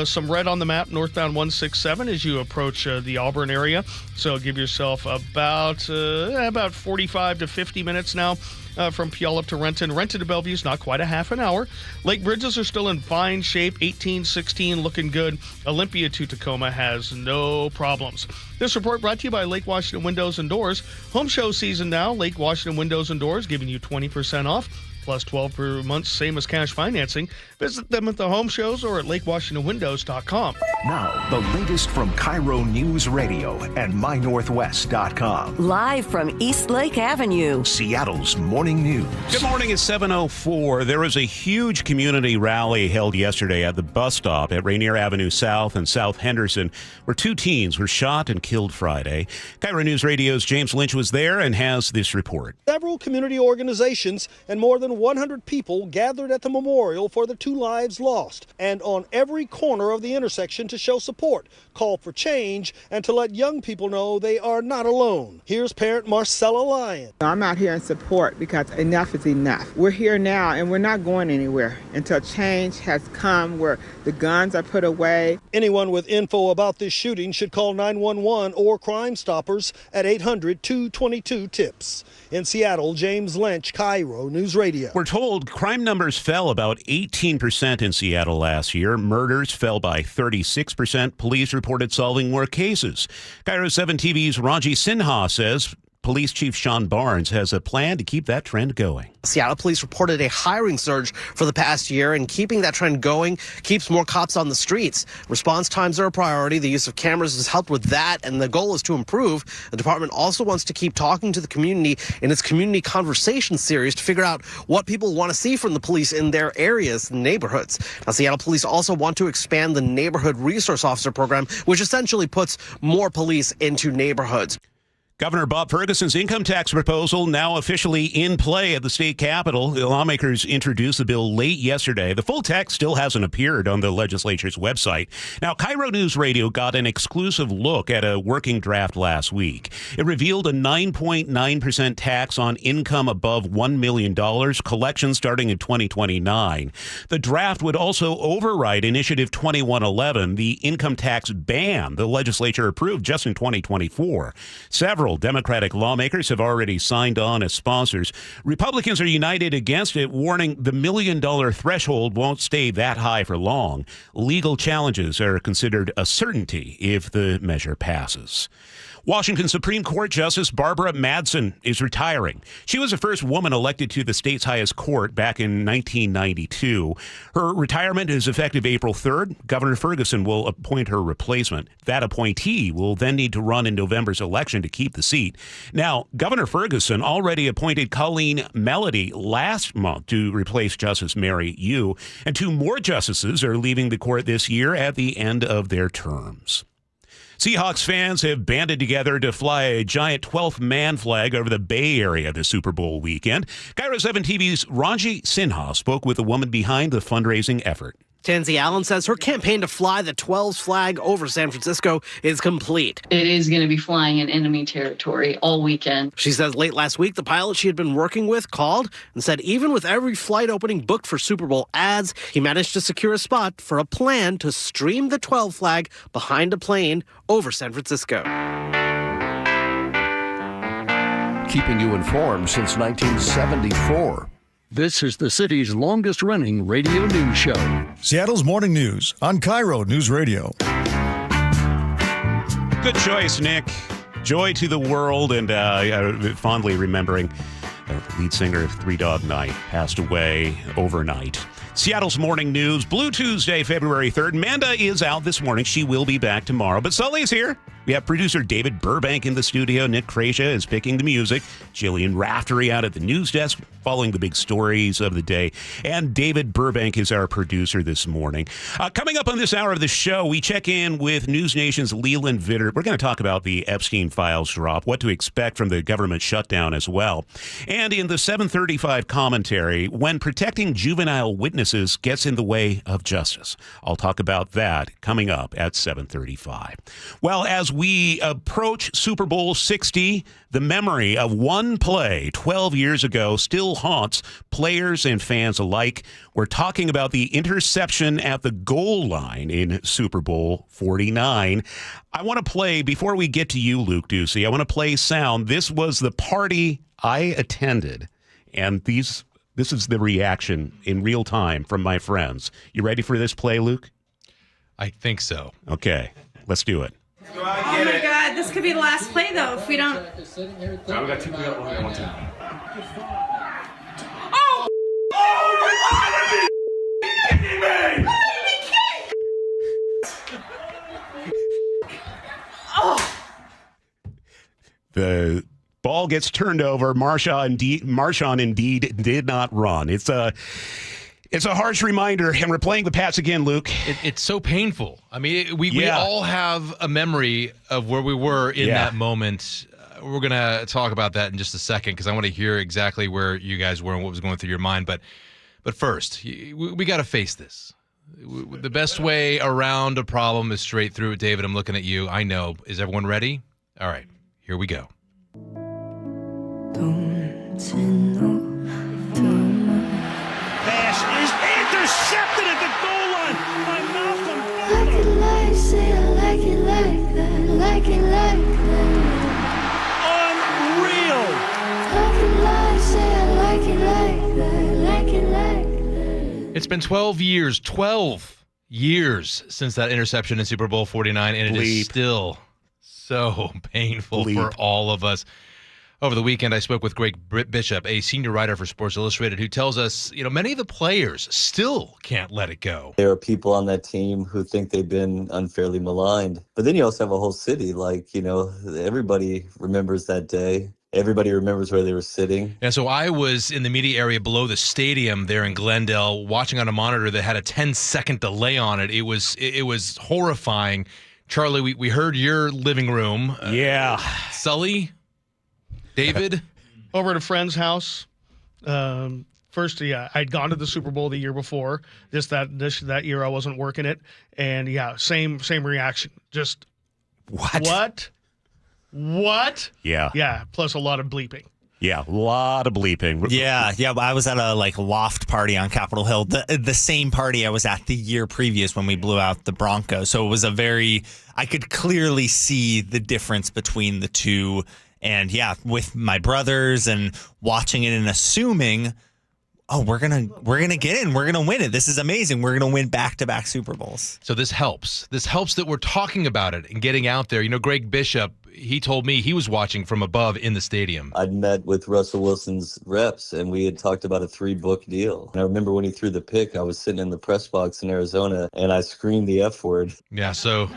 Some red on the map, northbound 167 as you approach the Auburn area. So give yourself about 45 to 50 minutes now from Puyallup to Renton. Renton to Bellevue is not quite a half an hour. Lake bridges are still in fine shape. 18, 16 looking good. Olympia to Tacoma has no problems. This report brought to you by Lake Washington Windows and Doors. Home show season now. Lake Washington Windows and Doors giving you 20% off. Plus 12 per month, same as cash financing. Visit them at the home shows or at lakewashingtonwindows.com. Now, the latest from KIRO Newsradio and MyNorthwest.com. Live from East Lake Avenue, Seattle's morning news. Good morning, it's 7:04. There was a huge community rally held yesterday at the bus stop at Rainier Avenue South and South Henderson, where 2 teens were shot and killed Friday. KIRO News Radio's James Lynch was there and has this report. Several community organizations and more than 100 people gathered at the memorial for the 2 lives lost, and on every corner of the intersection to show support, call for change, and to let young people know they are not alone. Here's parent Marcella Lyon. I'm out here in support because enough is enough. We're here now and we're not going anywhere until change has come where the guns are put away. Anyone with info about this shooting should call 911 or Crime Stoppers at 800-222-TIPS. In Seattle, James Lynch, KIRO News Radio. We're told crime numbers fell about 18% in Seattle last year. Murders fell by 36%. Police reported solving more cases. KIRO 7 TV's Raji Sinha says Police Chief Sean Barnes has a plan to keep that trend going. Seattle Police reported a hiring surge for the past year, and keeping that trend going keeps more cops on the streets. Response times are a priority. The use of cameras has helped with that, and the goal is to improve. The department also wants to keep talking to the community in its Community Conversation series to figure out what people want to see from the police in their areas and neighborhoods. Now, Seattle Police also want to expand the Neighborhood Resource Officer program, which essentially puts more police into neighborhoods. Governor Bob Ferguson's income tax proposal now officially in play at the state capitol. The lawmakers introduced the bill late yesterday. The full text still hasn't appeared on the legislature's website. Now, KIRO News Radio got an exclusive look at a working draft last week. It revealed a 9.9% tax on income above $1 million, collection starting in 2029. The draft would also override Initiative 2111, the income tax ban the legislature approved just in 2024. Several Democratic lawmakers have already signed on as sponsors. Republicans are united against it, warning the $1 million threshold won't stay that high for long. Legal challenges are considered a certainty if the measure passes. Washington Supreme Court Justice Barbara Madsen is retiring. She was the first woman elected to the state's highest court back in 1992. Her retirement is effective April 3rd. Governor Ferguson will appoint her replacement. That appointee will then need to run in November's election to keep the seat. Now, Governor Ferguson already appointed Colleen Melody last month to replace Justice Mary Yu, and 2 more justices are leaving the court this year at the end of their terms. Seahawks fans have banded together to fly a giant 12th man flag over the Bay Area this Super Bowl weekend. KIRO 7 TV's Raji Sinha spoke with the woman behind the fundraising effort. Tansy Allen says her campaign to fly the 12's flag over San Francisco is complete. It is going to be flying in enemy territory all weekend. She says late last week, the pilot she had been working with called and said even with every flight opening booked for Super Bowl ads, he managed to secure a spot for a plan to stream the 12 flag behind a plane over San Francisco. Keeping you informed since 1974. This is the city's longest-running radio news show. Seattle's Morning News on KIRO News Radio. Good choice, Nick. Joy to the world, and fondly remembering the lead singer of Three Dog Night passed away overnight. Seattle's Morning News, Blue Tuesday, February 3rd. Manda is out this morning. She will be back tomorrow, but Sully's here. We have producer David Burbank in the studio. Nick Krasia is picking the music. Jillian Raftery out at the news desk, following the big stories of the day. And David Burbank is our producer this morning. Coming up on this hour of the show, we check in with News Nation's Leland Vittert. We're going to talk about the Epstein files drop, what to expect from the government shutdown as well. And in the 735 commentary, when protecting juvenile witnesses gets in the way of justice. I'll talk about that coming up at 735. Well, as we approach Super Bowl 60, the memory of one play 12 years ago still haunts players and fans alike. We're talking about the interception at the goal line in Super Bowl 49. I want to play, before we get to you, Luke Ducey, I want to play sound. This was the party I attended, and this is the reaction in real time from my friends. You ready for this play, Luke? I think so. Okay, let's do it. Oh my God, this could be the last play though if we don't. No, we got two. We got one team. Oh! Oh, you gotta be kidding me! Oh! The ball gets turned over. Marshawn indeed did not run. It's a harsh reminder, and we're playing the Pats again, Luke. It's so painful. I mean, we all have a memory of where we were in that moment. We're going to talk about that in just a second because I want to hear exactly where you guys were and what was going through your mind. But first, we got to face this. The best way around a problem is straight through it. David, I'm looking at you. I know. Is everyone ready? All right, here we go. Pass is intercepted at the goal line by Malcolm. Like it like, say I like it like that, like it like that. Unreal. Like it like, say I like it like that, like it like that. It's been 12 years since that interception in Super Bowl 49, and it is still so painful for all of us. Over the weekend, I spoke with Greg Bishop, a senior writer for Sports Illustrated, who tells us, many of the players still can't let it go. There are people on that team who think they've been unfairly maligned. But then you also have a whole city, everybody remembers that day. Everybody remembers where they were sitting. And so I was in the media area below the stadium there in Glendale, watching on a monitor that had a 10-second delay on it. It was horrifying. Charlie, we heard your living room. Sully? David? Over at a friend's house. First, I'd gone to the Super Bowl the year before. Just that year I wasn't working it. And same reaction. Just what? What? Yeah. Yeah, plus a lot of bleeping. Yeah, a lot of bleeping. Yeah. I was at a loft party on Capitol Hill, the same party I was at the year previous when we blew out the Broncos. So it was I could clearly see the difference between the two. And with my brothers and watching it and assuming, we're gonna get in, we're gonna win it. This is amazing. We're gonna win back-to-back Super Bowls. So this helps. This helps that we're talking about it and getting out there. Greg Bishop, he told me he was watching from above in the stadium. I'd met with Russell Wilson's reps, and we had talked about a 3-book deal. And I remember when he threw the pick, I was sitting in the press box in Arizona, and I screamed the F word. Yeah, so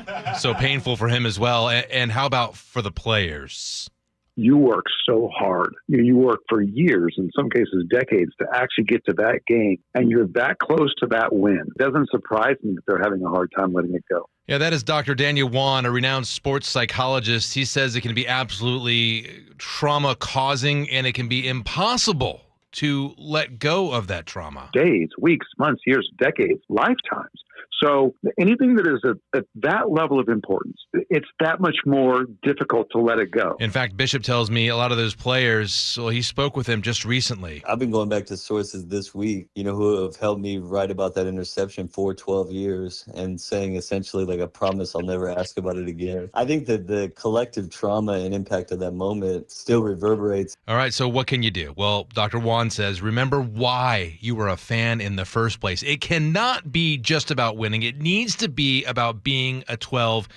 painful for him as well. And how about for the players? You work so hard. You work for years, in some cases decades, to actually get to that game, and you're that close to that win. It doesn't surprise me that they're having a hard time letting it go. Yeah, that is Dr. Daniel Wan, a renowned sports psychologist. He says it can be absolutely trauma-causing, and it can be impossible to let go of that trauma? Days, weeks, months, years, decades, lifetimes. So anything that is at that level of importance, it's that much more difficult to let it go. In fact, Bishop tells me a lot of those players, well, he spoke with them just recently. I've been going back to sources this week, who have helped me write about that interception for 12 years and saying essentially like, I promise I'll never ask about it again. I think that the collective trauma and impact of that moment still reverberates. All right, so what can you do? Well, Dr. Juan says, remember why you were a fan in the first place. It cannot be just about winning. It needs to be about being a 12.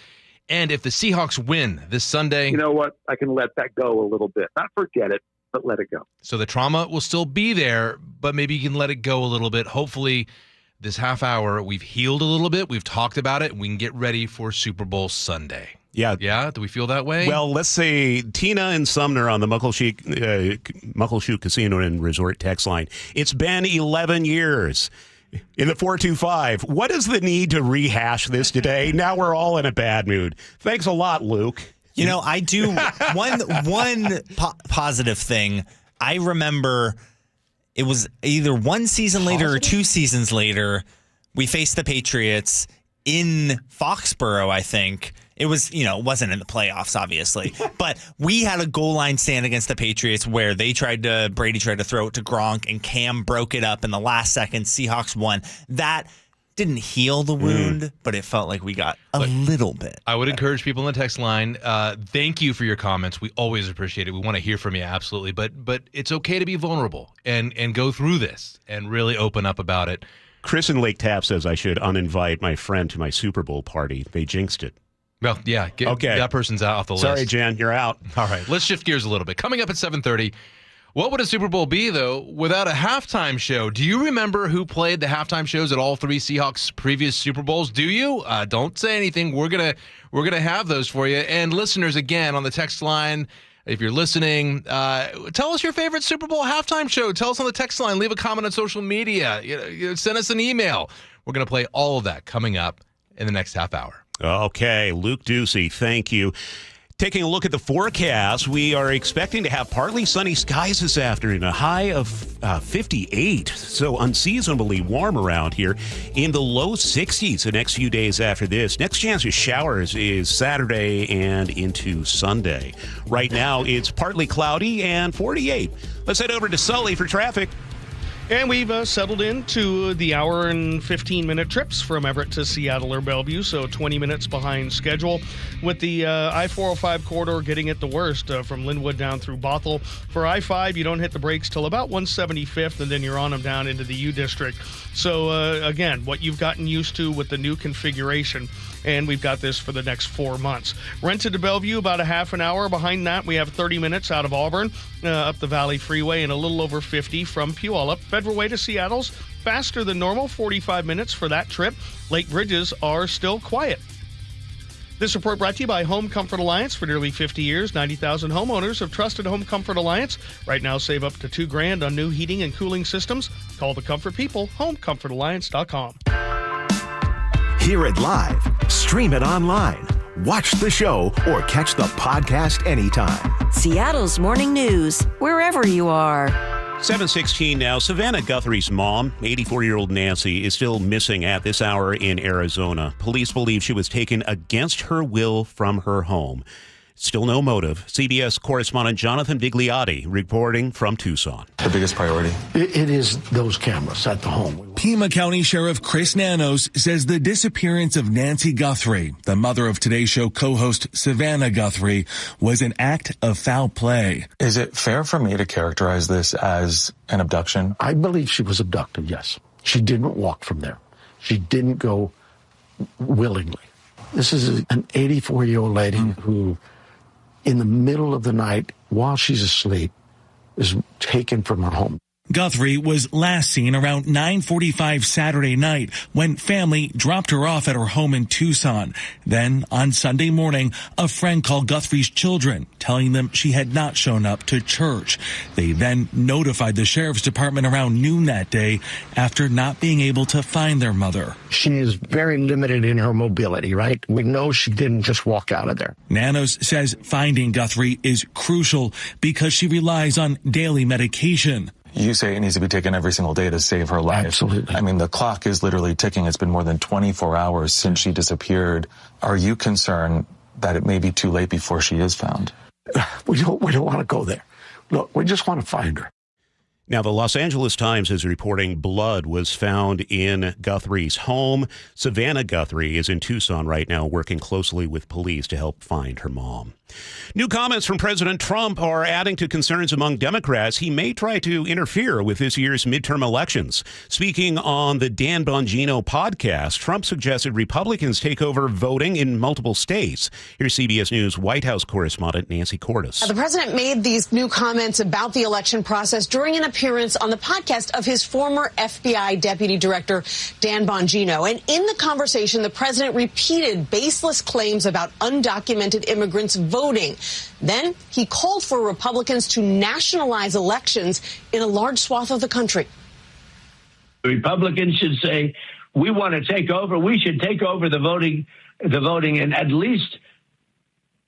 And if the Seahawks win this Sunday... You know what? I can let that go a little bit. Not forget it, but let it go. So the trauma will still be there, but maybe you can let it go a little bit. Hopefully, this half hour, we've healed a little bit. We've talked about it. And we can get ready for Super Bowl Sunday. Yeah. Yeah? Do we feel that way? Well, let's say Tina and Sumner on the Muckleshoot Casino and Resort text line. It's been 11 years. In the 425, what is the need to rehash this today? Now we're all in a bad mood. Thanks a lot, Luke. I do one positive thing. I remember it was either one season later or 2 seasons later, we faced the Patriots in Foxborough, I think. It was, it wasn't in the playoffs, obviously, but we had a goal line stand against the Patriots where Brady tried to throw it to Gronk and Cam broke it up in the last second. Seahawks won. That didn't heal the wound, but it felt like we got a little bit. I would encourage people in the text line. Thank you for your comments. We always appreciate it. We want to hear from you, absolutely. But it's okay to be vulnerable and go through this and really open up about it. Chris in Lake Tapp says I should uninvite my friend to my Super Bowl party. They jinxed it. Well, yeah. Okay. That person's out off the list. Sorry, Jen, you're out. All right. Let's shift gears a little bit. Coming up at 7:30, what would a Super Bowl be, though, without a halftime show? Do you remember who played the halftime shows at all 3 Seahawks previous Super Bowls? Do you? Don't say anything. We're gonna have those for you. And listeners, again, on the text line, if you're listening, tell us your favorite Super Bowl halftime show. Tell us on the text line. Leave a comment on social media. Send us an email. We're going to play all of that coming up in the next half hour. Okay, Luke Ducey, thank you. Taking a look at the forecast, we are expecting to have partly sunny skies this afternoon, a high of 58, so unseasonably warm around here, in the low 60s the next few days after this. Next chance of showers is Saturday and into Sunday. Right now, it's partly cloudy and 48. Let's head over to Sully for traffic. And we've settled into the hour and 15-minute trips from Everett to Seattle or Bellevue, so 20 minutes behind schedule. With the I-405 corridor getting it the worst from Linwood down through Bothell. For I-5, you don't hit the brakes till about 175th, and then you're on them down into the U District. So, again, what you've gotten used to with the new configuration, and we've got this for the next 4 months. Rented to Bellevue, about a half an hour. Behind that, we have 30 minutes out of Auburn, up the Valley Freeway, and a little over 50 from Puyallup. Federal Way to Seattle's faster than normal, 45 minutes for that trip. Lake bridges are still quiet. This report brought to you by Home Comfort Alliance. For nearly 50 years, 90,000 homeowners have trusted Home Comfort Alliance. Right now, save up to $2,000 on new heating and cooling systems. Call the comfort people, homecomfortalliance.com. Hear it live, stream it online, watch the show, or catch the podcast anytime. Seattle's Morning News, wherever you are. 7:16 now. Savannah Guthrie's mom, 84-year-old Nancy, is still missing at this hour in Arizona. Police believe she was taken against her will from her home. Still no motive. CBS correspondent Jonathan Vigliotti reporting from Tucson. The biggest priority? It is those cameras at the home. Pima County Sheriff Chris Nanos says the disappearance of Nancy Guthrie, the mother of Today Show co-host Savannah Guthrie, was an act of foul play. Is it fair for me to characterize this as an abduction? I believe she was abducted, yes. She didn't walk from there. She didn't go willingly. This is an 84-year-old lady who, in the middle of the night, while she's asleep, is taken from her home. Guthrie was last seen around 9:45 Saturday night when family dropped her off at her home in Tucson. Then, on Sunday morning, a friend called Guthrie's children, telling them she had not shown up to church. They then notified the sheriff's department around noon that day after not being able to find their mother. She is very limited in her mobility, right? We know she didn't just walk out of there. Nanos says finding Guthrie is crucial because she relies on daily medication. You say it needs to be taken every single day to save her life. Absolutely. I mean, the clock is literally ticking. It's been more than 24 hours since she disappeared. Are you concerned that it may be too late before she is found? We don't want to go there. Look, we just want to find her. Now, the Los Angeles Times is reporting blood was found in Guthrie's home. Savannah Guthrie is in Tucson right now working closely with police to help find her mom. New comments from President Trump are adding to concerns among Democrats. He may try to interfere with this year's midterm elections. Speaking on the Dan Bongino podcast, Trump suggested Republicans take over voting in multiple states. Here's CBS News White House correspondent Nancy Cordes. The president made these new comments about the election process during an appearance on the podcast of his former FBI deputy director, Dan Bongino. And in the conversation, the president repeated baseless claims about undocumented immigrants voting. Then he called for Republicans to nationalize elections in a large swath of the country. The Republicans should say, we want to take over. We should take over the voting in at least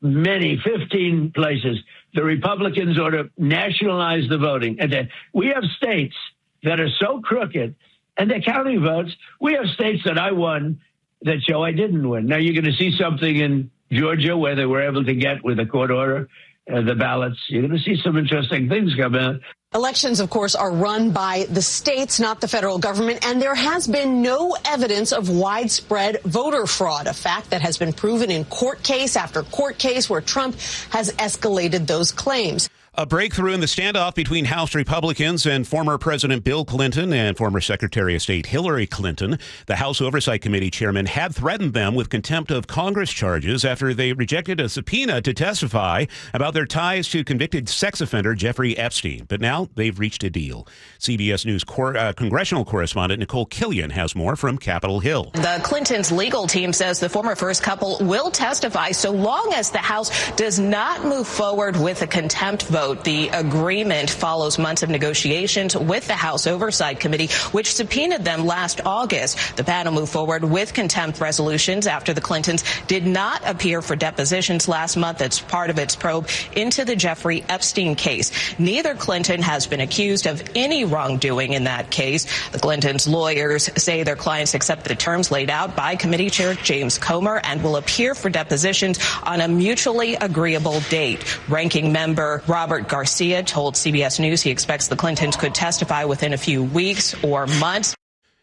15 places. The Republicans ought to nationalize the voting. And we have states that are so crooked, and they're counting votes. We have states that I won that show I didn't win. Now you're going to see something in Georgia where they were able to get, with a court order, the ballots. You're going to see some interesting things come out. Elections, of course, are run by the states, not the federal government, and there has been no evidence of widespread voter fraud, a fact that has been proven in court case after court case where Trump has escalated those claims. A breakthrough in the standoff between House Republicans and former President Bill Clinton and former Secretary of State Hillary Clinton. The House Oversight Committee chairman had threatened them with contempt of Congress charges after they rejected a subpoena to testify about their ties to convicted sex offender Jeffrey Epstein. But now they've reached a deal. CBS News congressional correspondent Nicole Killian has more from Capitol Hill. The Clintons' legal team says the former first couple will testify so long as the House does not move forward with a contempt vote. The agreement follows months of negotiations with the House Oversight Committee, which subpoenaed them last August. The panel moved forward with contempt resolutions after the Clintons did not appear for depositions last month as part of its probe into the Jeffrey Epstein case. Neither Clinton has been accused of any wrongdoing in that case. The Clintons' lawyers say their clients accept the terms laid out by Committee Chair James Comer and will appear for depositions on a mutually agreeable date. Ranking member Robert Garcia told CBS News he expects the Clintons could testify within a few weeks or months.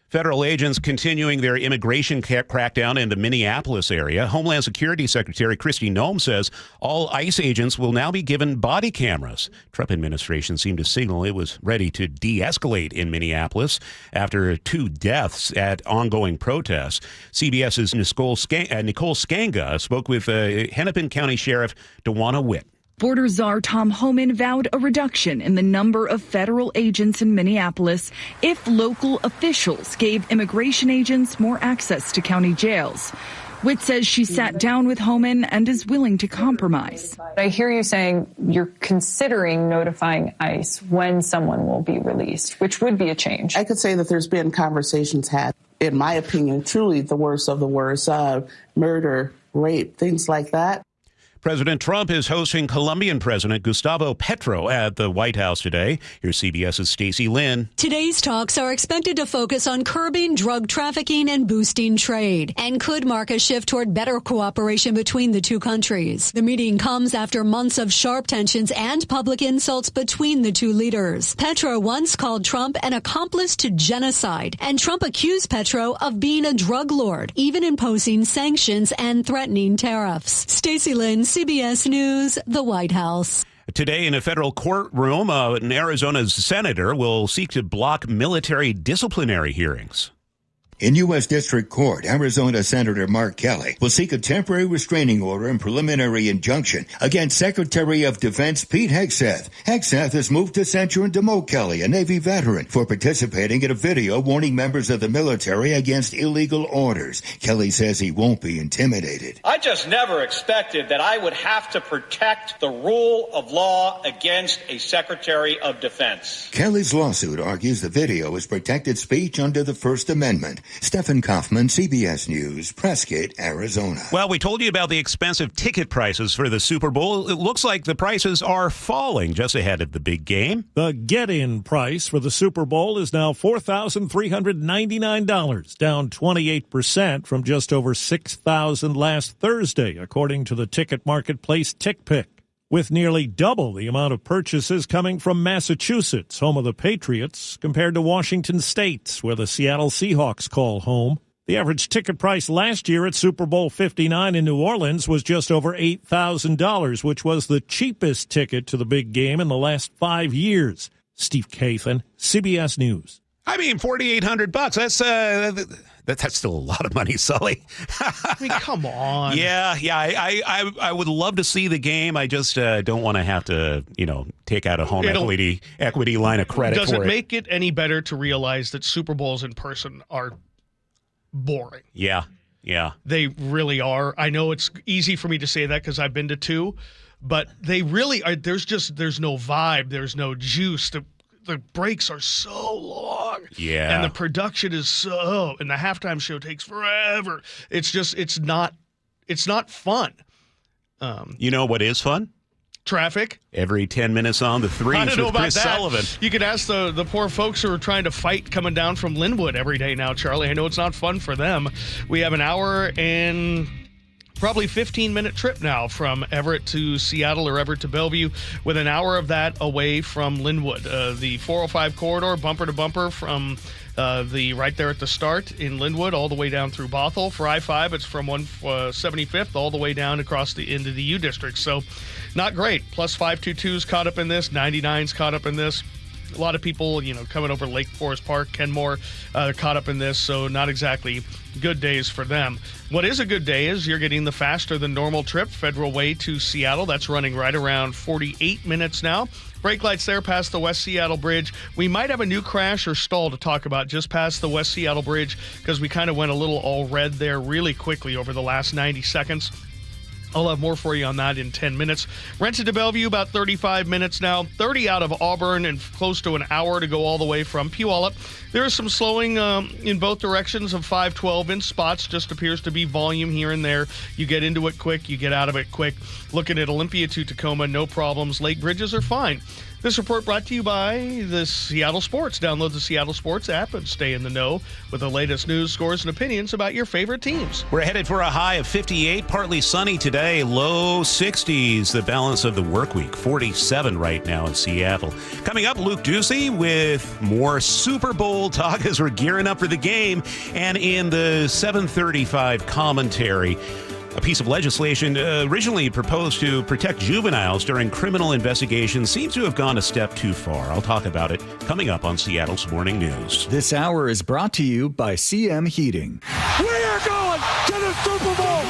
Federal agents continuing their immigration crackdown in the Minneapolis area. Homeland Security Secretary Kristi Noem says all ICE agents will now be given body cameras. Trump administration seemed to signal it was ready to de-escalate in Minneapolis after 2 deaths at ongoing protests. CBS's Nicole Skanga spoke with Hennepin County Sheriff DeWanna Witt. Border czar Tom Homan vowed a reduction in the number of federal agents in Minneapolis if local officials gave immigration agents more access to county jails. Witt says she sat down with Homan and is willing to compromise. I hear you saying you're considering notifying ICE when someone will be released, which would be a change. I could say that there's been conversations had, in my opinion, truly the worst of the worst, murder, rape, things like that. President Trump is hosting Colombian President Gustavo Petro at the White House today. Here's CBS's Stacey Lynn. Today's talks are expected to focus on curbing drug trafficking and boosting trade, and could mark a shift toward better cooperation between the two countries. The meeting comes after months of sharp tensions and public insults between the two leaders. Petro once called Trump an accomplice to genocide, and Trump accused Petro of being a drug lord, even imposing sanctions and threatening tariffs. Stacey Lynn, CBS News, the White House. Today in a federal courtroom, an Arizona's senator will seek to block military disciplinary hearings. In U.S. District Court, Arizona Senator Mark Kelly will seek a temporary restraining order and preliminary injunction against Secretary of Defense Pete Hegseth. Hegseth has moved to censure and demote Kelly, a Navy veteran, for participating in a video warning members of the military against illegal orders. Kelly says he won't be intimidated. I just never expected that I would have to protect the rule of law against a Secretary of Defense. Kelly's lawsuit argues the video is protected speech under the First Amendment. Stephen Kaufman, CBS News, Prescott, Arizona. Well, we told you about the expensive ticket prices for the Super Bowl. It looks like the prices are falling just ahead of the big game. The get-in price for the Super Bowl is now $4,399, down 28% from just over $6,000 last Thursday, according to the ticket marketplace TickPick. With nearly double the amount of purchases coming from Massachusetts, home of the Patriots, compared to Washington State, where the Seattle Seahawks call home. The average ticket price last year at Super Bowl 59 in New Orleans was just over $8,000, which was the cheapest ticket to the big game in the last 5 years. Steve Kathan, CBS News. I mean, $4,800. That's still a lot of money, Sully. I mean, come on. Yeah. I would love to see the game. I just don't want to have to, take out a home equity line of credit for it. Does it make it any better to realize that Super Bowls in person are boring? Yeah. They really are. I know it's easy for me to say that because I've been to two, but they really are. There's no vibe. There's no juice. The breaks are so long. Yeah. And the production is and the halftime show takes forever. It's not fun. You know what is fun? Traffic. Every 10 minutes on the threes I don't know with about Chris that. Sullivan. You could ask the poor folks who are trying to fight coming down from Linwood every day now, Charlie. I know it's not fun for them. We have an hour and probably 15-minute trip now from Everett to Seattle or Everett to Bellevue, with an hour of that away from Linwood. The 405 corridor, bumper to bumper from right there at the start in Linwood all the way down through Bothell. For I-5, it's from 175th all the way down across the into the U District. So not great. Plus 522's caught up in this. 99's caught up in this. A lot of people, coming over Lake Forest Park, Kenmore, caught up in this, so not exactly good days for them. What is a good day is you're getting the faster than normal trip, Federal Way to Seattle. That's running right around 48 minutes now. Brake lights there past the West Seattle Bridge. We might have a new crash or stall to talk about just past the West Seattle Bridge because we kind of went a little all red there really quickly over the last 90 seconds. I'll have more for you on that in 10 minutes. Rented to Bellevue, about 35 minutes now. 30 out of Auburn and close to an hour to go all the way from Puyallup. There is some slowing in both directions of 512 in spots. Just appears to be volume here and there. You get into it quick, you get out of it quick. Looking at Olympia to Tacoma, no problems. Lake bridges are fine. This report brought to you by the Seattle Sports. Download the Seattle Sports app and stay in the know with the latest news, scores, and opinions about your favorite teams. We're headed for a high of 58, partly sunny today, low 60s, the balance of the work week, 47 right now in Seattle. Coming up, Luke Ducey with more Super Bowl talk as we're gearing up for the game, and in the 7:35 commentary, a piece of legislation originally proposed to protect juveniles during criminal investigations seems to have gone a step too far. I'll talk about it coming up on Seattle's Morning News. This hour is brought to you by CM Heating. We are going to the Super Bowl!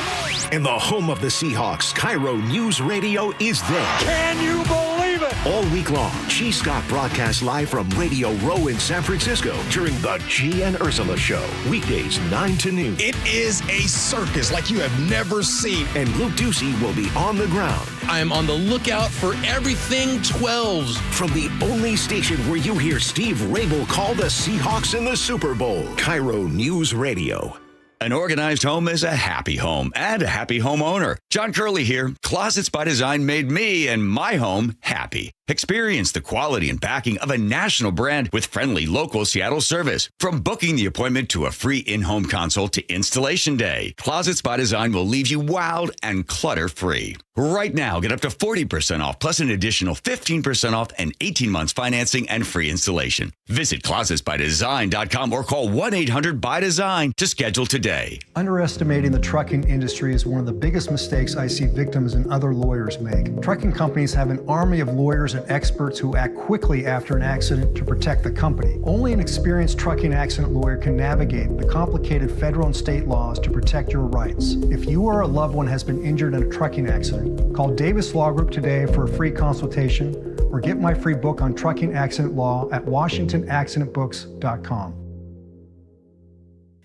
And the home of the Seahawks, KIRO Newsradio is there. Can you believe it? All week long, G. Scott broadcasts live from Radio Row in San Francisco during the G and Ursula Show. Weekdays 9 to noon. It is a circus like you have never seen. And Luke Ducey will be on the ground. I am on the lookout for everything 12s. From the only station where you hear Steve Rabel call the Seahawks in the Super Bowl. KIRO News Radio. An organized home is a happy home and a happy homeowner. John Curley here. Closets by Design made me and my home happy. Experience the quality and backing of a national brand with friendly local Seattle service. From booking the appointment to a free in-home consult to installation day, Closets by Design will leave you wowed and clutter-free. Right now, get up to 40% off plus an additional 15% off and 18 months financing and free installation. Visit closetsbydesign.com or call 1-800-BY-DESIGN to schedule today. Underestimating the trucking industry is one of the biggest mistakes I see victims and other lawyers make. Trucking companies have an army of lawyers and experts who act quickly after an accident to protect the company. Only an experienced trucking accident lawyer can navigate the complicated federal and state laws to protect your rights. If you or a loved one has been injured in a trucking accident, call Davis Law Group today for a free consultation or get my free book on trucking accident law at WashingtonAccidentBooks.com.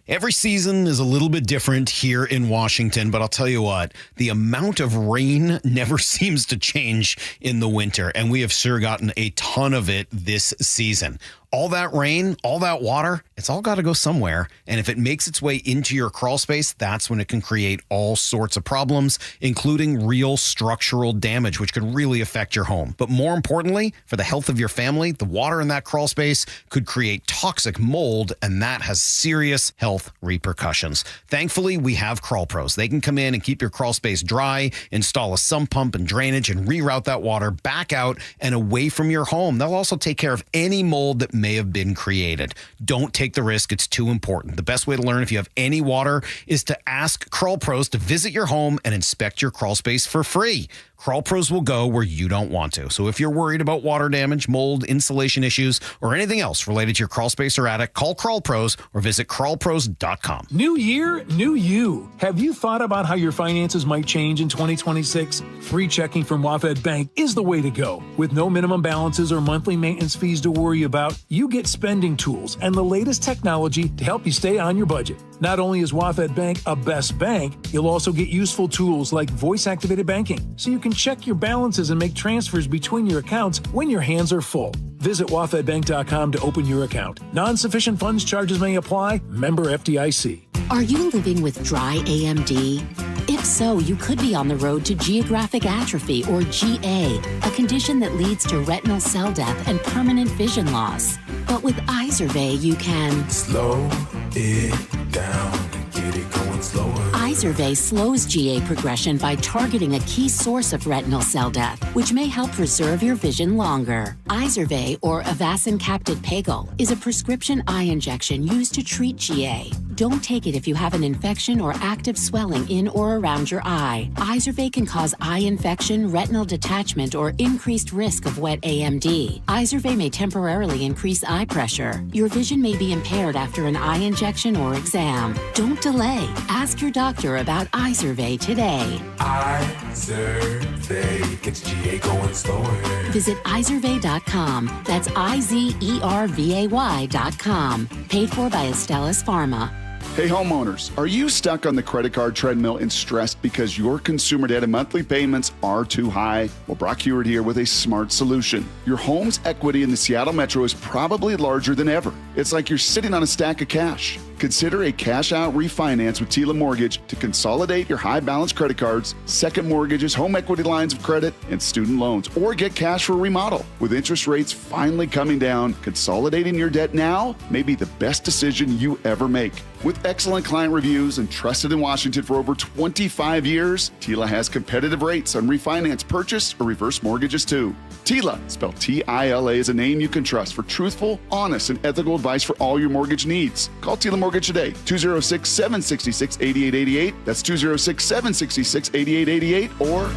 Every season is a little bit different here in Washington, but I'll tell you what, the amount of rain never seems to change in the winter, and we have sure gotten a ton of it this season. All that rain, all that water, it's all got to go somewhere. And if it makes its way into your crawl space, that's when it can create all sorts of problems, including real structural damage, which could really affect your home. But more importantly, for the health of your family, the water in that crawl space could create toxic mold, and that has serious health repercussions. Thankfully, we have Crawl Pros. They can come in and keep your crawl space dry, install a sump pump and drainage, and reroute that water back out and away from your home. They'll also take care of any mold that may have been created. Don't take the risk. It's too important. The best way to learn if you have any water is to ask Crawl Pros to visit your home and inspect your crawl space for free. Crawl Pros will go where you don't want to. So if you're worried about water damage, mold, insulation issues, or anything else related to your crawl space or attic, call Crawl Pros or visit crawlpros.com. New year, new you. Have you thought about how your finances might change in 2026? Free checking from WaFd Bank is the way to go. With no minimum balances or monthly maintenance fees to worry about, you get spending tools and the latest technology to help you stay on your budget. Not only is WaFd Bank a best bank, you'll also get useful tools like voice-activated banking, so you can check your balances and make transfers between your accounts when your hands are full. Visit wafdbank.com to open your account. Non-sufficient funds charges may apply. Member FDIC. Are you living with dry AMD? If so, you could be on the road to geographic atrophy, or GA, a condition that leads to retinal cell death and permanent vision loss. But with Izervay, you can slow it down and get it going slower. Izervay slows GA progression by targeting a key source of retinal cell death, which may help preserve your vision longer. Izervay, or Avastin Captid Pagel, is a prescription eye injection used to treat GA. Don't take it if you have an infection or active swelling in or around your eye. Izervay can cause eye infection, retinal detachment, or increased risk of wet AMD. Izervay may temporarily increase eye pressure. Your vision may be impaired after an eye injection or exam. Don't delay. Ask your doctor about Izervay today. Izervay gets GA going slower. Visit Izervay.com. That's IZERVAY.com. Paid for by Astellas Pharma. Hey homeowners, are you stuck on the credit card treadmill and stressed because your consumer debt and monthly payments are too high? Well, Brock Hewitt here with a smart solution. Your home's equity in the Seattle Metro is probably larger than ever. It's like you're sitting on a stack of cash. Consider a cash-out refinance with Tila Mortgage to consolidate your high-balance credit cards, second mortgages, home equity lines of credit, and student loans, or get cash for a remodel. With interest rates finally coming down, consolidating your debt now may be the best decision you ever make. With excellent client reviews and trusted in Washington for over 25 years, Tila has competitive rates on refinance, purchase, or reverse mortgages too. Tila, spelled T-I-L-A, is a name you can trust for truthful, honest, and ethical advice for all your mortgage needs. Call Tila Mortgage today, 206-766-8888. That's 206-766-8888 or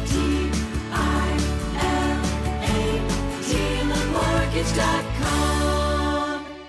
TilaMortgage.com.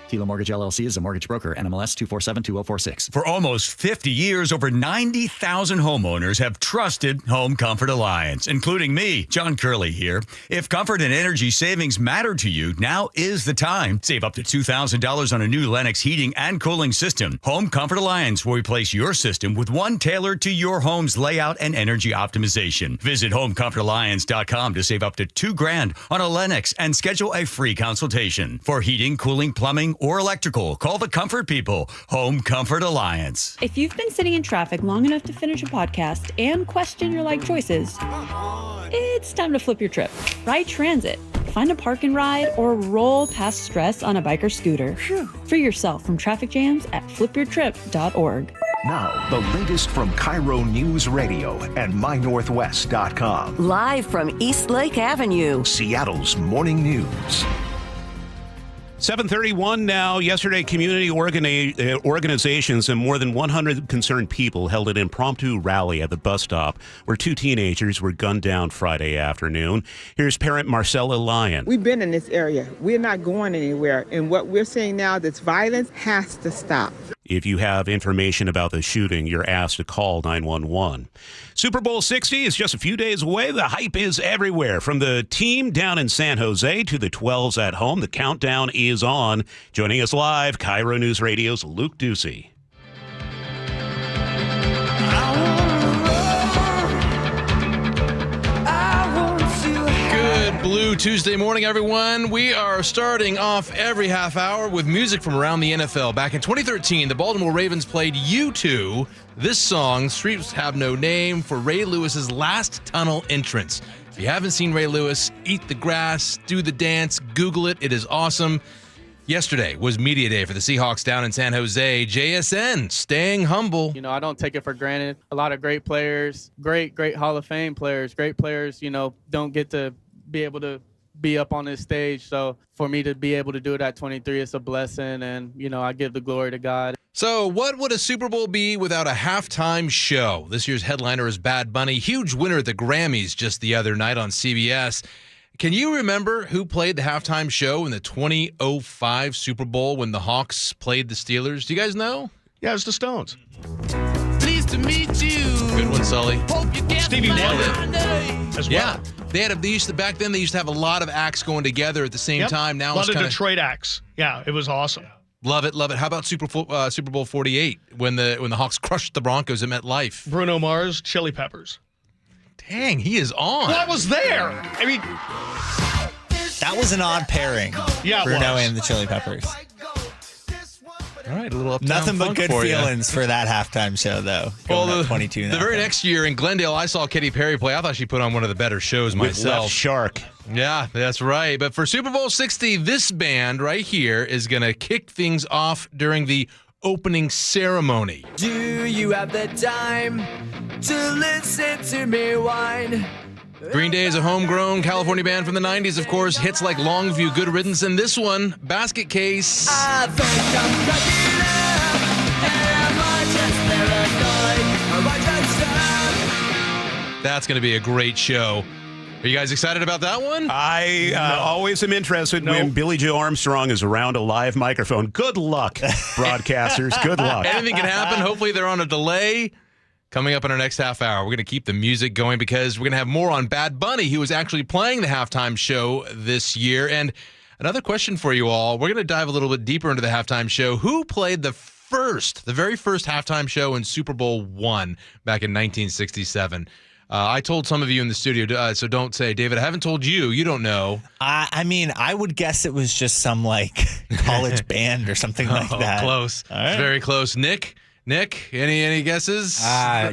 Tila Mortgage LLC is a mortgage broker. NMLS 2472046. For almost 50 years, over 90,000 homeowners have trusted Home Comfort Alliance, including me, John Curley here. If comfort and energy savings matter to you, now is the time. Save up to $2,000 on a new Lennox heating and cooling system. Home Comfort Alliance will replace your system with one tailored to your home's layout and energy optimization. Visit HomeComfortAlliance.com to save up to $2,000 on a Lennox and schedule a free consultation. For heating, cooling, plumbing, or electrical, call the comfort people. Home Comfort Alliance. If you've been sitting in traffic long enough to finish a podcast and question your life choices, it's time to flip your trip. Ride transit. Find a park and ride or roll past stress on a bike or scooter. Free yourself from traffic jams at flipyourtrip.org. Now, the latest from KIRO Newsradio and MyNorthwest.com. Live from East Lake Avenue, Seattle's morning news. 7:31 now. Yesterday, community organizations and more than 100 concerned people held an impromptu rally at the bus stop where two teenagers were gunned down Friday afternoon. Here's parent Marcella Lyon. We've been in this area. We're not going anywhere. And what we're seeing now, this violence has to stop. If you have information about the shooting, you're asked to call 911. Super Bowl 60 is just a few days away. The hype is everywhere. From the team down in San Jose to the 12s at home, the countdown is on. Joining us live, KIRO News Radio's Luke Ducey. Good Blue Woo! Tuesday morning, everyone. We are starting off every half hour with music from around the NFL. Back in 2013, the Baltimore Ravens played U2. This song, Streets Have No Name, for Ray Lewis's last tunnel entrance. If you haven't seen Ray Lewis, eat the grass, do the dance, Google it. It is awesome. Yesterday was media day for the Seahawks down in San Jose. JSN staying humble. You know, I don't take it for granted. A lot of great players, great Hall of Fame players, great players, don't get to be able to be up on this stage. So for me to be able to do it at 23, it's a blessing. And, I give the glory to God. So what would a Super Bowl be without a halftime show? This year's headliner is Bad Bunny, huge winner at the Grammys just the other night on CBS. Can you remember who played the halftime show in the 2005 Super Bowl when the Hawks played the Steelers? Do you guys know? Yeah, it's the Stones. Pleased to meet you. Good one, Sully. Stevie Wonder as well. Yeah. Back then they used to have a lot of acts going together at the same time. Now a lot it's of Detroit acts. Yeah, it was awesome. Love it. How about Super Bowl 48 when the Hawks crushed the Broncos at MetLife? Bruno Mars, Chili Peppers. Dang, he is on. Well, I was there. I mean, that was an odd pairing. Yeah, Bruno and the Chili Peppers. All right, a little uptown Nothing but funk good for feelings for that halftime show, though. Well, 22 the very next year in Glendale, I saw Katy Perry play. I thought she put on one of the better shows With myself. Left Shark. Yeah, that's right. But for Super Bowl 60, this band right here is going to kick things off during the opening ceremony. Do you have the time to listen to me whine? Green Day is a homegrown California band from the 90s, of course. Hits like Longview, Good Riddance, and this one, Basket Case. I think I'm cracking up. Am I just paranoid? Am I just That's going to be a great show. Are you guys excited about that one? I always am interested when Billy Joe Armstrong is around a live microphone. Good luck, broadcasters. Good luck. Anything can happen. Hopefully they're on a delay. Coming up in our next half hour, we're going to keep the music going because we're going to have more on Bad Bunny, who was actually playing the halftime show this year. And another question for you all. We're going to dive a little bit deeper into the halftime show. Who played the very first halftime show in Super Bowl I back in 1967? I told some of you in the studio, so don't say, David, I haven't told you. You don't know. I mean, I would guess it was just some, college band or something like that. Close. All right. It's very close. Nick, any guesses?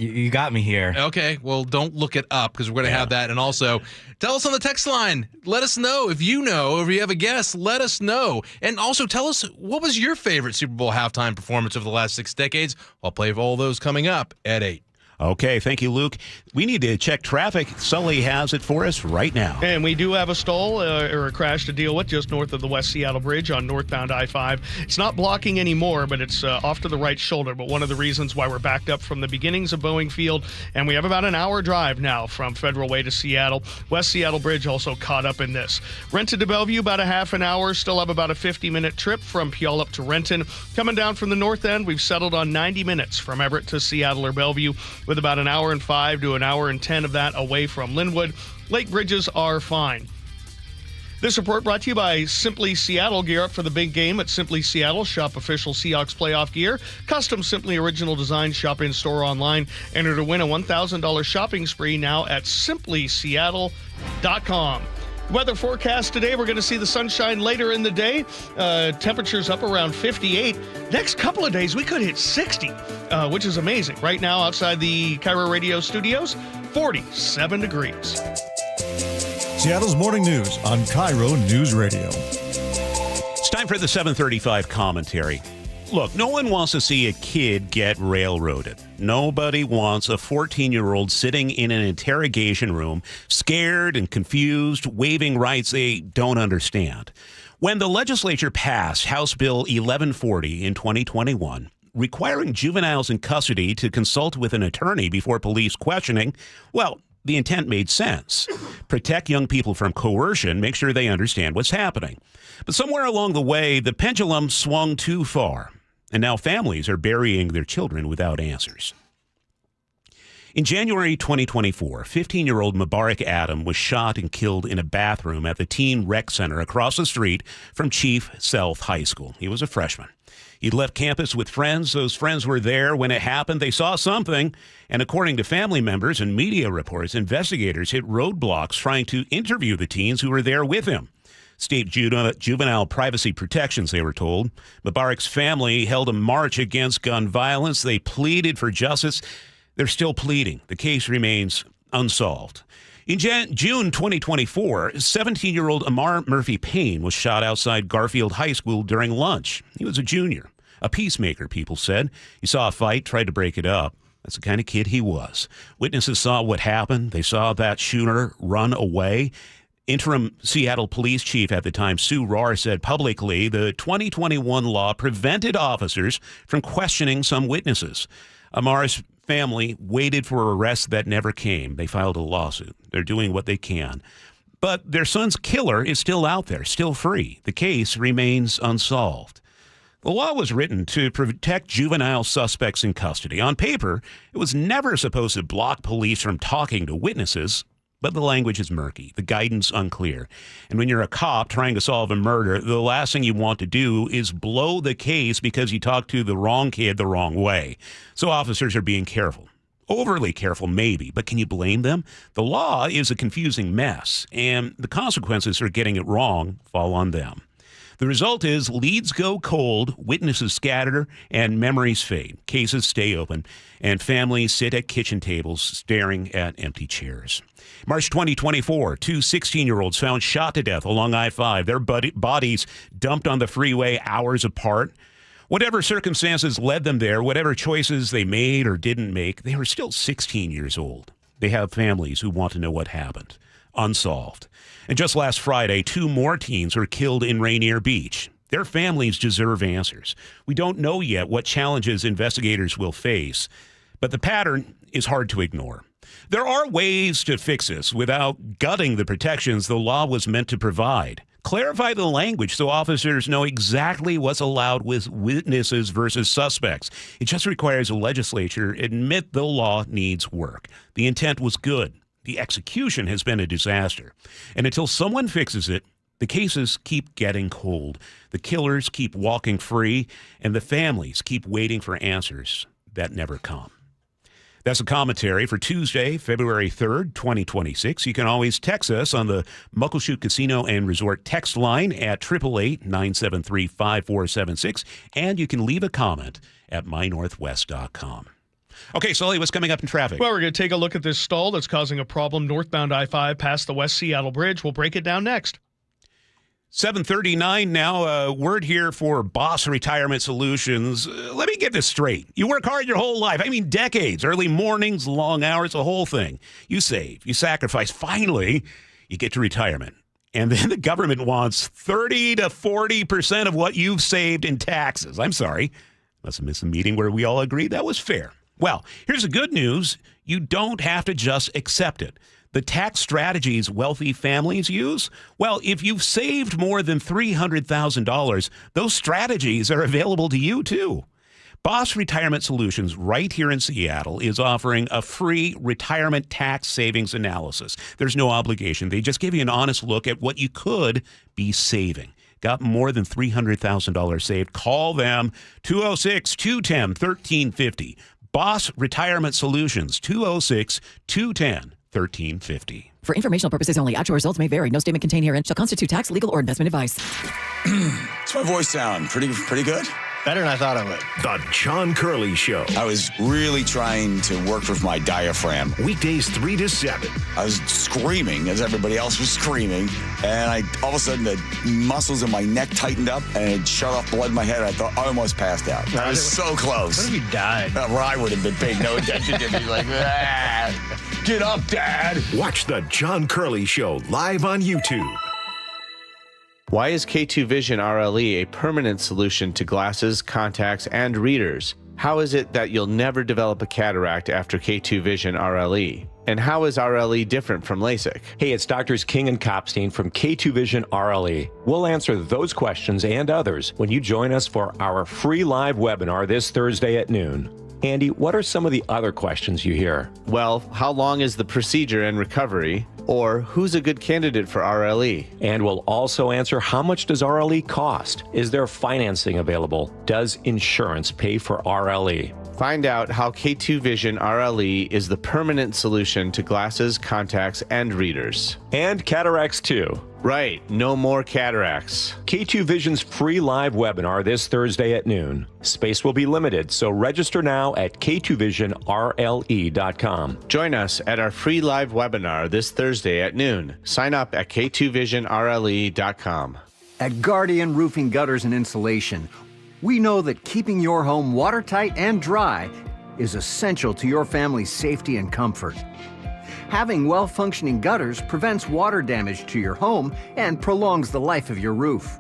You got me here. Okay, well, don't look it up because we're going to have that. And also, tell us on the text line. Let us know if you know or if you have a guess. Let us know. And also, tell us, what was your favorite Super Bowl halftime performance of the last 6 decades? I'll play all those coming up at 8. Okay, thank you, Luke. We need to check traffic. Sully has it for us right now. And we do have a stall or a crash to deal with just north of the West Seattle Bridge on northbound I-5. It's not blocking anymore, but it's off to the right shoulder. But one of the reasons why we're backed up from the beginnings of Boeing Field, and we have about an hour drive now from Federal Way to Seattle. West Seattle Bridge also caught up in this. Renton to Bellevue, about a half an hour. Still have about a 50-minute trip from Puyallup to Renton. Coming down from the north end, we've settled on 90 minutes from Everett to Seattle or Bellevue, with about an hour and 5 to an hour and 10 of that away from Linwood. Lake bridges are fine. This report brought to you by Simply Seattle. Gear up for the big game at Simply Seattle. Shop official Seahawks playoff gear. Custom Simply original design. Shop in store online. Enter to win a $1,000 shopping spree now at simplyseattle.com. Weather forecast today, we're going to see the sunshine later in the day. Temperatures up around 58. Next couple of days, we could hit 60, which is amazing. Right now, outside the KIRO Radio studios, 47 degrees. Seattle's morning news on KIRO Newsradio. It's time for the 735 commentary. Look, no one wants to see a kid get railroaded. Nobody wants a 14-year-old sitting in an interrogation room, scared and confused, waiving rights they don't understand. When the legislature passed House Bill 1140 in 2021, requiring juveniles in custody to consult with an attorney before police questioning, well, the intent made sense. Protect young people from coercion, make sure they understand what's happening. But somewhere along the way, the pendulum swung too far. And now families are burying their children without answers. In January 2024, 15-year-old Mubarak Adam was shot and killed in a bathroom at the Teen Rec Center across the street from Chief South High School. He was a freshman. He'd left campus with friends. Those friends were there when it happened. They saw something. And according to family members and media reports, investigators hit roadblocks trying to interview the teens who were there with him. State juvenile privacy protections, they were told. Mubarak's family held a march against gun violence. They pleaded for justice. They're still pleading. The case remains unsolved. In June 2024, 17-year-old Amar Murphy Payne was shot outside Garfield High School during lunch. He was a junior, a peacemaker, people said. He saw a fight, tried to break it up. That's the kind of kid he was. Witnesses saw what happened. They saw that shooter run away. Interim Seattle police chief at the time, Sue Rohr, said publicly the 2021 law prevented officers from questioning some witnesses. Amar's family waited for arrests that never came. They filed a lawsuit. They're doing what they can. But their son's killer is still out there, still free. The case remains unsolved. The law was written to protect juvenile suspects in custody. On paper, it was never supposed to block police from talking to witnesses. But the language is murky, the guidance unclear. And when you're a cop trying to solve a murder, the last thing you want to do is blow the case because you talked to the wrong kid the wrong way. So officers are being careful. Overly careful, maybe, but can you blame them? The law is a confusing mess, and the consequences for getting it wrong fall on them. The result is leads go cold, witnesses scatter, and memories fade. Cases stay open, and families sit at kitchen tables staring at empty chairs. March 2024, two 16-year-olds found shot to death along I-5. Their bodies dumped on the freeway hours apart. Whatever circumstances led them there, whatever choices they made or didn't make, they were still 16 years old. They have families who want to know what happened. Unsolved. And just last Friday, two more teens were killed in Rainier Beach. Their families deserve answers. We don't know yet what challenges investigators will face, but the pattern is hard to ignore. There are ways to fix this without gutting the protections the law was meant to provide. Clarify the language so officers know exactly what's allowed with witnesses versus suspects. It just requires a legislature admit the law needs work. The intent was good. The execution has been a disaster. And until someone fixes it, the cases keep getting cold. The killers keep walking free, and the families keep waiting for answers that never come. That's a commentary for Tuesday, February 3rd, 2026. You can always text us on the Muckleshoot Casino and Resort text line at 888-973-5476, and you can leave a comment at mynorthwest.com. Okay, Sully, what's coming up in traffic? Well, we're going to take a look at this stall that's causing a problem northbound I-5 past the West Seattle Bridge. We'll break it down next. 7:39 now. Word here for Boss Retirement Solutions. Let me get this straight. You work hard your whole life. I mean, decades, early mornings, long hours, the whole thing. You save, you sacrifice. Finally, you get to retirement. And then the government wants 30 to 40% of what you've saved in taxes. I'm sorry. Must have missed a meeting where we all agreed that was fair. Well, here's the good news. You don't have to just accept it. The tax strategies wealthy families use, well, if you've saved more than $300,000, those strategies are available to you too. Boss Retirement Solutions right here in Seattle is offering a free retirement tax savings analysis. There's no obligation. They just give you an honest look at what you could be saving. Got more than $300,000 saved? Call them, 206-210-1350. Boss Retirement Solutions, 206-210-1350. For informational purposes only, actual results may vary. No statement contained herein shall constitute tax, legal, or investment advice. Does my voice sound pretty good? Better than I thought it would. The John Curley Show. I was really trying to work with my diaphragm. Weekdays 3 to 7. I was screaming as everybody else was screaming, and all of a sudden the muscles in my neck tightened up, and it shut off blood in my head. I thought I almost passed out. I was so close. What if you died? Well, I would have been paying no attention to me. Like, get up, Dad. Watch the John Curley Show live on YouTube. Why is K2 Vision RLE a permanent solution to glasses, contacts, and readers? How is it that you'll never develop a cataract after K2 Vision RLE? And how is RLE different from LASIK? Hey, it's Doctors King and Kopstein from K2 Vision RLE. We'll answer those questions and others when you join us for our free live webinar this Thursday at noon. Andy, what are some of the other questions you hear? Well, how long is the procedure and recovery? Or who's a good candidate for RLE? And we'll also answer, how much does RLE cost? Is there financing available? Does insurance pay for RLE? Find out how K2 Vision RLE is the permanent solution to glasses, contacts, and readers. And cataracts too. Right, no more cataracts. K2 Vision's free live webinar this Thursday at noon. Space will be limited, so register now at k2visionrle.com. Join us at our free live webinar this Thursday at noon. Sign up at k2visionrle.com. At Guardian Roofing, Gutters, and Insulation, we know that keeping your home watertight and dry is essential to your family's safety and comfort. Having well-functioning gutters prevents water damage to your home and prolongs the life of your roof.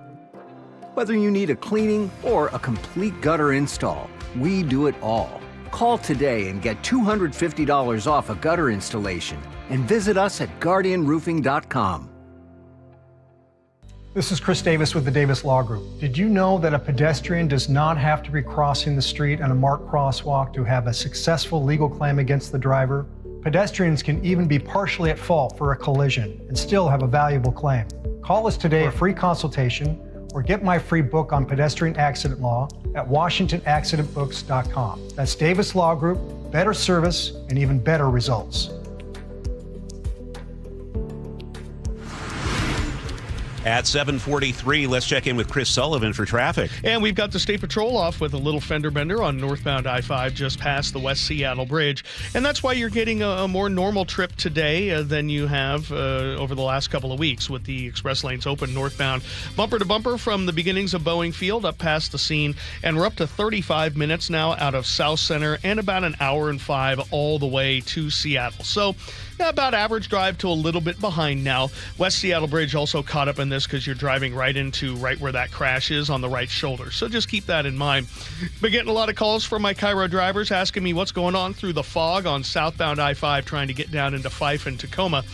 Whether you need a cleaning or a complete gutter install, we do it all. Call today and get $250 off a gutter installation and visit us at guardianroofing.com. This is Chris Davis with the Davis Law Group. Did you know that a pedestrian does not have to be crossing the street on a marked crosswalk to have a successful legal claim against the driver? Pedestrians can even be partially at fault for a collision and still have a valuable claim. Call us today for a free consultation or get my free book on pedestrian accident law at washingtonaccidentbooks.com. That's Davis Law Group, better service and even better results. At 7:43, let's check in with Chris Sullivan for traffic. And we've got the State Patrol off with a little fender bender on northbound I-5 just past the West Seattle Bridge. And that's why you're getting a more normal trip today than you have over the last couple of weeks with the express lanes open northbound. Bumper to bumper from the beginnings of Boeing Field up past the scene. And we're up to 35 minutes now out of South Center and about an hour and 5 all the way to Seattle. So about average drive to a little bit behind now. West Seattle Bridge also caught up in this because you're driving right where that crash is on the right shoulder. So just keep that in mind. Been getting a lot of calls from my KIRO drivers asking me what's going on through the fog on southbound I-5 trying to get down into Fife and Tacoma.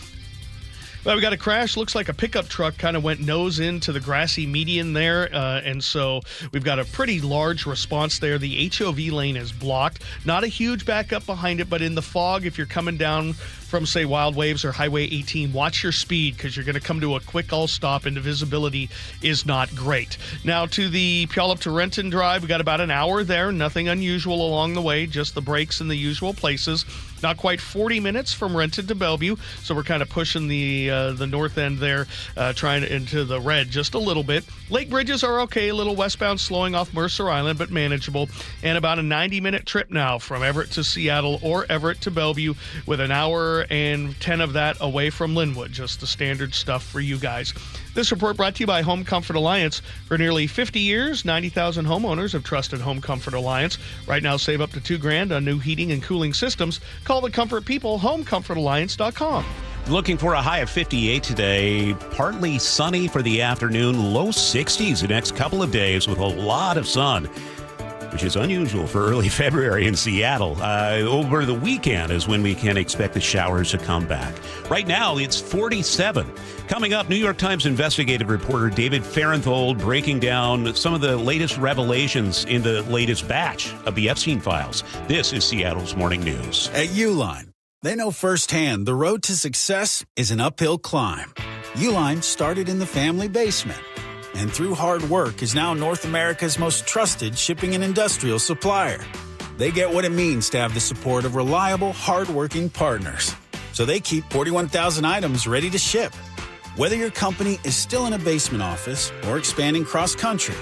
Well, we got a crash. Looks like a pickup truck kind of went nose into the grassy median there. And so we've got a pretty large response there. The HOV lane is blocked. Not a huge backup behind it, but in the fog, if you're coming down from, say, Wild Waves or Highway 18, watch your speed because you're going to come to a quick all-stop and the visibility is not great. Now to the Puyallup to Renton Drive, we got about an hour there. Nothing unusual along the way, just the breaks in the usual places. Not quite 40 minutes from Renton to Bellevue, so we're kind of pushing the north end there, trying into the red just a little bit. Lake bridges are okay, a little westbound slowing off Mercer Island, but manageable. And about a 90-minute trip now from Everett to Seattle or Everett to Bellevue with an hour and 10 of that away from Linwood. Just the standard stuff for you guys. This report brought to you by Home Comfort Alliance. For nearly 50 years, 90,000 homeowners have trusted Home Comfort Alliance. Right now, save up to $2,000 on new heating and cooling systems. Call the comfort people, homecomfortalliance.com. Looking for a high of 58 today. Partly sunny for the afternoon. Low 60s the next couple of days with a lot of sun, which is unusual for early February in Seattle. Over the weekend is when we can expect the showers to come back. Right now, it's 47. Coming up, New York Times investigative reporter David Farenthold breaking down some of the latest revelations in the latest batch of the Epstein files. This is Seattle's Morning News. At Uline, they know firsthand the road to success is an uphill climb. Uline started in the family basement, and through hard work is now North America's most trusted shipping and industrial supplier. They get what it means to have the support of reliable, hardworking partners. So they keep 41,000 items ready to ship. Whether your company is still in a basement office or expanding cross-country,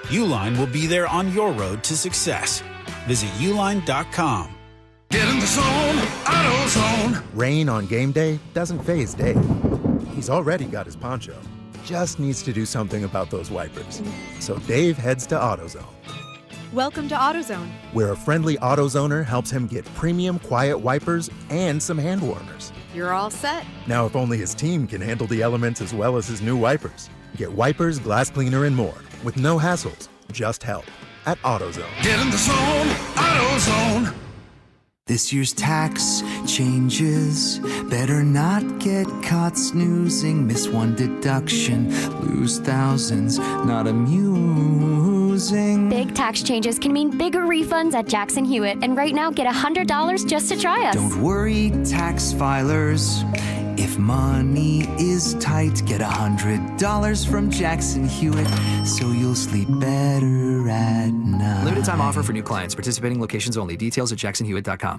Uline will be there on your road to success. Visit uline.com. Get in the zone, AutoZone. Rain on game day doesn't faze Dave. He's already got his poncho. Just needs to do something about those wipers. So Dave heads to AutoZone. Welcome to AutoZone, where a friendly AutoZoner helps him get premium quiet wipers and some hand warmers. You're all set. Now, if only his team can handle the elements as well as his new wipers. Get wipers, glass cleaner, and more with no hassles, just help at AutoZone. Get in the zone, AutoZone. This year's tax changes. Better not get caught snoozing. Miss one deduction, lose thousands. Not amusing. Big tax changes can mean bigger refunds at Jackson Hewitt. And right now, get $100 just to try us. Don't worry, tax filers. If money is tight, get $100 from Jackson Hewitt, so you'll sleep better at night. Limited time offer for new clients. Participating locations only. Details at jacksonhewitt.com.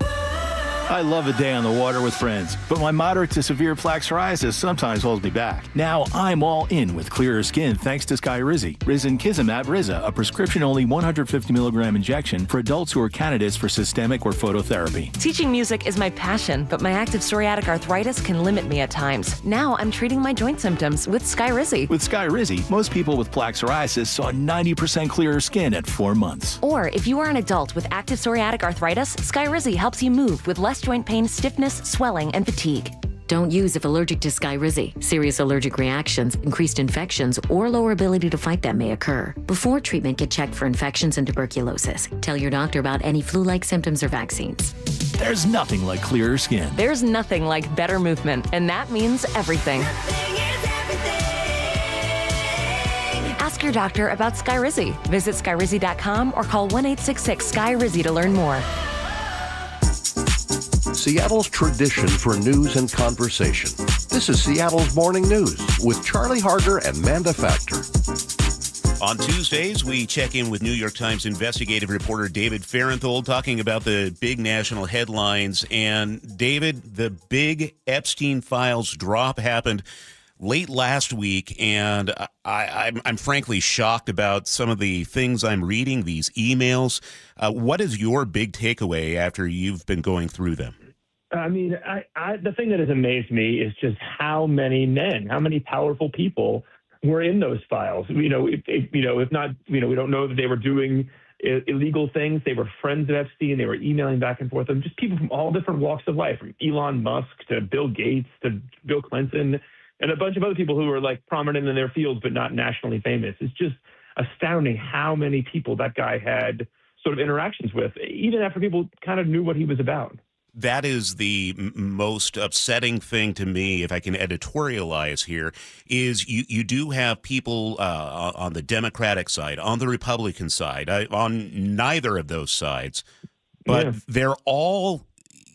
I love a day on the water with friends, but my moderate to severe plaque psoriasis sometimes holds me back. Now I'm all in with clearer skin thanks to Skyrizi. Risankizumab Riza, a prescription-only 150 milligram injection for adults who are candidates for systemic or phototherapy. Teaching music is my passion, but my active psoriatic arthritis can limit me at times. Now I'm treating my joint symptoms with Skyrizi. With Skyrizi, most people with plaque psoriasis saw 90% clearer skin at 4 months. Or if you are an adult with active psoriatic arthritis, Skyrizi helps you move with less joint pain, stiffness, swelling, and fatigue. Don't use if allergic to Skyrizi. Serious allergic reactions, increased infections, or lower ability to fight them may occur. Before treatment, get checked for infections and tuberculosis. Tell your doctor about any flu-like symptoms or vaccines. There's nothing like clearer skin. There's nothing like better movement, and that means everything. Ask your doctor about Skyrizi. Visit Skyrizi.com or call 1-866-SKY-RIZZI to learn more. Seattle's tradition for news and conversation. This is Seattle's Morning News with Charlie Harger and Manda Factor. On Tuesdays, we check in with New York Times investigative reporter David Fahrenthold talking about the big national headlines. And David, the big Epstein files drop happened late last week, and I'm frankly shocked about some of the things I'm reading, these emails. What is your big takeaway after you've been going through them? I mean, the thing that has amazed me is just how many men, how many powerful people were in those files. If not, we don't know that they were doing illegal things. They were friends of Epstein. They were emailing back and forth. And just people from all different walks of life, from Elon Musk to Bill Gates to Bill Clinton, and a bunch of other people who were like prominent in their fields but not nationally famous. It's just astounding how many people that guy had sort of interactions with, even after people kind of knew what he was about. That is the most upsetting thing to me, if I can editorialize here, is you do have people on the Democratic side, on the Republican side, on neither of those sides, but they're all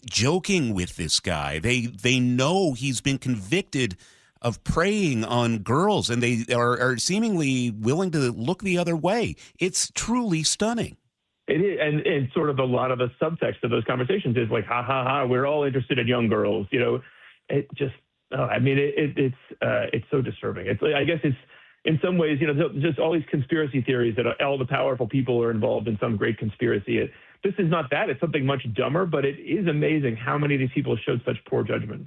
joking with this guy. They know he's been convicted of preying on girls, and they are seemingly willing to look the other way. It's truly stunning. It is, and sort of a lot of the subtext of those conversations is like, ha, ha, ha, we're all interested in young girls. It just, it's so disturbing. I guess it's, in some ways, just all these conspiracy theories that all the powerful people are involved in some great conspiracy. This is not that. It's something much dumber, but it is amazing how many of these people showed such poor judgment.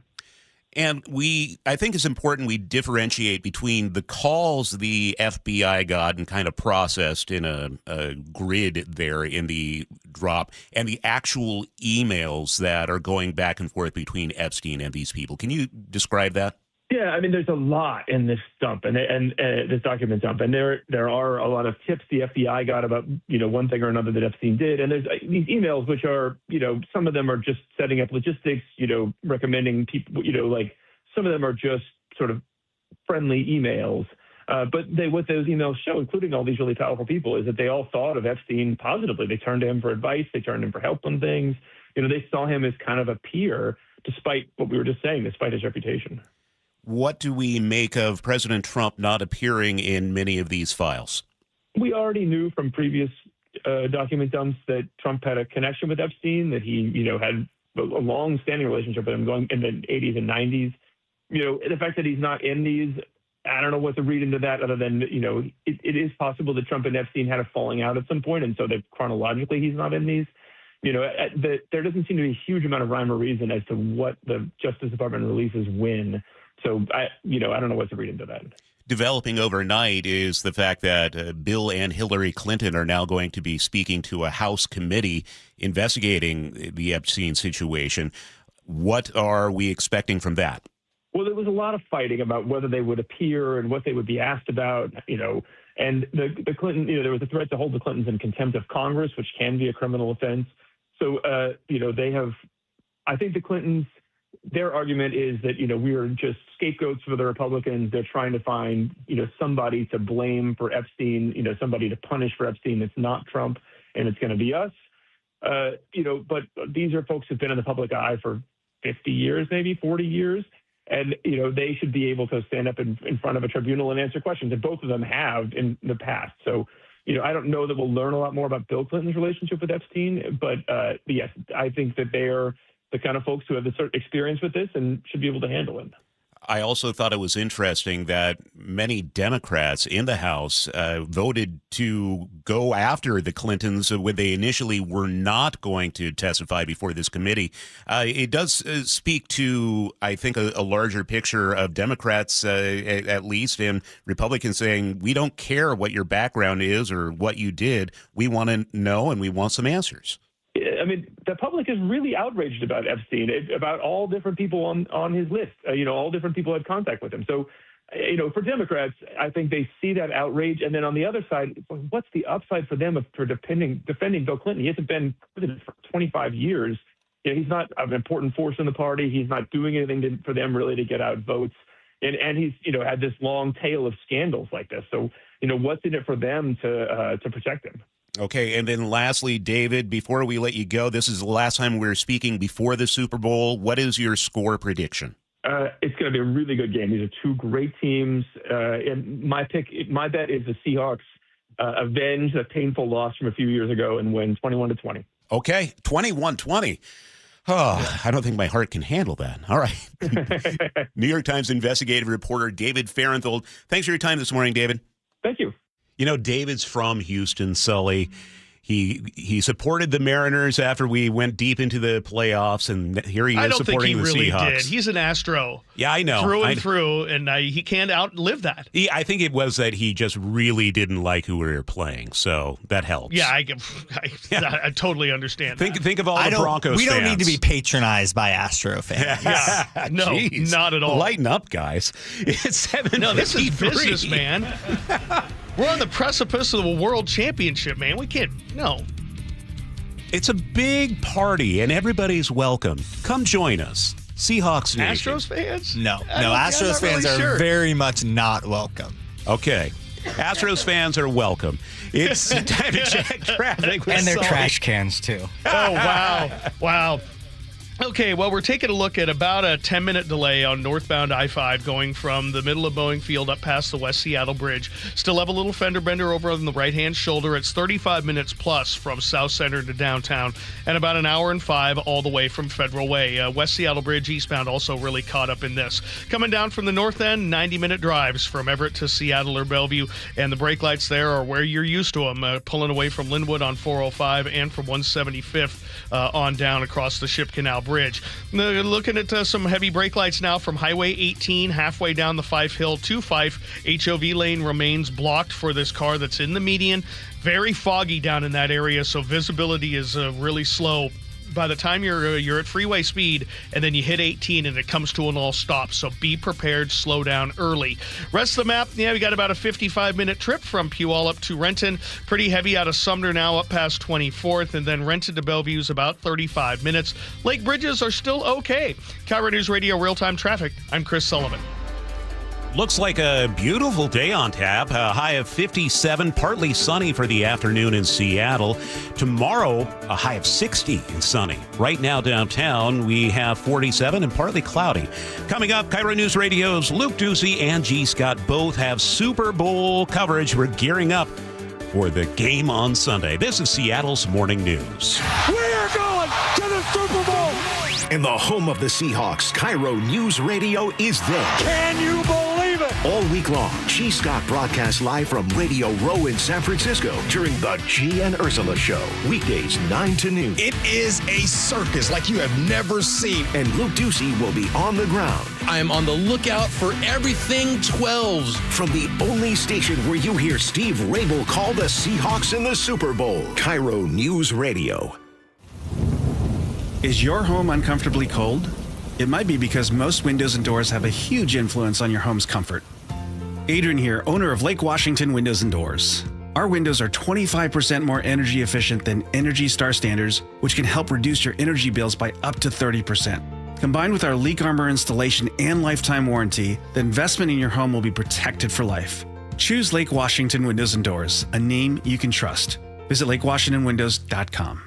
And I think it's important we differentiate between the calls the FBI got and kind of processed in a grid there in the drop and the actual emails that are going back and forth between Epstein and these people. Can you describe that? Yeah, I mean, there's a lot in this dump and this document dump, and there are a lot of tips the FBI got about one thing or another that Epstein did, and there's these emails which are some of them are just setting up logistics, recommending people, like some of them are just sort of friendly emails, but what those emails show, including all these really powerful people, is that they all thought of Epstein positively. They turned to him for advice, they turned to him for help on things. They saw him as kind of a peer, despite what we were just saying, despite his reputation. What do we make of President Trump not appearing in many of these files? We already knew from previous document dumps that Trump had a connection with Epstein, that he, had a long-standing relationship with him going in the 80s and 90s. The fact that he's not in these, I don't know what to read into that other than, it is possible that Trump and Epstein had a falling out at some point, and so that chronologically he's not in these. There doesn't seem to be a huge amount of rhyme or reason as to what the Justice Department releases when. So, I don't know what to read into that. Developing overnight is the fact that Bill and Hillary Clinton are now going to be speaking to a House committee investigating the Epstein situation. What are we expecting from that? Well, there was a lot of fighting about whether they would appear and what they would be asked about, and the Clinton, there was a threat to hold the Clintons in contempt of Congress, which can be a criminal offense. So, they have, I think the Clintons, their argument is that, we are just scapegoats for the Republicans. They're trying to find, somebody to blame for Epstein, somebody to punish for Epstein that's not Trump, and it's going to be us. But these are folks who've been in the public eye for 50 years, maybe 40 years. And, they should be able to stand up in front of a tribunal and answer questions. And both of them have in the past. So, I don't know that we'll learn a lot more about Bill Clinton's relationship with Epstein. But, yes, I think that they are the kind of folks who have the sort of experience with this and should be able to handle it. I also thought it was interesting that many Democrats in the House voted to go after the Clintons when they initially were not going to testify before this committee. It does speak to, I think, a larger picture of Democrats, at least, and Republicans saying, we don't care what your background is or what you did. We want to know and we want some answers. I mean, the public is really outraged about Epstein, about all different people on his list. All different people had contact with him. So, for Democrats, I think they see that outrage. And then on the other side, what's the upside for them for defending Bill Clinton? He hasn't been president for 25 years. He's not an important force in the party. He's not doing anything for them really to get out votes. And he's, had this long tail of scandals like this. So, what's in it for them to protect him? Okay, and then lastly, David, before we let you go, this is the last time we're speaking before the Super Bowl. What is your score prediction? It's going to be a really good game. These are two great teams. And my bet is the Seahawks avenge a painful loss from a few years ago and win 21-20. Okay, 21-20. Oh, I don't think my heart can handle that. All right. New York Times investigative reporter David Fahrenthold. Thanks for your time this morning, David. Thank you. David's from Houston, Sully. He supported the Mariners after we went deep into the playoffs, and here he is supporting the Seahawks. I don't think he really did. He's an Astro. Yeah, I know. Through and through, and he can't outlive that. I think it was that he just really didn't like who we were playing, so that helps. Yeah, I totally understand. Think of all the Broncos fans. We don't need to be patronized by Astro fans. Yeah. No, Jeez. Not at all. Lighten up, guys. It's 7:53. No, this is business, man. We're on the precipice of the world championship, man. We can't, no. It's a big party, and everybody's welcome. Come join us. Seahawks Nation. Astros fans? No, Astros fans are very much not welcome. Okay. Astros fans are welcome. It's time to check traffic. And their trash cans, too. Oh, wow. Wow. Okay, well, we're taking a look at about a 10-minute delay on northbound I-5 going from the middle of Boeing Field up past the West Seattle Bridge. Still have a little fender bender over on the right-hand shoulder. It's 35 minutes plus from South Center to downtown, and about an hour and 5 all the way from Federal Way. West Seattle Bridge eastbound also really caught up in this. Coming down from the north end, 90-minute drives from Everett to Seattle or Bellevue, and the brake lights there are where you're used to them, pulling away from Linwood on 405 and from 175th on down across the Ship Canal Bridge. Looking at some heavy brake lights now from Highway 18 halfway down the Fife Hill to Fife. HOV lane remains blocked for this car that's in the median. Very foggy down in that area, so visibility is really slow. By the time you're at freeway speed and then you hit 18 and it comes to an all stop, so be prepared, slow down early. Rest of the map, we got about a 55-minute trip from Puyallup up to Renton. Pretty heavy out of Sumner now up past 24th, and then Renton to Bellevue is about 35 minutes. Lake bridges are still okay. KIRO Newsradio real-time traffic. I'm Chris Sullivan. Looks like a beautiful day on tap. A high of 57, partly sunny for the afternoon in Seattle. Tomorrow, a high of 60 and sunny. Right now downtown, we have 47 and partly cloudy. Coming up, KIRO News Radio's Luke Ducey and G. Scott both have Super Bowl coverage. We're gearing up for the game on Sunday. This is Seattle's Morning News. We are going to the Super Bowl. And the home of the Seahawks, KIRO News Radio is there. Can you believe it? All week long, G. Scott broadcasts live from Radio Row in San Francisco during the G and Ursula Show. Weekdays 9 to noon. It is a circus like you have never seen. And Luke Ducey will be on the ground. I am on the lookout for everything 12s. From the only station where you hear Steve Rabel call the Seahawks in the Super Bowl. KIRO News Radio. Is your home uncomfortably cold? It might be because most windows and doors have a huge influence on your home's comfort. Adrian here, owner of Lake Washington Windows and Doors. Our windows are 25% more energy efficient than Energy Star standards, which can help reduce your energy bills by up to 30%. Combined with our Leak Armor installation and lifetime warranty, the investment in your home will be protected for life. Choose Lake Washington Windows and Doors, a name you can trust. Visit lakewashingtonwindows.com.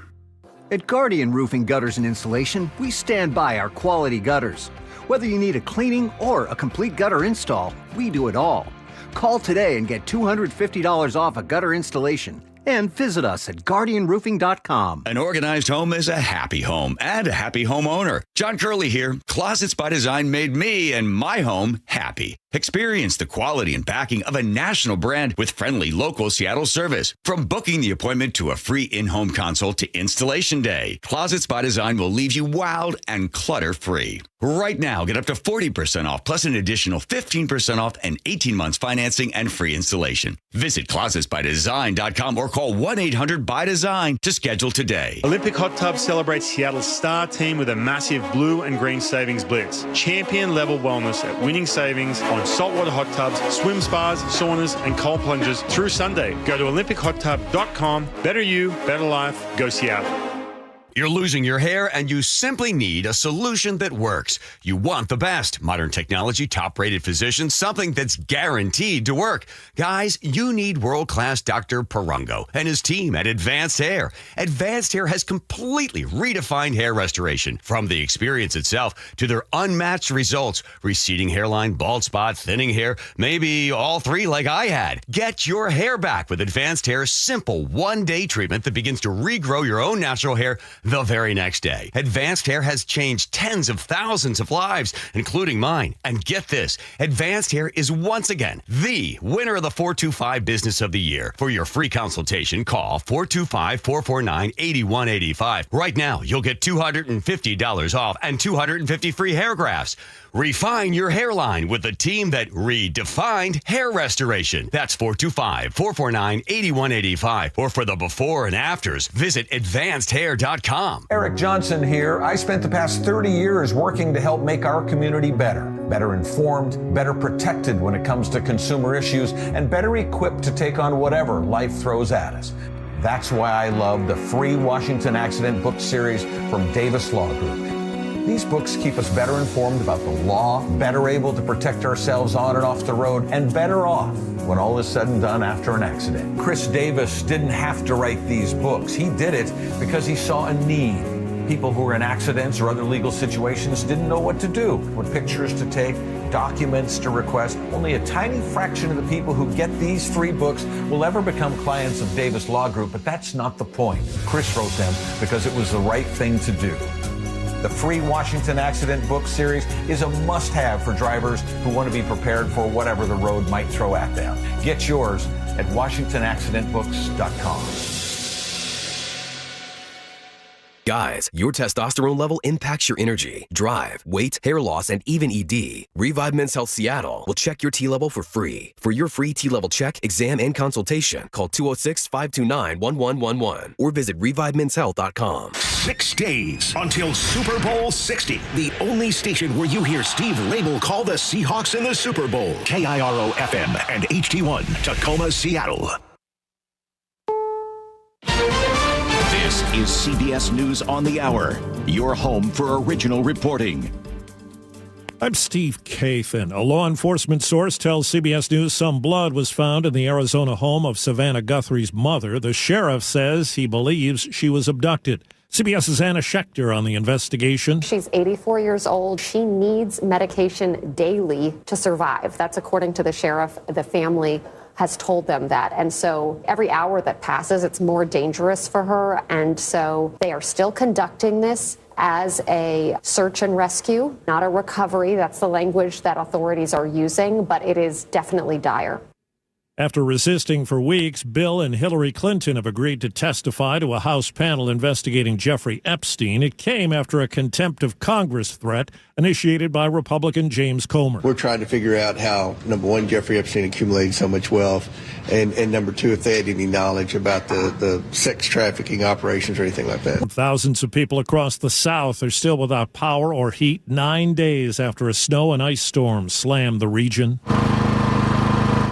At Guardian Roofing Gutters and Insulation, we stand by our quality gutters. Whether you need a cleaning or a complete gutter install, we do it all. Call today and get $250 off a gutter installation. And visit us at guardianroofing.com. An organized home is a happy home and a happy homeowner. John Curley here. Closets by Design made me and my home happy. Experience the quality and backing of a national brand with friendly local Seattle service. From booking the appointment to a free in-home consult to installation day, Closets by Design will leave you wowed and clutter-free. Right now, get up to 40% off plus an additional 15% off and 18 months financing and free installation. Visit closetsbydesign.com or call 1-800-BY-DESIGN to schedule today. Olympic Hot Tubs celebrates Seattle's star team with a massive blue and green savings blitz. Champion-level wellness at winning savings on saltwater hot tubs, swim spas, saunas, and cold plunges through Sunday. Go to olympichottub.com. Better you, better life. Go Seattle. You're losing your hair and you simply need a solution that works. You want the best. Modern technology, top-rated physicians, something that's guaranteed to work. Guys, you need world-class Dr. Perungo and his team at Advanced Hair. Advanced Hair has completely redefined hair restoration. From the experience itself to their unmatched results. Receding hairline, bald spot, thinning hair, maybe all three like I had. Get your hair back with Advanced Hair's simple one-day treatment that begins to regrow your own natural hair the very next day. Advanced Hair has changed tens of thousands of lives, including mine. And get this, Advanced Hair is once again the winner of the 425 Business of the Year. For your free consultation, call 425-449-8185. Right now, you'll get $250 off and 250 free hair grafts. Refine your hairline with the team that redefined hair restoration. That's 425-449-8185. Or for the before and afters, visit advancedhair.com. Eric Johnson here. I spent the past 30 years working to help make our community better informed, better protected when it comes to consumer issues, and better equipped to take on whatever life throws at us. That's why I love the free Washington Accident book series from Davis Law Group. These books keep us better informed about the law, better able to protect ourselves on and off the road, and better off when all is said and done after an accident. Chris Davis didn't have to write these books. He did it because he saw a need. People who were in accidents or other legal situations didn't know what to do, what pictures to take, documents to request. Only a tiny fraction of the people who get these free books will ever become clients of Davis Law Group, but that's not the point. Chris wrote them because it was the right thing to do. The free Washington Accident book series is a must-have for drivers who want to be prepared for whatever the road might throw at them. Get yours at WashingtonAccidentBooks.com. Guys, your testosterone level impacts your energy, drive, weight, hair loss, and even ED. Revive Men's Health Seattle will check your T level for free. For your free T level check, exam, and consultation, call 206-529-1111 or visit ReviveMen'sHealth.com. 6 days until Super Bowl 60. The only station where you hear Steve Rabel call the Seahawks in the Super Bowl. KIRO FM and HD1, Tacoma, Seattle. This is CBS News on the Hour, your home for original reporting. I'm Steve Kathan. A law enforcement source tells CBS News some blood was found in the Arizona home of Savannah Guthrie's mother. The sheriff says he believes she was abducted. CBS's Anna Schechter on the investigation. She's 84 years old. She needs medication daily to survive. That's according to the sheriff. The family has told them that. And so every hour that passes, it's more dangerous for her. And so they are still conducting this as a search and rescue, not a recovery. That's the language that authorities are using, but it is definitely dire. After resisting for weeks, Bill and Hillary Clinton have agreed to testify to a House panel investigating Jeffrey Epstein. It came after a contempt of Congress threat initiated by Republican James Comer. We're trying to figure out how, number one, Jeffrey Epstein accumulated so much wealth, and number two, if they had any knowledge about the sex trafficking operations or anything like that. Thousands of people across the South are still without power or heat 9 days after a snow and ice storm slammed the region.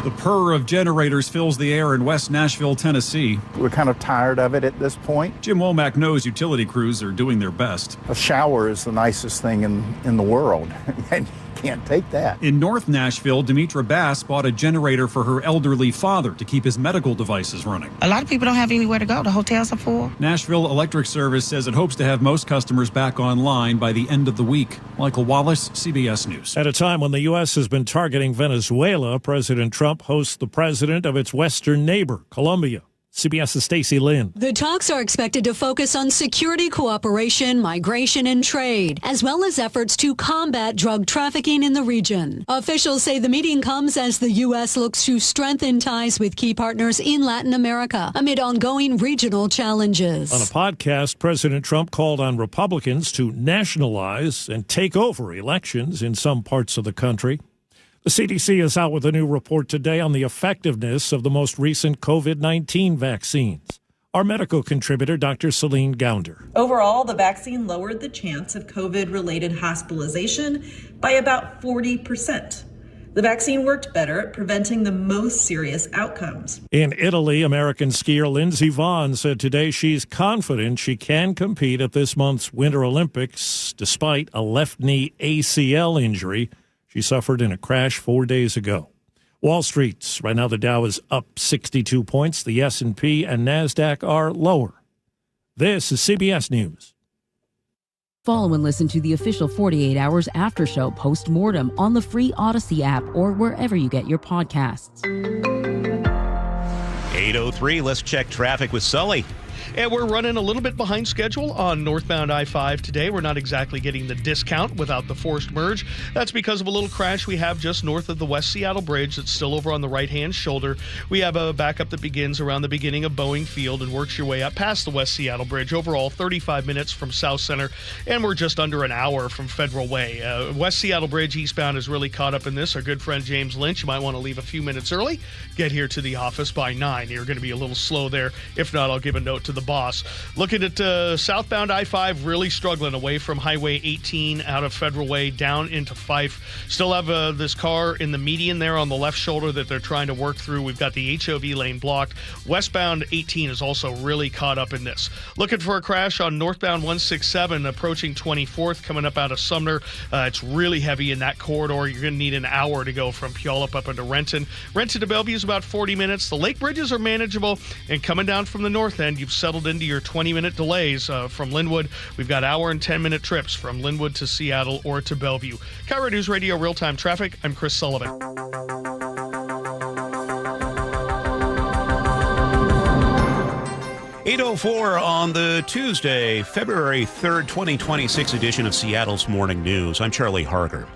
The purr of generators fills the air in West Nashville, Tennessee. We're kind of tired of it at this point. Jim Womack knows utility crews are doing their best. A shower is the nicest thing in the world, and you can't take that. In North Nashville, Demetra Bass bought a generator for her elderly father to keep his medical devices running. A lot of people don't have anywhere to go. The hotels are full. Nashville Electric Service says it hopes to have most customers back online by the end of the week. Michael Wallace, CBS News. At a time when the U.S. has been targeting Venezuela, President Trump hosts the president of its western neighbor, Colombia. CBS's Stacey Lynn. The talks are expected to focus on security cooperation, migration, and trade, as well as efforts to combat drug trafficking in the region. Officials say the meeting comes as the U.S. looks to strengthen ties with key partners in Latin America amid ongoing regional challenges. On a podcast, President Trump called on Republicans to nationalize and take over elections in some parts of the country. The CDC is out with a new report today on the effectiveness of the most recent COVID-19 vaccines. Our medical contributor, Dr. Celine Gounder. Overall, the vaccine lowered the chance of COVID-related hospitalization by about 40%. The vaccine worked better at preventing the most serious outcomes. In Italy, American skier Lindsey Vonn said today she's confident she can compete at this month's Winter Olympics despite a left knee ACL injury she suffered in a crash 4 days ago. Wall Street, right now the Dow is up 62 points. The S&P and NASDAQ are lower. This is CBS News. Follow and listen to the official 48 Hours After Show post-mortem on the free Odyssey app or wherever you get your podcasts. 8:03, let's check traffic with Sully. And we're running a little bit behind schedule on northbound I-5 today. We're not exactly getting the discount without the forced merge. That's because of a little crash we have just north of the West Seattle Bridge that's still over on the right-hand shoulder. We have a backup that begins around the beginning of Boeing Field and works your way up past the West Seattle Bridge. Overall, 35 minutes from South Center, and we're just under an hour from Federal Way. West Seattle Bridge eastbound is really caught up in this. Our good friend James Lynch, you might want to leave a few minutes early. Get here to the office by 9. You're going to be a little slow there. If not, I'll give a note to the boss. Looking at southbound I-5, really struggling away from Highway 18 out of Federal Way down into Fife. Still have this car in the median there on the left shoulder that they're trying to work through. We've got the HOV lane blocked. Westbound 18 is also really caught up in this. Looking for a crash on northbound 167 approaching 24th coming up out of Sumner. It's really heavy in that corridor. You're going to need an hour to go from Puyallup up into Renton. Renton to Bellevue is about 40 minutes. The lake bridges are manageable, and coming down from the north end, you've settled into your 20-minute delays from Linwood. We've got hour and 10-minute trips from Linwood to Seattle or to Bellevue. KIRO Newsradio Real-Time Traffic. I'm Chris Sullivan. 8:04 on the Tuesday, February 3rd, 2026 edition of Seattle's Morning News. I'm Charlie Harger.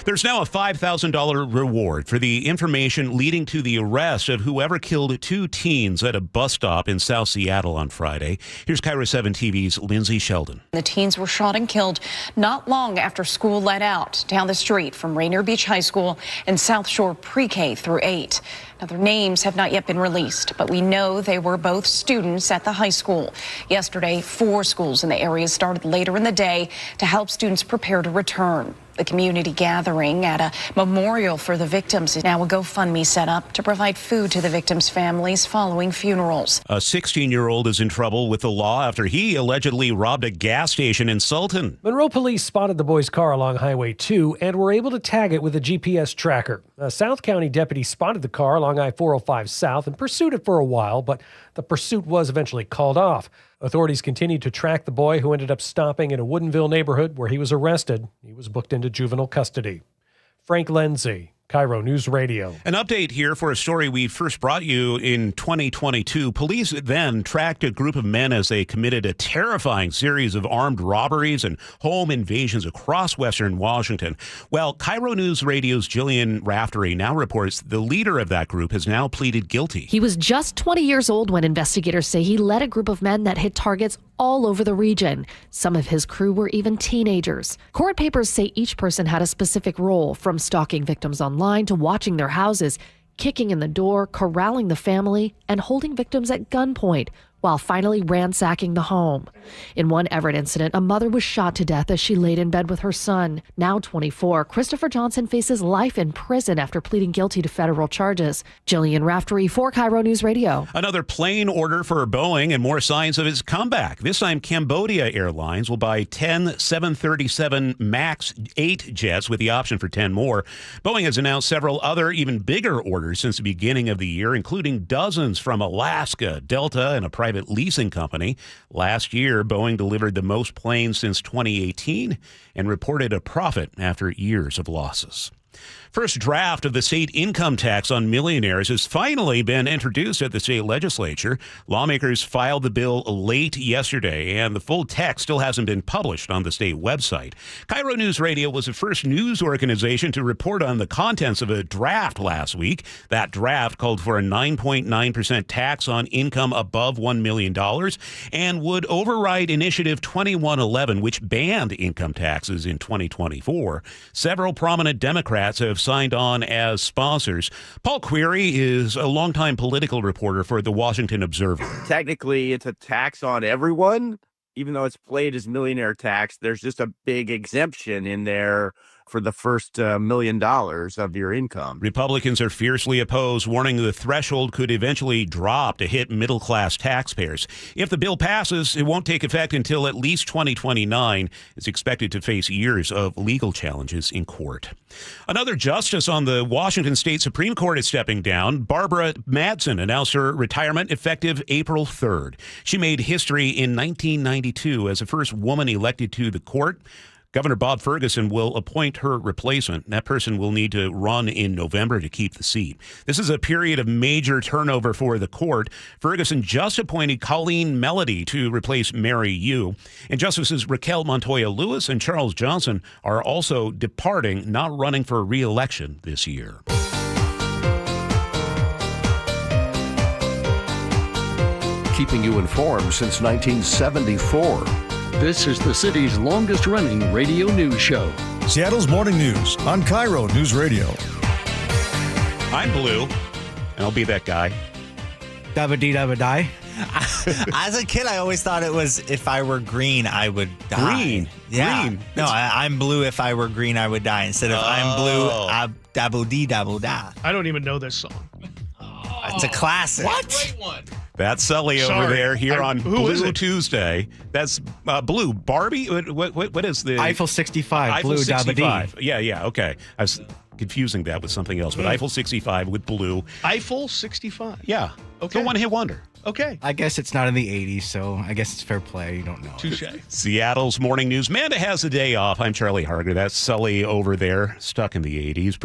There's now a $5,000 reward for the information leading to the arrest of whoever killed two teens at a bus stop in South Seattle on Friday. Here's KIRO 7 TV's Lindsay Sheldon. The teens were shot and killed not long after school let out down the street from Rainier Beach High School and South Shore Pre-K through 8. Now, their names have not yet been released, but we know they were both students at the high school. Yesterday, 4 schools in the area started later in the day to help students prepare to return. The community gathering at a memorial for the victims is now a GoFundMe set up to provide food to the victims' families following funerals. A 16-year-old is in trouble with the law after he allegedly robbed a gas station in Sultan. Monroe police spotted the boy's car along Highway 2 and were able to tag it with a GPS tracker. A South County deputy spotted the car along I-405 South and pursued it for a while, but the pursuit was eventually called off. Authorities continued to track the boy, who ended up stopping in a Woodinville neighborhood where he was arrested. He was booked into juvenile custody. Frank Lenzi, KIRO News Radio. An update here for a story we first brought you in 2022. Police then tracked a group of men as they committed a terrifying series of armed robberies and home invasions across western Washington. Well, KIRO News Radio's Jillian Raftery now reports the leader of that group has now pleaded guilty. He was just 20 years old when investigators say he led a group of men that hit targets all over the region. Some of his crew were even teenagers. Court papers say each person had a specific role, from stalking victims online to watching their houses, kicking in the door, corralling the family, and holding victims at gunpoint. while finally ransacking the home. In one Everett incident, a mother was shot to death as she laid in bed with her son. Now 24, Christopher Johnson faces life in prison after pleading guilty to federal charges. Jillian Raftery for KIRO News Radio. Another plane order for Boeing and more signs of its comeback. This time, Cambodia Airlines will buy 10 737 MAX 8 jets with the option for 10 more. Boeing has announced several other even bigger orders since the beginning of the year, including dozens from Alaska, Delta, and a private leasing company. Last year, Boeing delivered the most planes since 2018 and reported a profit after years of losses. First draft of the state income tax on millionaires has finally been introduced at the state legislature. Lawmakers filed the bill late yesterday, and the full text still hasn't been published on the state website. KIRO Newsradio was the first news organization to report on the contents of a draft last week. That draft called for a 9.9% tax on income above $1 million and would override Initiative 2111, which banned income taxes in 2024. Several prominent Democrats have signed on as sponsors. Paul Query is a longtime political reporter for the Washington Observer. Technically, it's a tax on everyone. Even though it's played as millionaire tax, there's just a big exemption in there for the first $1 million of your income. Republicans are fiercely opposed, warning the threshold could eventually drop to hit middle-class taxpayers. If the bill passes, it won't take effect until at least 2029. It's expected to face years of legal challenges in court. Another justice on the Washington State Supreme Court is stepping down. Barbara Madsen announced her retirement effective April 3rd. She made history in 1992 as the first woman elected to the court. Governor Bob Ferguson will appoint her replacement. That person will need to run in November to keep the seat. This is a period of major turnover for the court. Ferguson just appointed Colleen Melody to replace Mary Yu. And Justices Raquel Montoya Lewis and Charles Johnson are also departing, not running for re-election this year. Keeping you informed since 1974. This is the city's longest-running radio news show. Seattle's Morning News on KIRO Newsradio. I'm Blue, and I'll be that guy. Dabba-dee-dabba-die. As a kid, I always thought it was if I were green, I would die. Green? Yeah. Green. No, I'm blue. If I were green, I would die. Instead of I'm blue, dabbo-dee-dabbo-da. I don't even know this song. It's a classic. What? That's Sully over there here on Blue Tuesday. That's Blue. Barbie? What is the... Eiffel 65. Eiffel Blue 65. Yeah, okay. I was confusing that with something else, but Eiffel 65 with Blue. Eiffel 65? Yeah. Okay. The one-hit wonder. Okay. I guess it's not in the 80s, so I guess it's fair play. You don't know. Touche. Seattle's Morning News. Manda has the day off. I'm Charlie Harger. That's Sully over there, stuck in the 80s.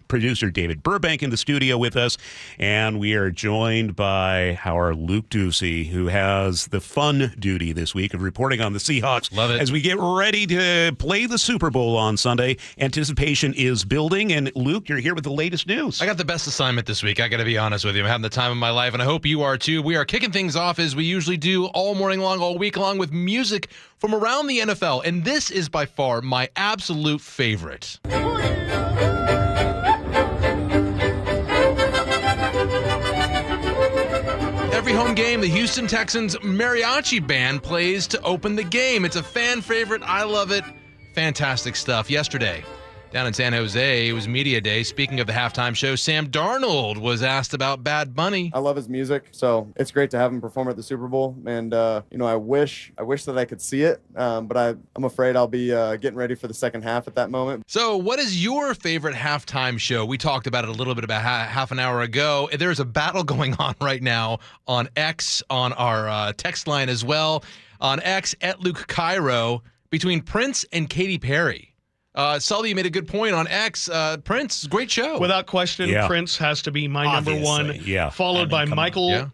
Producer David Burbank in the studio with us. And we are joined by our Luke Ducey, who has the fun duty this week of reporting on the Seahawks. Love it. As we get ready to play the Super Bowl on Sunday, anticipation is building. And Luke, you're here with the latest news. I got the best assignment this week. I got to be honest with you. I'm having the time of my life, and I hope you are too. We are kicking things off as we usually do all morning long, all week long, with music from around the NFL. And this is by far my absolute favorite. Every home game, the Houston Texans mariachi band plays to open the game. It's a fan favorite. I love it. Fantastic stuff. Yesterday, down in San Jose, it was Media Day. Speaking of the halftime show, Sam Darnold was asked about Bad Bunny. I love his music, so it's great to have him perform at the Super Bowl. And I wish that I could see it, but I'm afraid I'll be getting ready for the second half at that moment. So, what is your favorite halftime show? We talked about it a little bit about half an hour ago. There's a battle going on right now on X, on our text line as well, on X at Luke KIRO, between Prince and Katy Perry. Sully, you made a good point on X. Prince, great show. Without question, Yeah. Prince has to be my number one. Yeah. Followed by Michael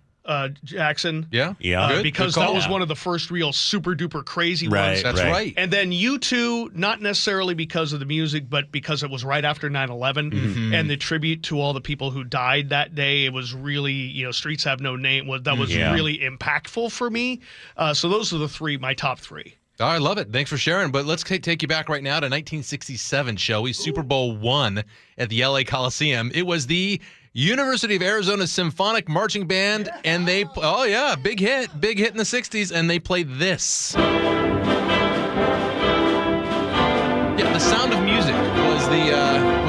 Jackson. Yeah. Yeah. Because Good that call. was one of the first real super duper crazy Right, ones. That's right. And then U2, not necessarily because of the music, but because it was right after 9/11 Mhm. and the tribute to all the people who died that day. It was really, Streets Have No Name. That was Yeah. really impactful for me. So those are my top three. Oh, I love it. Thanks for sharing. But let's take you back right now to 1967, shall we? Super Bowl I at the LA Coliseum. It was the University of Arizona Symphonic Marching Band, and they, oh yeah, big hit in the 60s, and they played this. Yeah, The Sound of Music was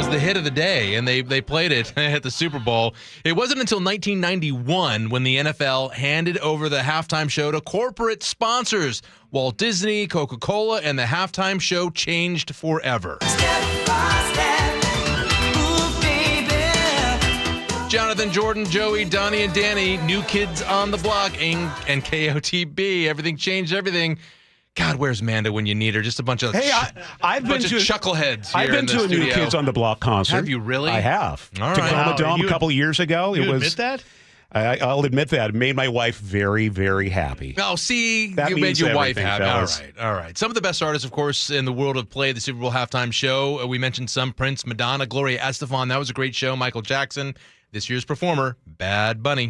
the hit of the day, and they played it at the Super Bowl. It wasn't until 1991 when the NFL handed over the halftime show to corporate sponsors. Walt Disney, Coca-Cola, and the halftime show changed forever. Jonathan, Jordan, Joey, Donnie, and Danny, New Kids on the Block, and KOTB. Everything changed everything. God, where's Manda when you need her? Just a bunch of I've been to chuckleheads. I've been to a New Kids on the Block concert. Have you really? I have. All right. Tacoma Dome a couple of years ago. You admit that? I'll admit that. It made my wife very, very happy. Oh, see, that you made your wife happy. Fellas. All right. Some of the best artists, of course, in the world have played the Super Bowl halftime show. We mentioned some: Prince, Madonna, Gloria Estefan. That was a great show. Michael Jackson. This year's performer, Bad Bunny.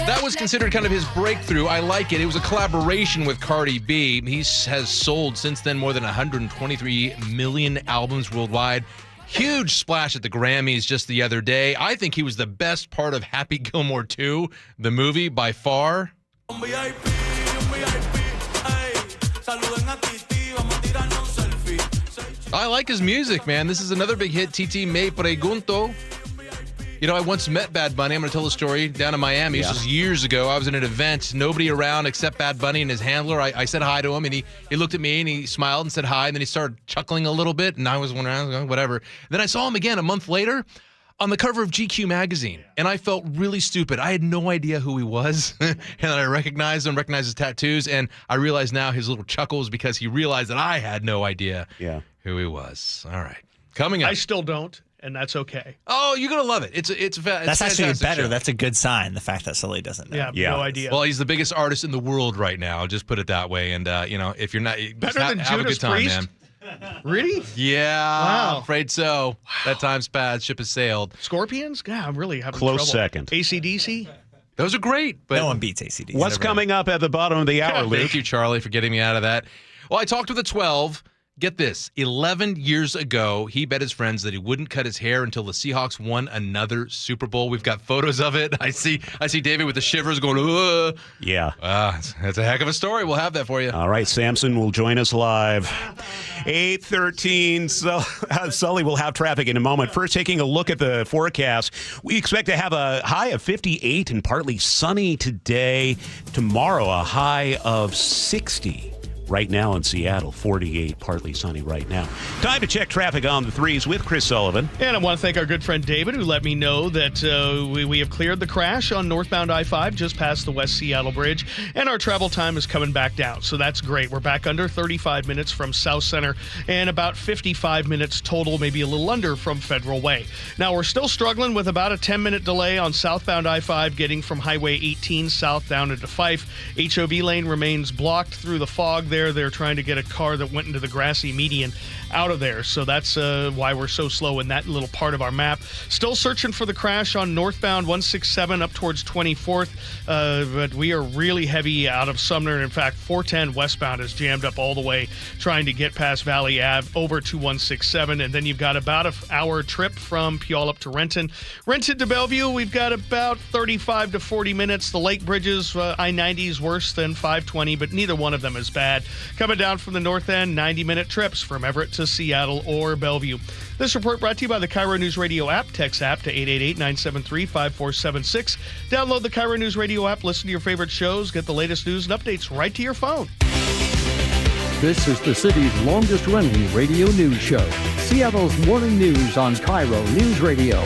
That was considered kind of his breakthrough. I like it. It was a collaboration with Cardi B. He has sold since then more than 123 million albums worldwide. Huge splash at the Grammys just the other day. I think he was the best part of Happy Gilmore 2, the movie, by far. I like his music, man. This is another big hit, TT Me Pregunto. You know, I once met Bad Bunny. I'm going to tell the story down in Miami. This was years ago. I was at an event, nobody around except Bad Bunny and his handler. I said hi to him, and he looked at me, and he smiled and said hi, and then he started chuckling a little bit, and I was wondering, whatever. Then I saw him again a month later on the cover of GQ magazine, and I felt really stupid. I had no idea who he was, and then I recognized him, recognized his tattoos, and I realized now his little chuckles because he realized that I had no idea who he was. All right. Coming up. I still don't, and that's okay. Oh, you're going to love it. It's That's actually better. Show. That's a good sign, the fact that Sully doesn't know. Yeah, no idea. Well, he's the biggest artist in the world right now. I'll just put it that way. And, if you're not, better than have Judas a good time, Priest? man. Really? Yeah. Wow. Afraid so. Wow. That time's passed. Ship has sailed. Scorpions? Yeah, I'm really having close trouble. second. AC/DC? Those are great. But no one beats AC/DC. What's coming up at the bottom of the hour, Luke? Thank you, Charlie, for getting me out of that. Well, I talked with a 12. Get this, 11 years ago, he bet his friends that he wouldn't cut his hair until the Seahawks won another Super Bowl. We've got photos of it. I see David with the shivers going, ugh. Yeah. That's a heck of a story. We'll have that for you. All right, Samson will join us live. 8:13. So, Sully will have traffic in a moment. First, taking a look at the forecast. We expect to have a high of 58 and partly sunny today. Tomorrow, a high of 60. Right now in Seattle, 48, partly sunny right now. Time to check traffic on the threes with Chris Sullivan. And I want to thank our good friend David, who let me know that we have cleared the crash on northbound I-5 just past the West Seattle Bridge, and our travel time is coming back down. So that's great. We're back under 35 minutes from South Center and about 55 minutes total, maybe a little under from Federal Way. Now, we're still struggling with about a 10-minute delay on southbound I-5 getting from Highway 18 south down into Fife. HOV lane remains blocked through the fog there. They're trying to get a car that went into the grassy median out of there. So that's why we're so slow in that little part of our map. Still searching for the crash on northbound 167 up towards 24th. But we are really heavy out of Sumner. In fact, 410 westbound is jammed up all the way trying to get past Valley Ave over to 167. And then you've got about an hour trip from Puyallup up to Renton. Renton to Bellevue, we've got about 35 to 40 minutes. The Lake Bridges, I-90 is worse than 520, but neither one of them is bad. Coming down from the north end, 90-minute trips from Everett to Seattle or Bellevue. This report brought to you by the KIRO Newsradio App. Text app to 888-973-5476. Download the KIRO Newsradio App. Listen to your favorite shows. Get the latest news and updates right to your phone. This is the city's longest-running radio news show. Seattle's morning news on KIRO News Radio.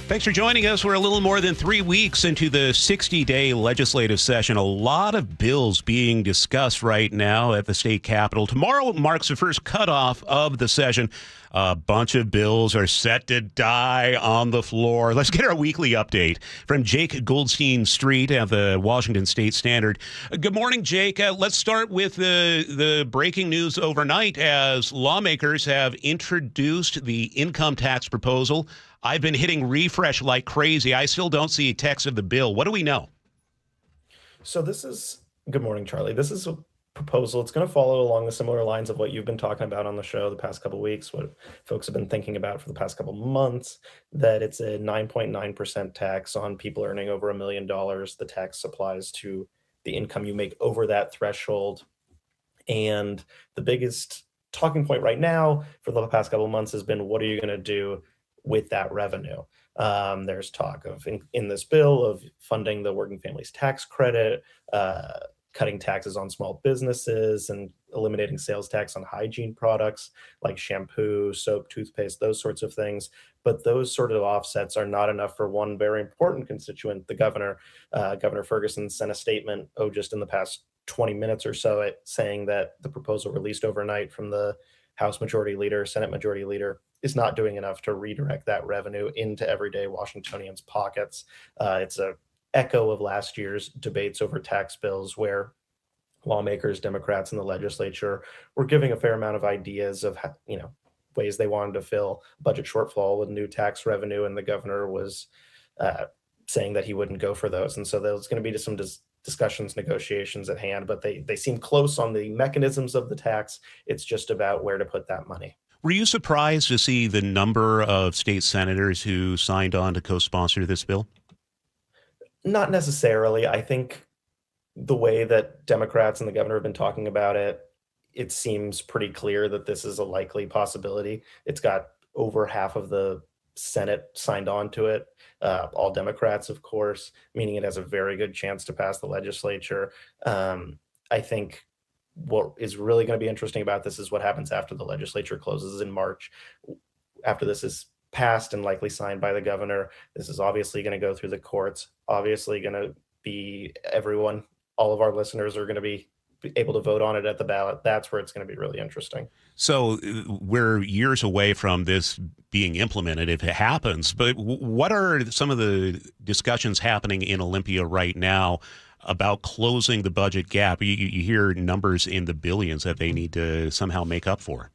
Thanks for joining us. We're a little more than 3 weeks into the 60-day legislative session. A lot of bills being discussed right now at the state capitol. Tomorrow marks the first cutoff of the session. A bunch of bills are set to die on the floor. Let's get our weekly update from Jake Goldstein Street at the Washington State Standard. Good morning, Jake. Let's start with the breaking news overnight as lawmakers have introduced the income tax proposal. I've been hitting refresh like crazy. I still don't see a text of the bill. What do we know? So good morning, Charlie. This is proposal, it's going to follow along the similar lines of what you've been talking about on the show the past couple of weeks, what folks have been thinking about for the past couple of months, that it's a 9.9% tax on people earning over $1 million. The tax applies to the income you make over that threshold. And the biggest talking point right now for the past couple of months has been, what are you going to do with that revenue? There's talk of in this bill of funding the working families tax credit, cutting taxes on small businesses, and eliminating sales tax on hygiene products like shampoo, soap, toothpaste, those sorts of things. But those sort of offsets are not enough for one very important constituent, the governor. Governor Ferguson sent a statement, just in the past 20 minutes or so, saying that the proposal released overnight from the House Majority Leader, Senate Majority Leader, is not doing enough to redirect that revenue into everyday Washingtonians' pockets. It's a echo of last year's debates over tax bills, where lawmakers, Democrats in the legislature, were giving a fair amount of ideas of ways they wanted to fill budget shortfall with new tax revenue, and the governor was saying that he wouldn't go for those. And so there's going to be some discussions, negotiations at hand, but they seem close on the mechanisms of the tax. It's just about where to put that money. Were you surprised to see the number of state senators who signed on to co-sponsor this bill? Not necessarily. I think the way that Democrats and the governor have been talking about it, it seems pretty clear that this is a likely possibility. It's got over half of the Senate signed on to it, all Democrats, of course, meaning it has a very good chance to pass the legislature. I think what is really going to be interesting about this is what happens after the legislature closes in March. After this is passed and likely signed by the governor, this is obviously going to go through the courts, obviously going to be all of our listeners are going to be able to vote on it at the ballot. That's where it's going to be really interesting. So we're years away from this being implemented if it happens, but what are some of the discussions happening in Olympia right now about closing the budget gap? You hear numbers in the billions that they need to somehow make up for.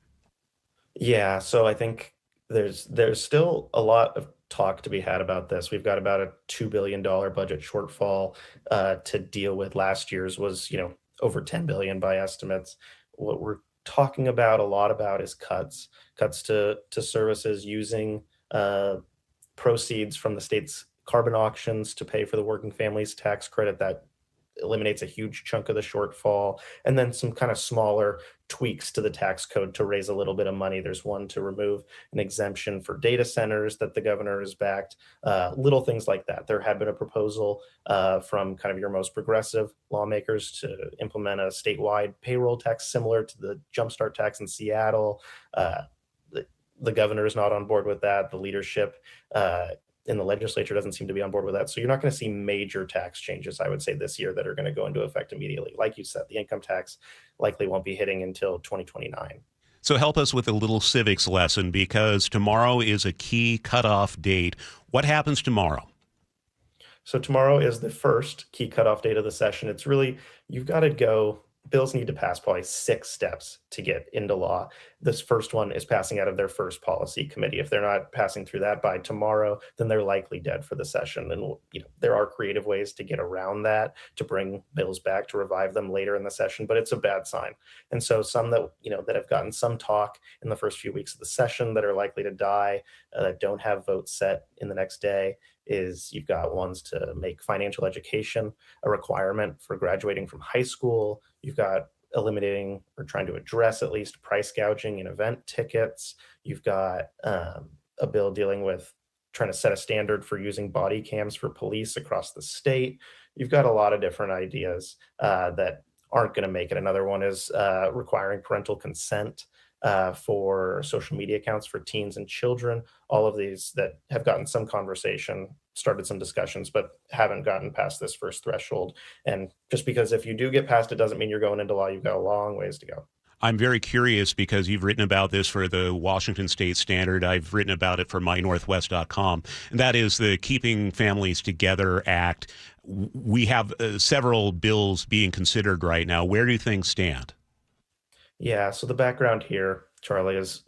Yeah, so I think there's still a lot of talk to be had about this. We've got about a $2 billion budget shortfall to deal with. Last year's was, over $10 billion by estimates. What we're talking about a lot about is cuts to services, using proceeds from the state's carbon auctions to pay for the working families tax credit. That eliminates a huge chunk of the shortfall, and then some kind of smaller tweaks to the tax code to raise a little bit of money. There's one to remove an exemption for data centers that the governor has backed, little things like that. There had been a proposal from kind of your most progressive lawmakers to implement a statewide payroll tax similar to the Jumpstart tax in Seattle. The governor is not on board with that. The leadership in the legislature doesn't seem to be on board with that. So you're not going to see major tax changes, I would say, this year that are going to go into effect immediately. Like you said, the income tax likely won't be hitting until 2029. So help us with a little civics lesson, because tomorrow is a key cutoff date. What happens tomorrow? So tomorrow is the first key cutoff date of the session. It's really, you've got to go, bills need to pass probably 6 steps to get into law. This first one is passing out of their first policy committee. If they're not passing through that by tomorrow, then they're likely dead for the session. And there are creative ways to get around that, to bring bills back, to revive them later in the session, but it's a bad sign. And so some that that have gotten some talk in the first few weeks of the session that are likely to die, that don't have votes set in the next day, is you've got ones to make financial education a requirement for graduating from high school. You've got eliminating, or trying to address at least, price gouging in event tickets. You've got a bill dealing with trying to set a standard for using body cams for police across the state. You've got a lot of different ideas that aren't going to make it. Another one is requiring parental consent for social media accounts for teens and children. All of these that have gotten some conversation, started some discussions, but haven't gotten past this first threshold. And just because if you do get past it doesn't mean you're going into law. You've got a long ways to go. I'm very curious because you've written about this for the Washington State Standard. I've written about it for mynorthwest.com. And that is the Keeping Families Together Act. We have several bills being considered right now. Where do things stand? Yeah, so the background here, Charlie, is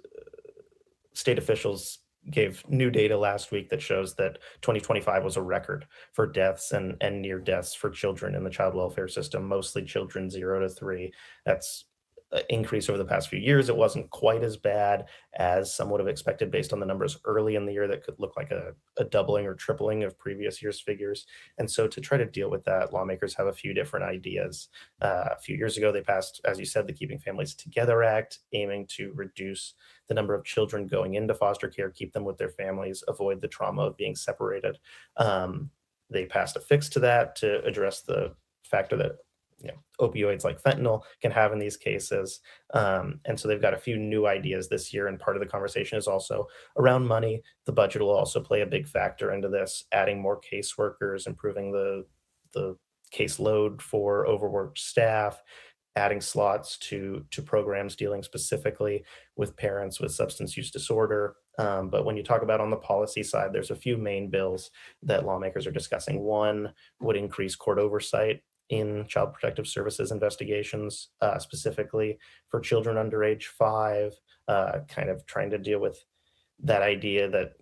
state officials gave new data last week that shows that 2025 was a record for deaths and near deaths for children in the child welfare system, mostly children 0 to 3. That's an increase over the past few years. It wasn't quite as bad as some would have expected based on the numbers early in the year that could look like a doubling or tripling of previous year's figures. And so to try to deal with that, lawmakers have a few different ideas. A few years ago, they passed, as you said, the Keeping Families Together Act, aiming to reduce the number of children going into foster care, keep them with their families, avoid the trauma of being separated. They passed a fix to that to address the factor that opioids like fentanyl can have in these cases. And so they've got a few new ideas this year. And part of the conversation is also around money. The budget will also play a big factor into this, adding more caseworkers, improving the caseload for overworked staff, adding slots to programs dealing specifically with parents with substance use disorder. But when you talk about on the policy side, there's a few main bills that lawmakers are discussing. One would increase court oversight in Child Protective Services investigations, specifically for children under age 5, kind of trying to deal with that idea that,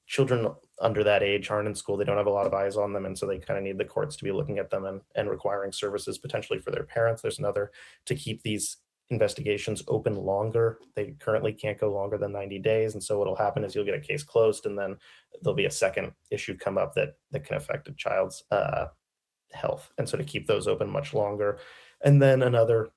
children under that age aren't in school, they don't have a lot of eyes on them, and so they kind of need the courts to be looking at them and requiring services potentially for their parents. There's another to keep these investigations open longer. They currently can't go longer than 90 days, and so what'll happen is you'll get a case closed, and then there'll be a second issue come up that can affect a child's health, and so to keep those open much longer. And then another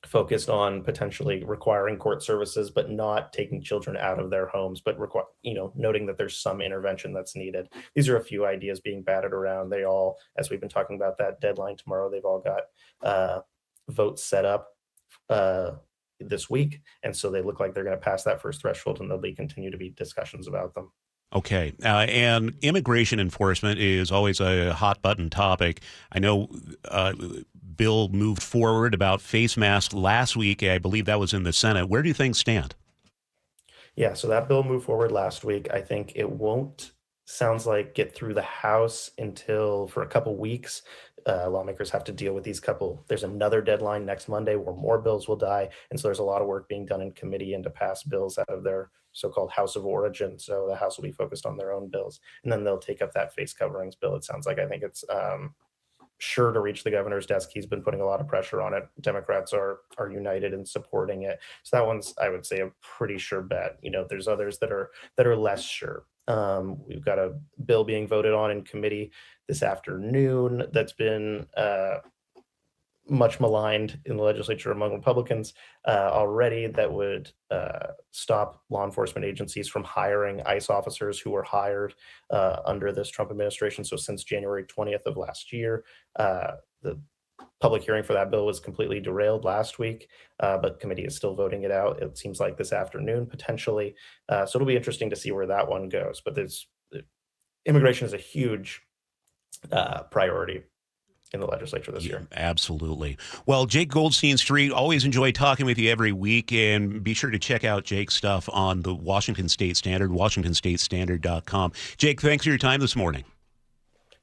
focused on potentially requiring court services but not taking children out of their homes, but noting that there's some intervention that's needed. These are a few ideas being batted around. They all, as we've been talking about that deadline tomorrow, they've all got votes set up this week, and so they look like they're going to pass that first threshold, and there'll continue to be discussions about them. Okay. And immigration enforcement is always a hot button topic. I know bill moved forward about face masks last week. I believe that was in the Senate. Where do things stand? Yeah, so that bill moved forward last week. I think it won't, sounds like, get through the House until for a couple weeks. Lawmakers have to deal with there's another deadline next Monday where more bills will die. And so there's a lot of work being done in committee and to pass bills out of their so-called House of Origin. So the House will be focused on their own bills, and then they'll take up that face coverings bill. It sounds like, I think it's sure to reach the governor's desk. He's been putting a lot of pressure on it. Democrats are united in supporting it. So that one's, I would say, a pretty sure bet. There's others that are less sure. We've got a bill being voted on in committee this afternoon that's been much maligned in the legislature among Republicans already, that would stop law enforcement agencies from hiring ICE officers who were hired under this Trump administration. So since January 20th of last year, the public hearing for that bill was completely derailed last week, but committee is still voting it out. It seems like this afternoon, potentially. So it'll be interesting to see where that one goes. But immigration is a huge priority in the legislature this year. Absolutely. Well, Jake Goldstein Street, always enjoy talking with you every week, and be sure to check out Jake's stuff on the Washington State Standard, WashingtonStateStandard.com. Jake, thanks for your time this morning.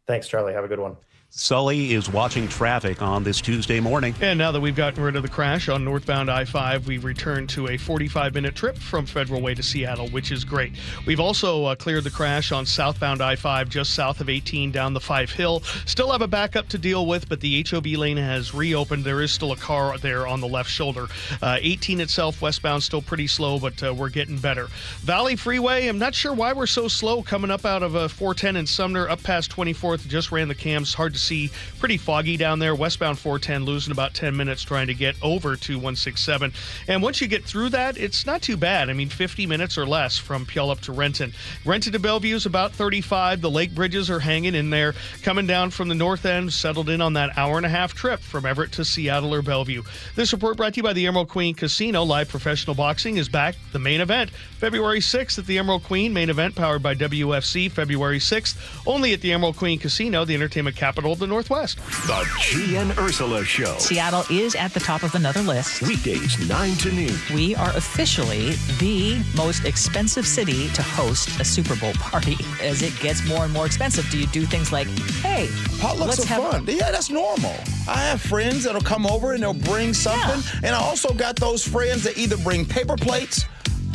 Thanks, Charlie. Have a good one. Sully is watching traffic on this Tuesday morning. And now that we've gotten rid of the crash on northbound I-5, we return to a 45-minute trip from Federal Way to Seattle, which is great. We've also cleared the crash on southbound I-5 just south of 18 down the 5 Hill. Still have a backup to deal with, but the HOV lane has reopened. There is still a car there on the left shoulder. 18 itself, westbound, still pretty slow, but we're getting better. Valley Freeway, I'm not sure why we're so slow coming up out of 410 in Sumner, up past 24th. Just ran the cams. Hard to see, pretty foggy down there. Westbound 410 losing about 10 minutes trying to get over to 167. And once you get through that, it's not too bad. 50 minutes or less from Puyallup to Renton. Renton to Bellevue is about 35. The lake bridges are hanging in there. Coming down from the north end, settled in on that hour-and-a-half trip from Everett to Seattle or Bellevue. This report brought to you by the Emerald Queen Casino. Live professional boxing is back. The main event, February 6th at the Emerald Queen. Main event powered by WFC, February 6th. Only at the Emerald Queen Casino, the entertainment capital of the Northwest. The G and Ursula Show. Seattle is at the top of another list. Weekdays 9 to noon. We are officially the most expensive city to host a Super Bowl party. As it gets more and more expensive, do you do things like, hey, potlucks are fun. Yeah, that's normal. I have friends that'll come over and they'll bring something. Yeah. And I also got those friends that either bring paper plates,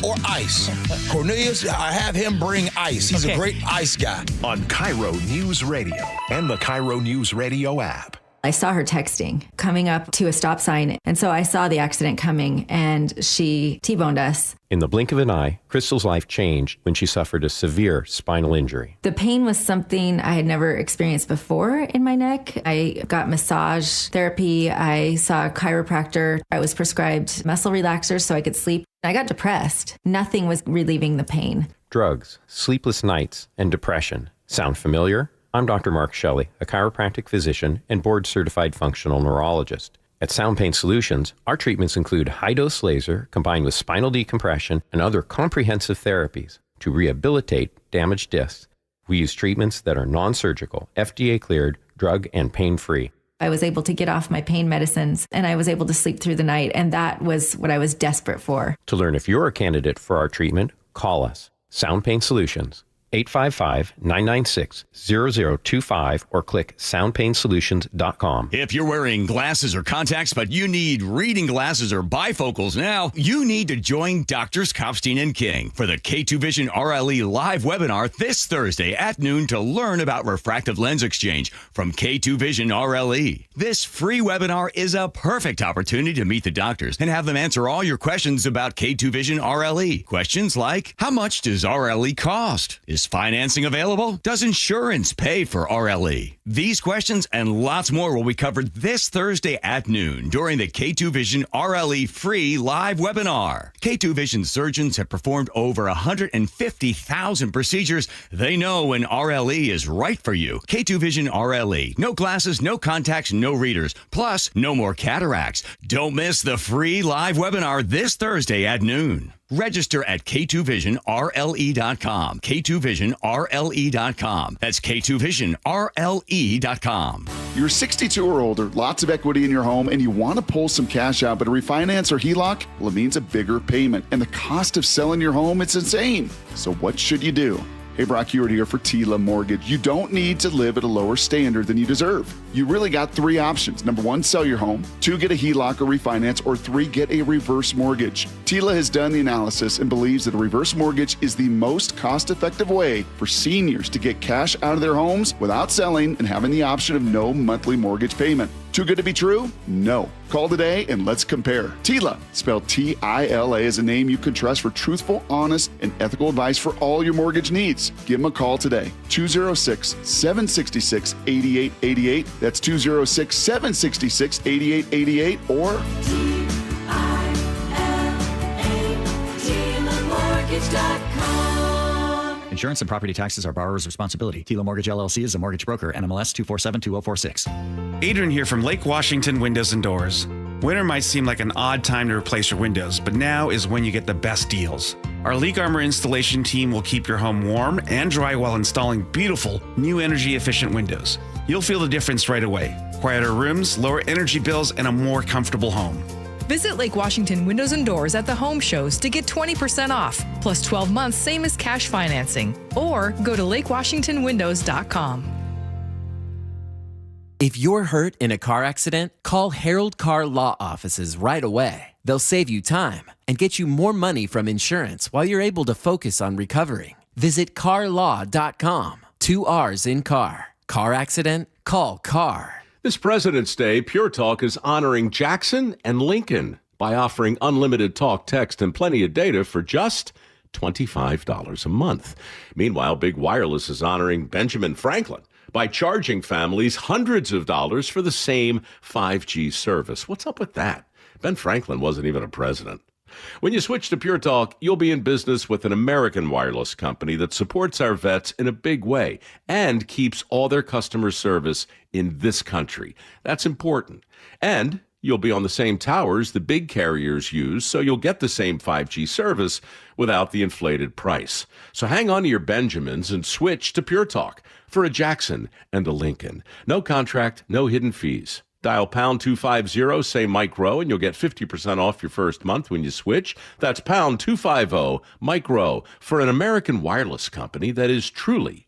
or ice? Cornelius, I have him bring ice. He's a great ice guy. On KIRO News Radio and the KIRO Newsradio app. I saw her texting coming up to a stop sign. And so I saw the accident coming and she T-boned us. In the blink of an eye, Crystal's life changed when she suffered a severe spinal injury. The pain was something I had never experienced before in my neck. I got massage therapy. I saw a chiropractor. I was prescribed muscle relaxers so I could sleep. I got depressed. Nothing was relieving the pain. Drugs, sleepless nights, and depression. Sound familiar? I'm Dr. Mark Shelley, a chiropractic physician and board-certified functional neurologist. At Sound Pain Solutions, our treatments include high-dose laser combined with spinal decompression and other comprehensive therapies to rehabilitate damaged discs. We use treatments that are non-surgical, FDA-cleared, drug and pain-free. I was able to get off my pain medicines and I was able to sleep through the night, and that was what I was desperate for. To learn if you're a candidate for our treatment, call us. Sound Pain Solutions. 855-996-0025 or click soundpainsolutions.com. If you're wearing glasses or contacts, but you need reading glasses or bifocals now, you need to join Doctors Kopstein and King for the K2 Vision RLE live webinar this Thursday at noon to learn about refractive lens exchange from K2 Vision RLE. This free webinar is a perfect opportunity to meet the doctors and have them answer all your questions about K2 Vision RLE. Questions like, how much does RLE cost? Is financing available? Does insurance pay for RLE? These questions and lots more will be covered this Thursday at noon during the K2 Vision RLE free live webinar. K2 Vision surgeons have performed over 150,000 procedures. They know when RLE is right for you. K2 Vision RLE. No glasses, no contacts, no readers. Plus, no more cataracts. Don't miss the free live webinar this Thursday at noon. Register at K2VisionRLE.com. K2VisionRLE.com. That's K2VisionRLE.com. You're 62 or older, lots of equity in your home, and you want to pull some cash out, but a refinance or HELOC, well, it means a bigger payment. And the cost of selling your home, it's insane. So what should you do? Hey, Brock Hewitt here for Tila Mortgage. You don't need to live at a lower standard than you deserve. You really got three options. Number one, sell your home. Two, get a HELOC or refinance. Or three, get a reverse mortgage. Tila has done the analysis and believes that a reverse mortgage is the most cost-effective way for seniors to get cash out of their homes without selling and having the option of no monthly mortgage payment. Too good to be true? No. Call today and let's compare. Tila, spelled T-I-L-A, is a name you can trust for truthful, honest, and ethical advice for all your mortgage needs. Give them a call today. 206-766-8888. That's 206-766-8888 or Insurance and property taxes are borrower's responsibility. Tila Mortgage LLC is a mortgage broker. NMLS 2472046. Adrian here from Lake Washington Windows and Doors. Winter might seem like an odd time to replace your windows, but now is when you get the best deals. Our Leak Armor installation team will keep your home warm and dry while installing beautiful, new energy-efficient windows. You'll feel the difference right away. Quieter rooms, lower energy bills, and a more comfortable home. Visit Lake Washington Windows and Doors at the home shows to get 20% off, plus 12 months, same as cash financing. Or go to lakewashingtonwindows.com. If you're hurt in a car accident, call Harold Car Law Offices right away. They'll save you time and get you more money from insurance while you're able to focus on recovering. Visit carlaw.com. 2 R's in car. Car accident? Call CAR. This President's Day, Pure Talk is honoring Jackson and Lincoln by offering unlimited talk, text, and plenty of data for just $25 a month. Meanwhile, Big Wireless is honoring Benjamin Franklin by charging families hundreds of dollars for the same 5G service. What's up with that? Ben Franklin wasn't even a president. When you switch to Pure Talk, you'll be in business with an American wireless company that supports our vets in a big way and keeps all their customer service in this country. That's important. And you'll be on the same towers the big carriers use, so you'll get the same 5G service without the inflated price. So hang on to your Benjamins and switch to Pure Talk for a Jackson and a Lincoln. No contract, no hidden fees. Dial pound 250, say Mike Rowe, and you'll get 50% off your first month when you switch. That's pound 250, Mike Rowe, for an American wireless company that is truly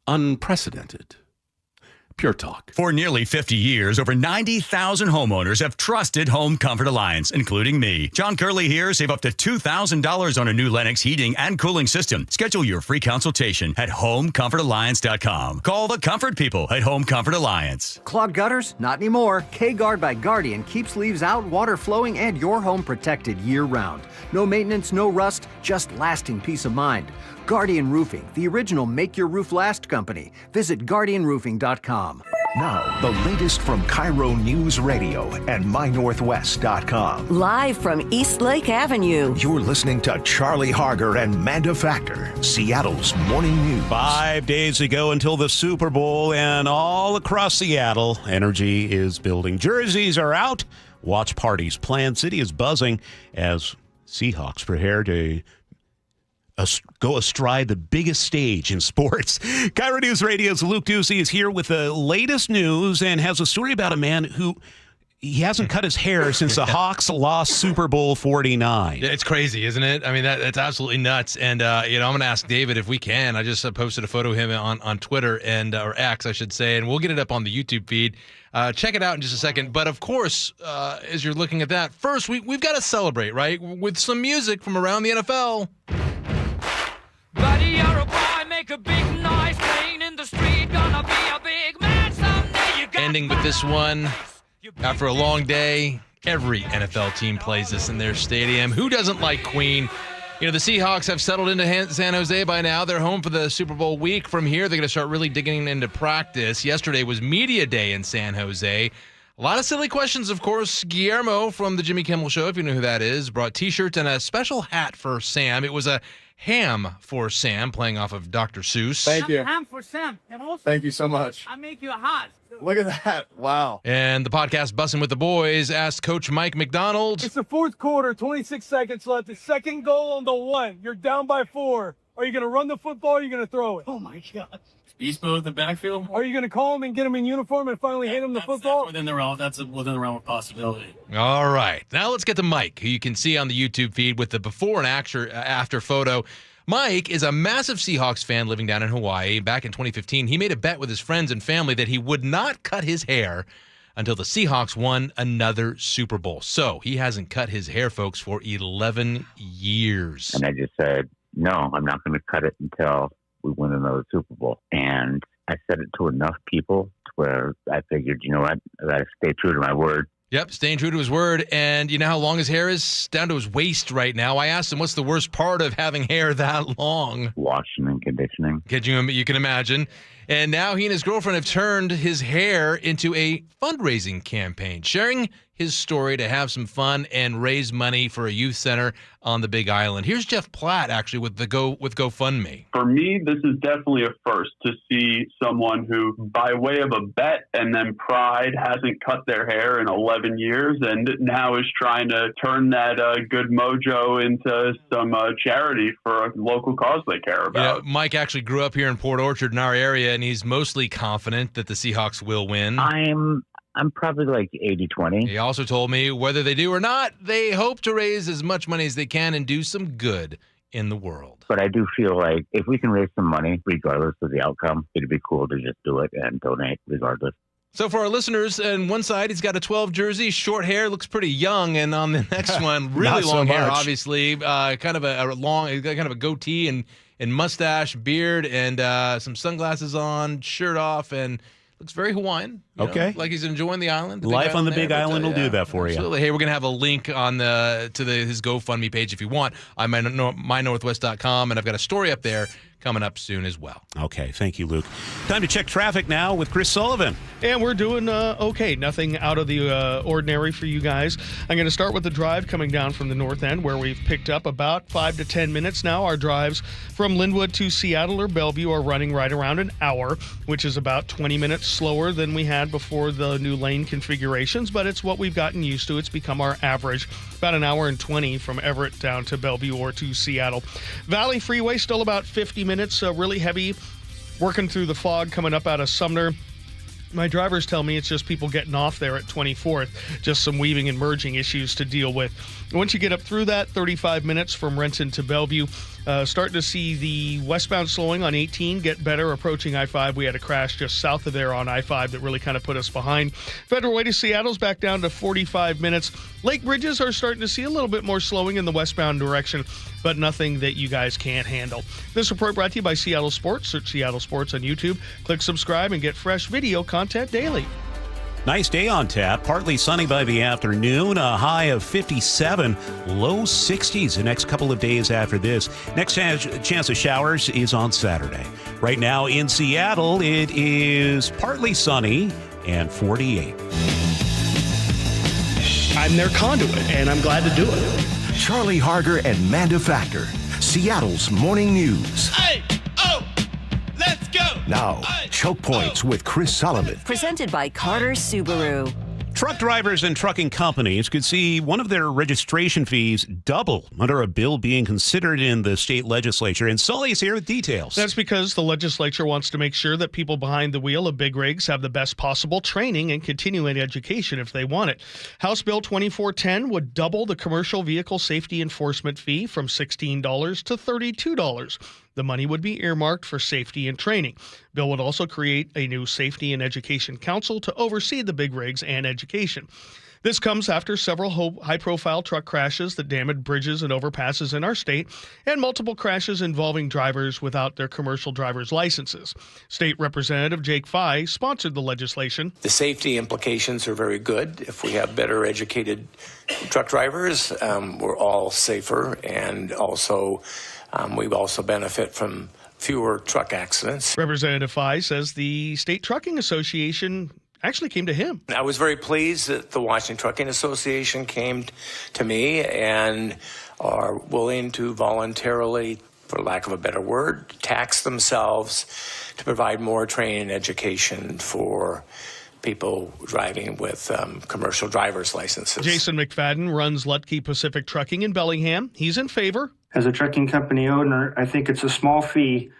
unprecedented. Pure Talk. For nearly 50 years, over 90,000 homeowners have trusted Home Comfort Alliance, including me. John Curley here. Save up to $2,000 on a new Lennox heating and cooling system. Schedule your free consultation at homecomfortalliance.com. Call the comfort people at Home Comfort Alliance. Clogged gutters? Not anymore. K-Guard by Guardian keeps leaves out, water flowing, and your home protected year-round. No maintenance, no rust, just lasting peace of mind. Guardian Roofing, the original Make Your Roof Last company. Visit guardianroofing.com. Now, the latest from KIRO Newsradio and MyNorthwest.com. Live from East Lake Avenue. You're listening to Charlie Harger and Manda Factor, Seattle's morning news. 5 days ago until the Super Bowl, and all across Seattle, energy is building. Jerseys are out. Watch parties planned. City is buzzing as Seahawks prepare to go astride the biggest stage in sports. KIRO News Radio's Luke Ducey is here with the latest news and has a story about a man who he hasn't cut his hair since the Hawks lost Super Bowl 49. It's crazy, isn't it? I mean, that's absolutely nuts. And, I'm going to ask David if we can. I just posted a photo of him on Twitter or X, I should say, and we'll get it up on the YouTube feed. Check it out in just a second. But, of course, as you're looking at that, first, we've got to celebrate, right, with some music from around the NFL. Buddy, you're a boy, make a big noise, playing in the street, gonna be a big man someday. You got Ending with this one, after a long day, every NFL team plays this in their stadium. Who doesn't like Queen? You know, the Seahawks have settled into San Jose by now. They're home for the Super Bowl week. From here, they're going to start really digging into practice. Yesterday was media day in San Jose. A lot of silly questions, of course. Guillermo from the Jimmy Kimmel Show, if you know who that is, brought T-shirts and a special hat for Sam. It was a ham for Sam, playing off of Dr. Seuss. Thank you. Ham for Sam. Thank you so much. I make you a hat. Look at that. Wow. And the podcast Bussin' with the Boys asked Coach Mike McDonald. It's the fourth quarter, 26 seconds left. The second goal on the one. You're down by 4. Are you going to run the football or are you going to throw it? Oh, my God. Beast mode in the backfield? Are you going to call him and get him in uniform and finally hand him the football? That's within the realm of possibility. All right. Now let's get to Mike, who you can see on the YouTube feed with the before and after photo. Mike is a massive Seahawks fan living down in Hawaii. Back in 2015, he made a bet with his friends and family that he would not cut his hair until the Seahawks won another Super Bowl. So he hasn't cut his hair, folks, for 11 years. And I just said, no, I'm not going to cut it until we win another Super Bowl. And I said it to enough people to where I figured, you know what, I got to stay true to my word. Yep, staying true to his word. And you know how long his hair is? Down to his waist right now. I asked him, what's the worst part of having hair that long? Washing and conditioning. You can imagine. And now he and his girlfriend have turned his hair into a fundraising campaign, sharing his story to have some fun and raise money for a youth center on the Big Island. Here's Jeff Platt, actually, with GoFundMe. For me, this is definitely a first to see someone who, by way of a bet and then pride, hasn't cut their hair in 11 years and now is trying to turn that good mojo into some charity for a local cause they care about. Yeah, Mike actually grew up here in Port Orchard in our area, and he's mostly confident that the Seahawks will win. I'm probably like 80-20. He also told me whether they do or not, they hope to raise as much money as they can and do some good in the world. But I do feel like if we can raise some money, regardless of the outcome, it'd be cool to just do it and donate regardless. So for our listeners, on one side, he's got a 12 jersey, short hair, looks pretty young. And on the next one, really long hair, obviously. Kind of a long, he's got kind of a goatee and mustache, beard, and some sunglasses on, shirt off, and looks very Hawaiian. Okay. Like he's enjoying the island. Life on the Big Island will do that for you. Absolutely. Hey, we're going to have a link on his GoFundMe page if you want. I'm mynorthwest.com, and I've got a story up there coming up soon as well. Okay. Thank you, Luke. Time to check traffic now with Chris Sullivan. And we're doing okay. Nothing out of the ordinary for you guys. I'm going to start with the drive coming down from the north end, where we've picked up about 5 to 10 minutes now. Our drives from Linwood to Seattle or Bellevue are running right around an hour, which is about 20 minutes slower than we had before the new lane configurations, but it's what we've gotten used to. It's become our average, about an hour and 20 from Everett down to Bellevue or to Seattle. Valley Freeway still about 50 minutes, really heavy, working through the fog coming up out of Sumner. My drivers tell me it's just people getting off there at 24th, just some weaving and merging issues to deal with. Once you get up through that, 35 minutes from Renton to Bellevue. Starting to see the westbound slowing on 18 get better, approaching I-5. We had a crash just south of there on I-5 that really kind of put us behind. Federal Way to Seattle's back down to 45 minutes. Lake bridges are starting to see a little bit more slowing in the westbound direction, but nothing that you guys can't handle. This report brought to you by Seattle Sports. Search Seattle Sports on YouTube. Click subscribe and get fresh video content daily. Nice day on tap. Partly sunny by the afternoon. A high of 57. Low 60s the next couple of days after this. Next chance of showers is on Saturday. Right now in Seattle, it is partly sunny and 48. I'm their conduit, and I'm glad to do it. Charlie Harger and Manda Factor, Seattle's morning news. Hey, oh, let's go. Now, Choke Points with Chris Solomon. Presented by Carter Subaru. Truck drivers and trucking companies could see one of their registration fees double under a bill being considered in the state legislature. And Sully's here with details. That's because the legislature wants to make sure that people behind the wheel of big rigs have the best possible training and continuing education if they want it. House Bill 2410 would double the commercial vehicle safety enforcement fee from $16 to $32. The money would be earmarked for safety and training. Bill would also create a new Safety and Education Council to oversee the big rigs and education. This comes after several high-profile truck crashes that damaged bridges and overpasses in our state and multiple crashes involving drivers without their commercial driver's licenses. State Representative Jake Fye sponsored the legislation. The safety implications are very good. If we have better educated truck drivers, we're all safer, and also we also benefit from fewer truck accidents. Representative Fye says the State Trucking Association actually came to him. I was very pleased that the Washington Trucking Association came to me and are willing to voluntarily, for lack of a better word, tax themselves to provide more training and education for people driving with commercial driver's licenses. Jason McFadden runs Lutke Pacific Trucking in Bellingham. He's in favor. As a trucking company owner, I think it's a small fee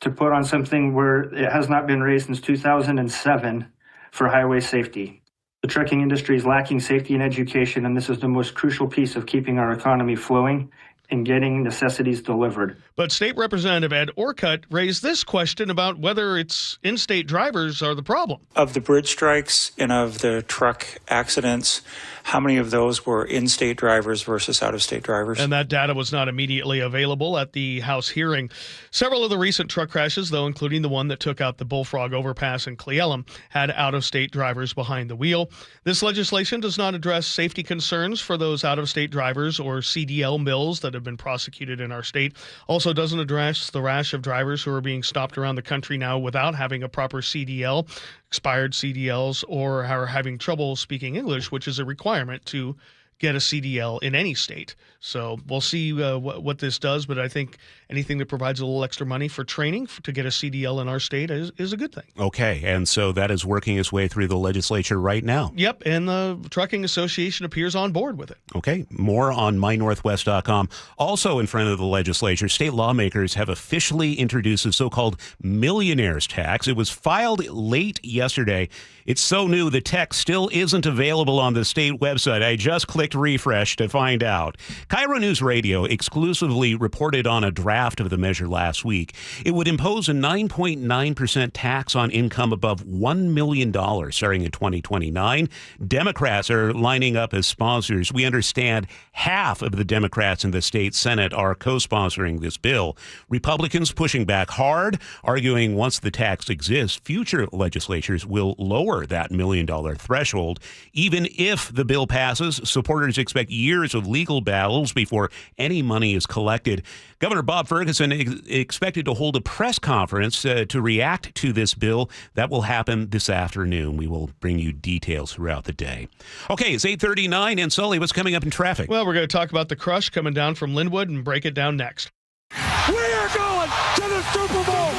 to put on something where it has not been raised since 2007 for highway safety. The trucking industry is lacking safety and education, and this is the most crucial piece of keeping our economy flowing and getting necessities delivered. But State Representative Ed Orcutt raised this question about whether it's in-state drivers are the problem. Of the bridge strikes and of the truck accidents, how many of those were in-state drivers versus out-of-state drivers? And that data was not immediately available at the House hearing. Several of the recent truck crashes, though, including the one that took out the Bullfrog overpass in Cle Elum, had out-of-state drivers behind the wheel. This legislation does not address safety concerns for those out-of-state drivers or CDL mills that have been prosecuted in our state. Also doesn't address the rash of drivers who are being stopped around the country now without having a proper CDL, expired CDLs, or are having trouble speaking English, which is a requirement to get a CDL in any state. So we'll see what this does, but I think anything that provides a little extra money for training to get a CDL in our state is a good thing. Okay, and so that is working its way through the legislature right now. Yep, and the Trucking Association appears on board with it. Okay, more on mynorthwest.com. Also in front of the legislature, state lawmakers have officially introduced a so-called millionaire's tax. It was filed late yesterday. It's so new, the text still isn't available on the state website. I just clicked refresh to find out. KIRO Newsradio exclusively reported on a draft of the measure last week. It would impose a 9.9% tax on income above $1 million starting in 2029. Democrats are lining up as sponsors. We understand half of the Democrats in the state Senate are co-sponsoring this bill. Republicans pushing back hard, arguing once the tax exists, future legislatures will lower that $1 million threshold. Even if the bill passes, supporters expect years of legal battles before any money is collected. Governor Bob Ferguson expected to hold a press conference to react to this bill. That will happen this afternoon. We will bring you details throughout the day. Okay, it's 8:39, and Sully, what's coming up in traffic? Well, we're going to talk about the crush coming down from Linwood and break it down next. We are going to the Super Bowl!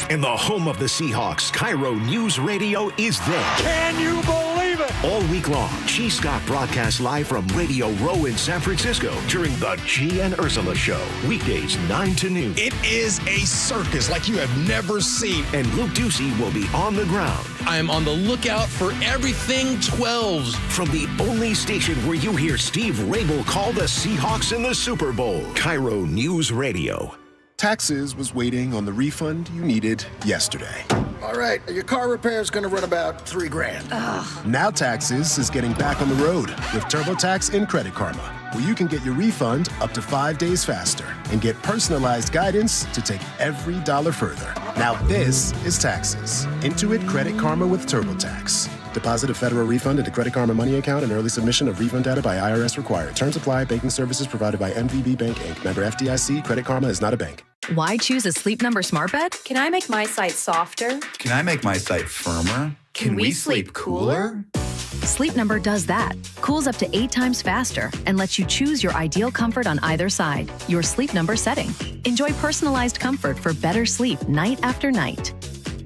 And the home of the Seahawks, KIRO News Radio, is there. Can you believe it? All week long, G. Scott broadcasts live from Radio Row in San Francisco during the G and Ursula Show. Weekdays 9 to noon. It is a circus like you have never seen. And Luke Ducey will be on the ground. I am on the lookout for everything 12s. From the only station where you hear Steve Rabel call the Seahawks in the Super Bowl. KIRO News Radio. Taxes was waiting on the refund you needed yesterday. All right, your car repair is going to run about $3,000. Ugh. Now Taxes is getting back on the road with TurboTax and Credit Karma, where you can get your refund up to 5 days faster and get personalized guidance to take every dollar further. Now this is Taxes. Intuit Credit Karma with TurboTax. Deposit a federal refund into Credit Karma Money account and early submission of refund data by IRS required. Terms apply. Banking services provided by MVB Bank, Inc. Member FDIC. Credit Karma is not a bank. Why choose a Sleep Number smart bed? Can I make my site softer? Can I make my site firmer? Can we sleep cooler? Sleep Number does that. Cools up to 8 times faster and lets you choose your ideal comfort on either side. Your Sleep Number setting. Enjoy personalized comfort for better sleep night after night.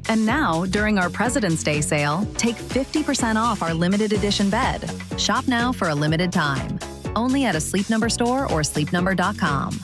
And now, during our President's Day sale, take 50% off our limited edition bed. Shop now for a limited time. Only at a Sleep Number store or sleepnumber.com.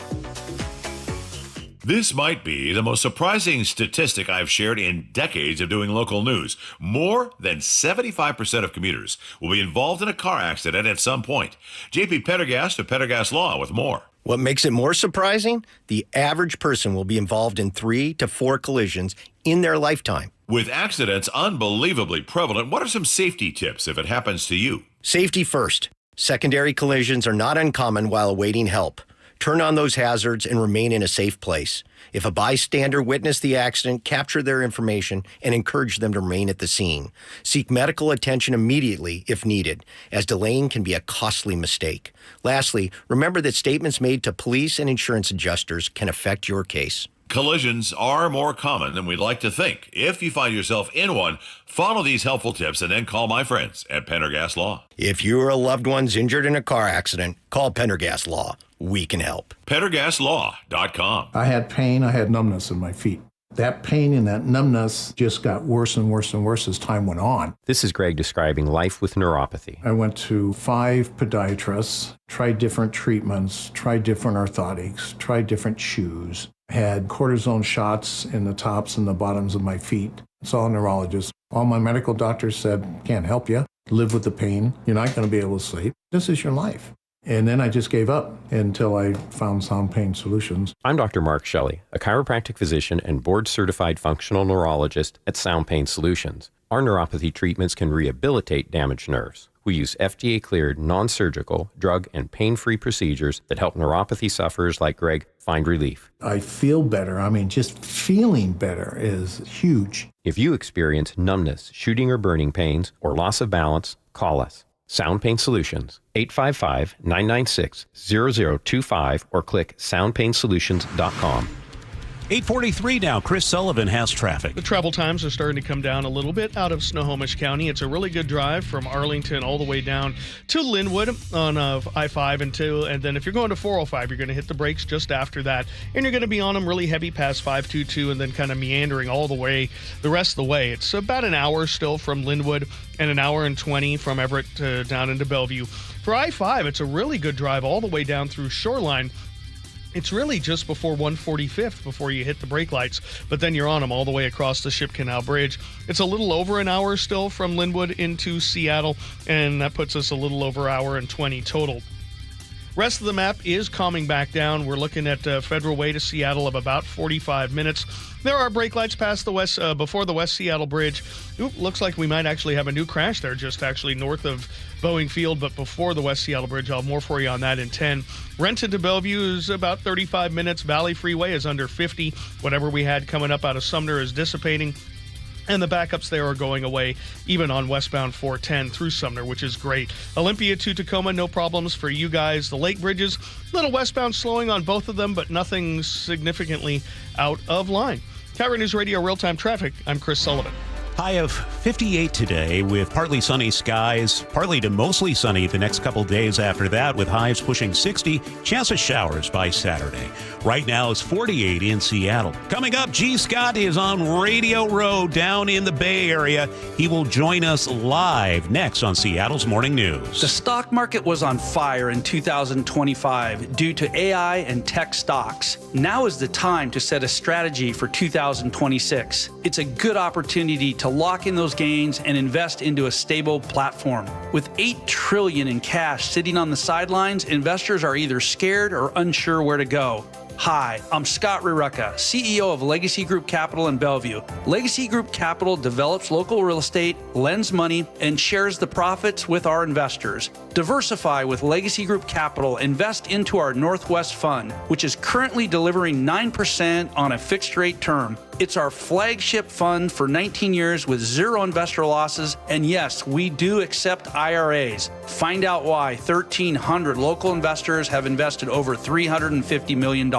This might be the most surprising statistic I've shared in decades of doing local news. More than 75% of commuters will be involved in a car accident at some point. JP Pendergast of Pendergast Law with more. What makes it more surprising? The average person will be involved in 3 to 4 collisions in their lifetime. With accidents unbelievably prevalent, what are some safety tips if it happens to you? Safety first. Secondary collisions are not uncommon while awaiting help. Turn on those hazards and remain in a safe place. If a bystander witnessed the accident, capture their information and encourage them to remain at the scene. Seek medical attention immediately if needed, as delaying can be a costly mistake. Lastly, remember that statements made to police and insurance adjusters can affect your case. Collisions are more common than we'd like to think. If you find yourself in one, follow these helpful tips and then call my friends at Pendergast Law. If you or a loved one's injured in a car accident, call Pendergast Law. We can help. PendergastLaw.com. I had pain, I had numbness in my feet. That pain and that numbness just got worse and worse and worse as time went on. This is Greg describing life with neuropathy. I went to 5 podiatrists, tried different treatments, tried different orthotics, tried different shoes, had cortisone shots in the tops and the bottoms of my feet. Saw a neurologist. All my medical doctors said, can't help you. Live with the pain. You're not going to be able to sleep. This is your life. And then I just gave up until I found Sound Pain Solutions. I'm Dr. Mark Shelley, a chiropractic physician and board-certified functional neurologist at Sound Pain Solutions. Our neuropathy treatments can rehabilitate damaged nerves. We use FDA-cleared, non-surgical, drug and pain-free procedures that help neuropathy sufferers like Greg find relief. I feel better. I mean, just feeling better is huge. If you experience numbness, shooting or burning pains, or loss of balance, call us. Sound Pain Solutions, 855-996-0025 or click soundpainsolutions.com. 8:43 now. Chris Sullivan has traffic. The travel times are starting to come down a little bit out of Snohomish County. It's a really good drive from Arlington all the way down to Linwood on I-5 and 2. And then if you're going to 405, you're going to hit the brakes just after that. And you're going to be on them really heavy past 522 and then kind of meandering all the way the rest of the way. It's about an hour still from Linwood and an hour and 20 from Everett down into Bellevue. For I-5, it's a really good drive all the way down through Shoreline. It's really just before 145th before you hit the brake lights, but then you're on them all the way across the Ship Canal Bridge. It's a little over an hour still from Linwood into Seattle, and that puts us a little over an hour and 20 total. Rest of the map is calming back down. We're looking at Federal Way to Seattle of about 45 minutes. There are brake lights past the west before the West Seattle Bridge. Looks like we might actually have a new crash there just actually north of Boeing Field, but before the West Seattle Bridge. I'll have more for you on that in 10. Renton to Bellevue is about 35 minutes. Valley Freeway is under 50. Whatever we had coming up out of Sumner is dissipating. And the backups there are going away, even on westbound 410 through Sumner, which is great. Olympia to Tacoma, no problems for you guys. The Lake Bridges, little westbound slowing on both of them, but nothing significantly out of line. KIRO News Radio Real-Time Traffic, I'm Chris Sullivan. High of 58 today with partly sunny skies, partly to mostly sunny the next couple days after that with highs pushing 60, chance of showers by Saturday. Right now it's 48 in Seattle. Coming up, G. Scott is on Radio Row down in the Bay Area. He will join us live next on Seattle's Morning News. The stock market was on fire in 2025 due to AI and tech stocks. Now is the time to set a strategy for 2026. It's a good opportunity to lock in those gains and invest into a stable platform. With $8 trillion in cash sitting on the sidelines, investors are either scared or unsure where to go. Hi, I'm Scott Rurecka, CEO of Legacy Group Capital in Bellevue. Legacy Group Capital develops local real estate, lends money, and shares the profits with our investors. Diversify with Legacy Group Capital. Invest into our Northwest Fund, which is currently delivering 9% on a fixed rate term. It's our flagship fund for 19 years with zero investor losses. And yes, we do accept IRAs. Find out why 1,300 local investors have invested over $350 million.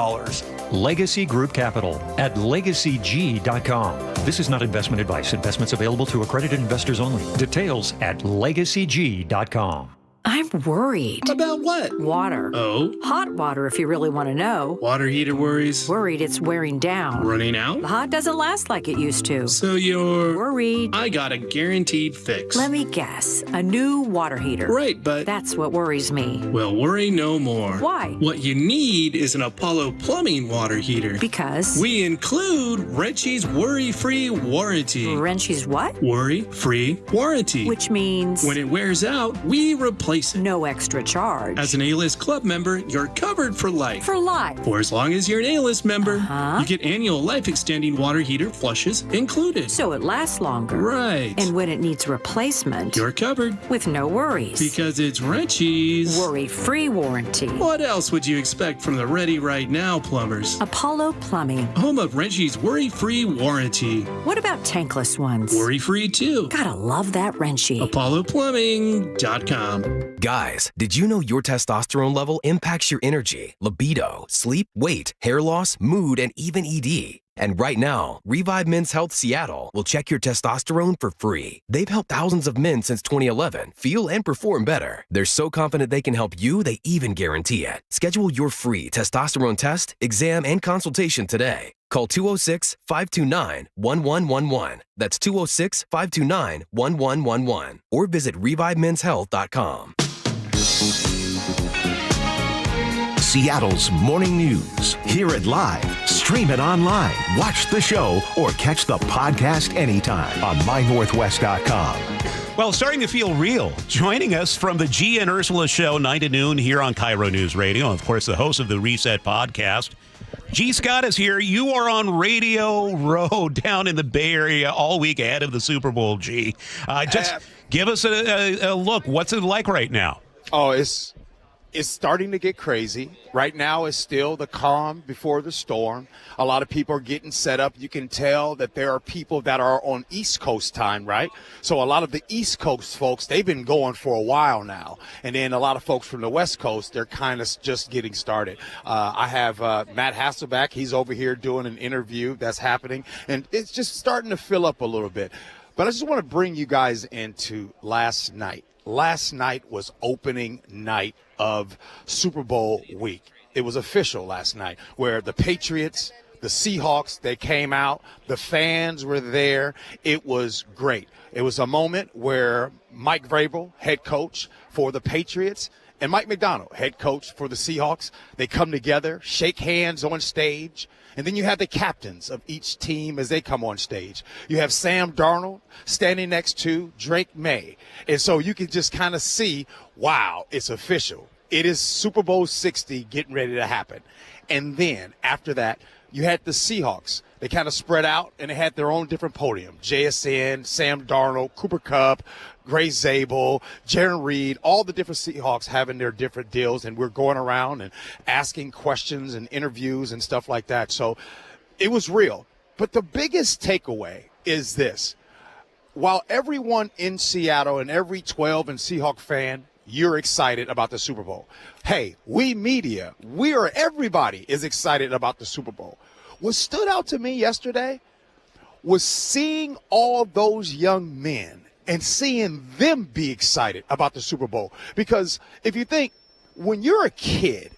Legacy Group Capital at legacyg.com. This is not investment advice. Investments available to accredited investors only. Details at legacyg.com. I'm worried. About what? Water. Oh? Hot water, if you really want to know. Water heater worries? Worried it's wearing down. Running out? The hot doesn't last like it used to. So you're... Worried. I got a guaranteed fix. Let me guess. A new water heater. Right, but... That's what worries me. Well, worry no more. Why? What you need is an Apollo Plumbing water heater. Because? We include Wrenchy's worry-free warranty. Wrenchy's what? Worry-free warranty. Which means? When it wears out, we replace it. No extra charge. As an A-List Club member, you're covered for life. For life? For as long as you're an A-List member. You get annual life-extending water heater flushes included. So it lasts longer. Right. And when it needs replacement, you're covered. With no worries. Because it's Wrenchy's worry-free warranty. What else would you expect from the Ready Right Now plumbers? Apollo Plumbing. Home of Wrenchy's worry-free warranty. What about tankless ones? Worry-free too. Gotta love that Wrenchy. ApolloPlumbing.com. Guys, did you know your testosterone level impacts your energy, libido, sleep, weight, hair loss, mood, and even ED? And right now, Revive Men's Health Seattle will check your testosterone for free. They've helped thousands of men since 2011 feel and perform better. They're so confident they can help you, they even guarantee it. Schedule your free testosterone test, exam, and consultation today. Call 206-529-1111. That's 206-529-1111. Or visit ReviveMen'sHealth.com. Seattle's Morning News. Hear it live, stream it online, watch the show, or catch the podcast anytime on mynorthwest.com. Well, starting to feel real. Joining us from the G and Ursula Show, 9 to noon here on KIRO Newsradio. Of course, the host of the Reset podcast. G. Scott is here. You are on Radio Row down in the Bay Area all week ahead of the Super Bowl, G. Just give us a look. What's it like right now? Oh, it's starting to get crazy. Right now it's still the calm before the storm. A lot of people are getting set up. You can tell that there are people that are on East Coast time, right? So a lot of the East Coast folks, they've been going for a while now. And then a lot of folks from the West Coast, they're kind of just getting started. I have Matt Hasselbeck. He's over here doing an interview that's happening. And it's just starting to fill up a little bit. But I just want to bring you guys into last night. Last night was opening night of Super Bowl week. It was official last night where the Patriots, the Seahawks, they came out. The fans were there. It was great. It was a moment where Mike Vrabel, head coach for the Patriots, and Mike McDonald, head coach for the Seahawks, they come together, shake hands on stage. And then you have the captains of each team as they come on stage. You have Sam Darnold standing next to Drake May. And so you can just kind of see, wow, it's official. It is Super Bowl 60 getting ready to happen. And then after that, you had the Seahawks. They kind of spread out, and they had their own different podium. JSN, Sam Darnold, Cooper Kupp, Gray Zabel, Jaron Reed, all the different Seahawks having their different deals, and we're going around and asking questions and interviews and stuff like that. So it was real. But the biggest takeaway is this. While everyone in Seattle and every 12 and Seahawk fan, you're excited about the Super Bowl. Hey, we media, everybody is excited about the Super Bowl. What stood out to me yesterday was seeing all those young men and seeing them be excited about the Super Bowl. Because if you think, when you're a kid,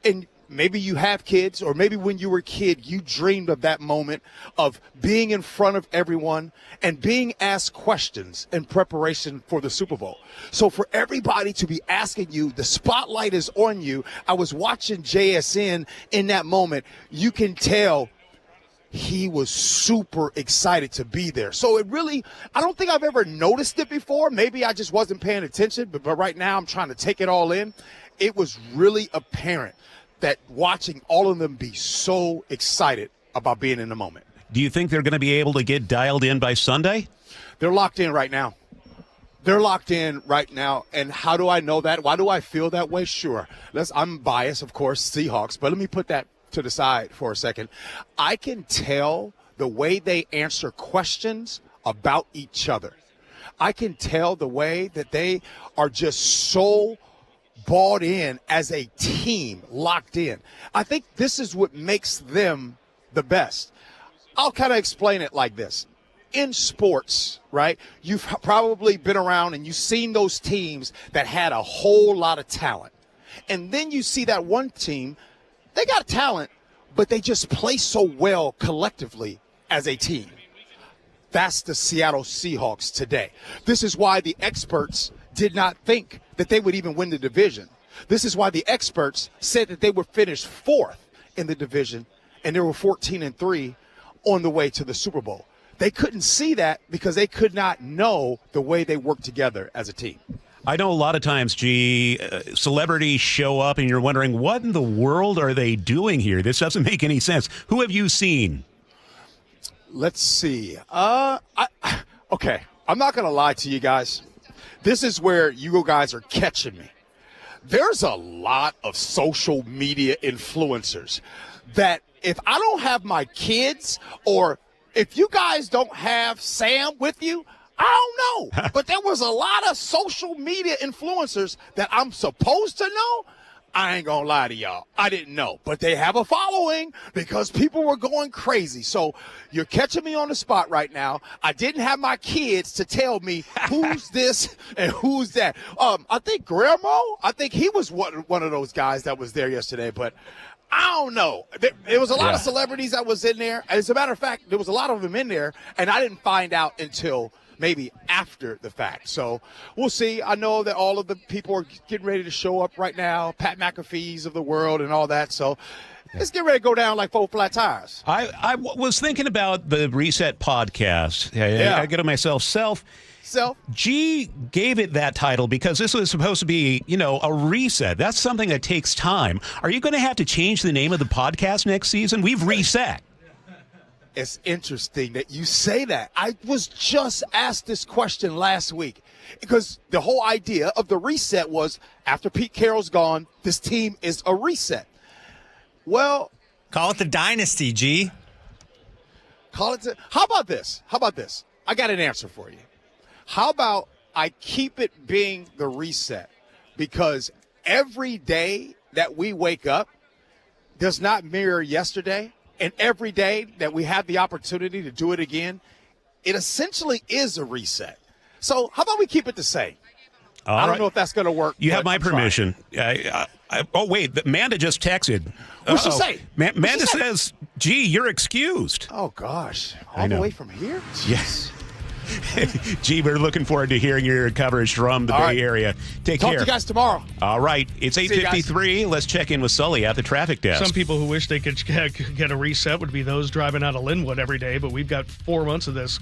and maybe you have kids, or maybe when you were a kid, you dreamed of that moment of being in front of everyone and being asked questions in preparation for the Super Bowl. So for everybody to be asking you, the spotlight is on you. I was watching JSN in that moment. You can tell he was super excited to be there. So it really, I don't think I've ever noticed it before. Maybe I just wasn't paying attention, but right now I'm trying to take it all in. It was really apparent that watching all of them be so excited about being in the moment. Do you think they're going to be able to get dialed in by Sunday? They're locked in right now. They're locked in right now. And how do I know that? Why do I feel that way? Sure. I'm biased, of course, Seahawks, but let me put that to the side for a second. I can tell the way they answer questions about each other. I can tell the way that they are just so bought in as a team, locked in. I think this is what makes them the best. I'll kind of explain it like this. In sports, right, you've probably been around and you've seen those teams that had a whole lot of talent. And then you see that one team, they got talent, but they just play so well collectively as a team. That's the Seattle Seahawks today. This is why the experts did not think that they would even win the division. This is why the experts said that they would finish fourth in the division, and they were 14-3 on the way to the Super Bowl. They couldn't see that because they could not know the way they work together as a team. I know a lot of times, celebrities show up and you're wondering, what in the world are they doing here? This doesn't make any sense. Who have you seen? Let's see. Okay, I'm not going to lie to you guys. This is where you guys are catching me. There's a lot of social media influencers that if I don't have my kids, or if you guys don't have Sam with you, I don't know. But there was a lot of social media influencers that I'm supposed to know. I ain't gonna lie to y'all, I didn't know. But they have a following because people were going crazy. So you're catching me on the spot right now. I didn't have my kids to tell me who's this and who's that. I think Guillermo, he was one of those guys that was there yesterday, but I don't know. There was a lot of celebrities that was in there. As a matter of fact, there was a lot of them in there, and I didn't find out until maybe after the fact. So we'll see. I know that all of the people are getting ready to show up right now, Pat McAfee's of the world and all that. So let's get ready to go down like 4 flat tires. I was thinking about the Reset podcast. I get to myself, Self. G gave it that title because this was supposed to be, a reset. That's something that takes time. Are you going to have to change the name of the podcast next season? We've reset. It's interesting that you say that. I was just asked this question last week because the whole idea of the reset was after Pete Carroll's gone, this team is a reset. Well, call it the dynasty, G. How about this? I got an answer for you. How about I keep it being the reset? Because every day that we wake up does not mirror yesterday. And every day that we have the opportunity to do it again, it essentially is a reset. So how about we keep it the same? I don't know if that's going to work. You have my permission. Oh, wait. Manda just texted. What's she say? Manda says, gee, you're excused. Oh, gosh. All the way from here? Yes. Gee, we're looking forward to hearing your coverage from the Bay Area. Take care. Talk to you guys tomorrow. All right. It's 8:53. Let's check in with Sully at the traffic desk. Some people who wish they could get a reset would be those driving out of Linwood every day, but we've got 4 months of this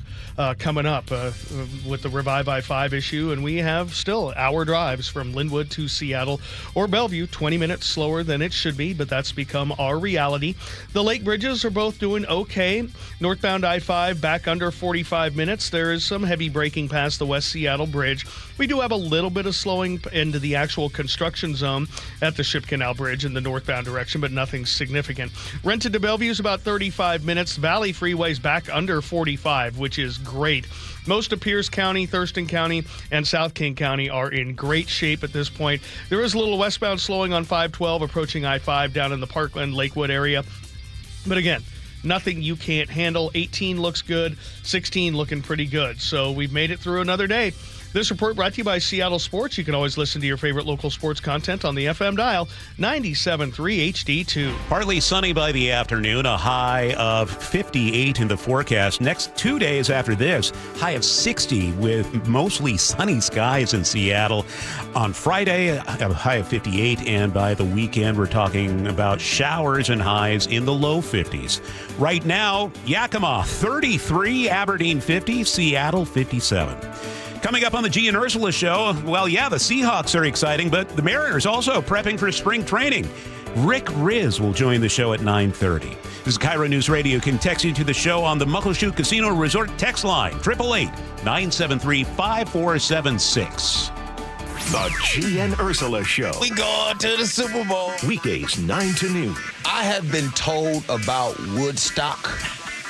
coming up with the Revive I-5 issue, and we have still hour drives from Linwood to Seattle or Bellevue, 20 minutes slower than it should be, but that's become our reality. The Lake Bridges are both doing okay. Northbound I-5 back under 45 minutes. There is some heavy braking past the West Seattle Bridge. We do have a little bit of slowing into the actual construction zone at the Ship Canal Bridge in the northbound direction, but nothing significant. Renton to Bellevue is about 35 minutes. Valley Freeway's back under 45, which is great. Most of Pierce County, Thurston County, and South King County are in great shape at this point. There is a little westbound slowing on 512 approaching I-5 down in the Parkland, Lakewood area. But again, nothing you can't handle. 18 looks good, 16 looking pretty good. So we've made it through another day. This report brought to you by Seattle Sports. You can always listen to your favorite local sports content on the FM dial, 97.3 HD2. Partly sunny by the afternoon, a high of 58 in the forecast. Next 2 days after this, high of 60 with mostly sunny skies in Seattle. On Friday, a high of 58, and by the weekend, we're talking about showers and highs in the low 50s. Right now, Yakima 33, Aberdeen 50, Seattle 57. Coming up on the G and Ursula show, well, yeah, the Seahawks are exciting, but the Mariners also prepping for spring training. Rick Riz will join the show at 9:30. This is KIRO News Radio. You can text into the show on the Muckleshoot Casino Resort text line, 888-973-5476. The G and Ursula Show. We going to the Super Bowl. Weekdays 9 to noon. I have been told about Woodstock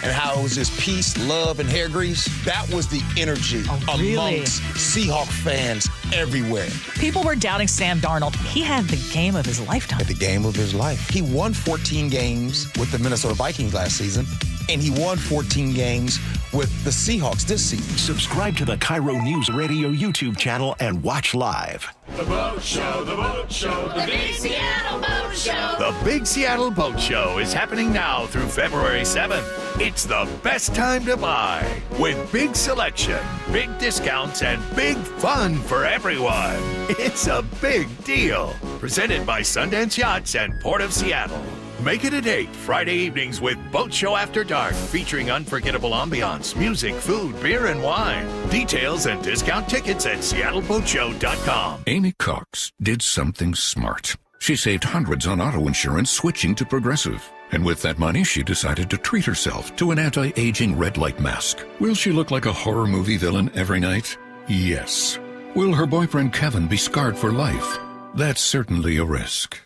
and how it was just peace, love, and hair grease. That was the energy amongst Seahawk fans everywhere. People were doubting Sam Darnold. He had the game of his lifetime. At the game of his life. He won 14 games with the Minnesota Vikings last season, and he won 14 games with the Seahawks this season. Subscribe to the KIRO Newsradio YouTube channel and watch live. The Boat Show, the Boat Show, the Big Seattle Boat Show. The Big Seattle Boat Show is happening now through February 7th. It's the best time to buy, with big selection, big discounts, and big fun for everyone. It's a big deal. Presented by Sundance Yachts and Port of Seattle. Make it a date Friday evenings with Boat Show After Dark, featuring unforgettable ambiance, music, food, beer, and wine. Details and discount tickets at seattleboatshow.com. Amy Cox did something smart. She saved hundreds on auto insurance switching to Progressive. And with that money, she decided to treat herself to an anti-aging red light mask. Will she look like a horror movie villain every night? Yes. Will her boyfriend Kevin be scarred for life? That's certainly a risk.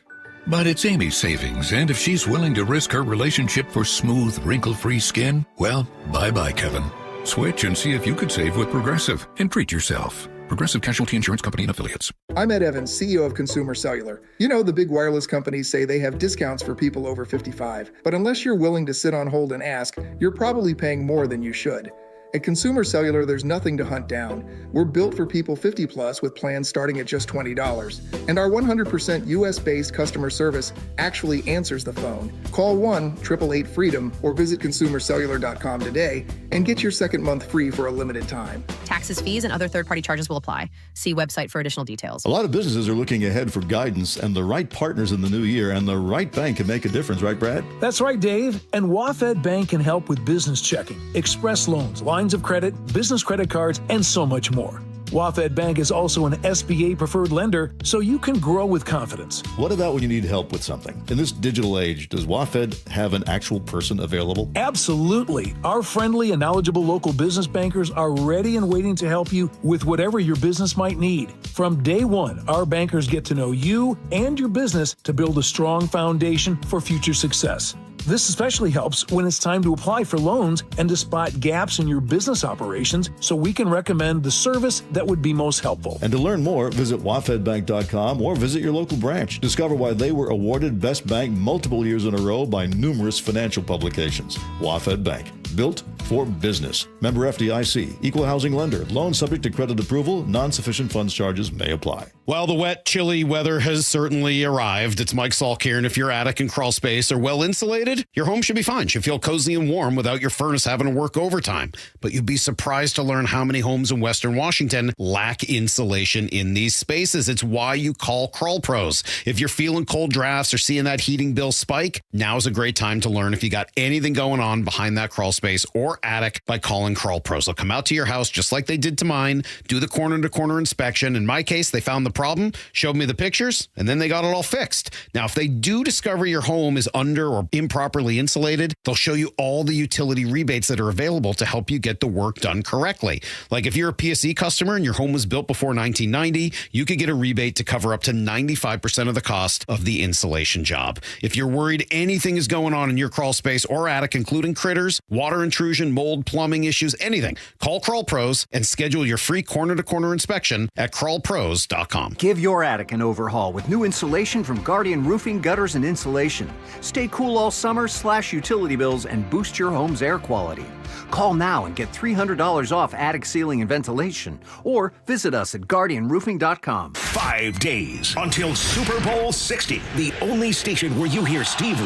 But it's Amy's savings, and if she's willing to risk her relationship for smooth, wrinkle-free skin, well, bye-bye, Kevin. Switch and see if you could save with Progressive, and treat yourself. Progressive Casualty Insurance Company and Affiliates. I'm Ed Evans, CEO of Consumer Cellular. You know, the big wireless companies say they have discounts for people over 55. But unless you're willing to sit on hold and ask, you're probably paying more than you should. At Consumer Cellular, there's nothing to hunt down. We're built for people 50 plus with plans starting at just $20. And our 100% US-based customer service actually answers the phone. Call 1-888-FREEDOM or visit consumercellular.com today and get your second month free for a limited time. Taxes, fees, and other third-party charges will apply. See website for additional details. A lot of businesses are looking ahead for guidance and the right partners in the new year, and the right bank can make a difference, right, Brad? That's right, Dave. And WaFd Bank can help with business checking, express loans, lines of credit, business credit cards, and so much more. WaFd Bank is also an SBA preferred lender, so you can grow with confidence. What about when you need help with something? In this digital age, does WaFd have an actual person available? Absolutely. Our friendly and knowledgeable local business bankers are ready and waiting to help you with whatever your business might need. From day one, our bankers get to know you and your business to build a strong foundation for future success. This especially helps when it's time to apply for loans and to spot gaps in your business operations, so we can recommend the service that would be most helpful. And to learn more, visit wafedbank.com or visit your local branch. Discover why they were awarded Best Bank multiple years in a row by numerous financial publications. WaFd Bank, built for business. Member FDIC, equal housing lender. Loan subject to credit approval. Non-sufficient funds charges may apply. Well, the wet, chilly weather has certainly arrived. It's Mike Salk here, and if your attic and crawl space are well insulated, your home should be fine. Should feel cozy and warm without your furnace having to work overtime. But you'd be surprised to learn how many homes in Western Washington lack insulation in these spaces. It's why you call Crawl Pros. If you're feeling cold drafts or seeing that heating bill spike, now's a great time to learn if you got anything going on behind that crawl space or attic by calling Crawl Pros. They'll come out to your house just like they did to mine, do the corner-to-corner inspection. In my case, they found the problem, showed me the pictures, and then they got it all fixed. Now, if they do discover your home is under or improperly insulated, they'll show you all the utility rebates that are available to help you get the work done correctly. Like if you're a PSE customer and your home was built before 1990, you could get a rebate to cover up to 95% of the cost of the insulation job. If you're worried anything is going on in your crawl space or attic, including critters, water intrusion, mold, plumbing issues, anything, call Crawl Pros and schedule your free corner-to-corner inspection at crawlpros.com. Give your attic an overhaul with new insulation from Guardian Roofing, Gutters, and Insulation. Stay cool all summer summer/utility bills and boost your home's air quality. Call now and get $300 off attic ceiling and ventilation, or visit us at guardianroofing.com. 5 days until Super Bowl 60, the only station where you hear Steve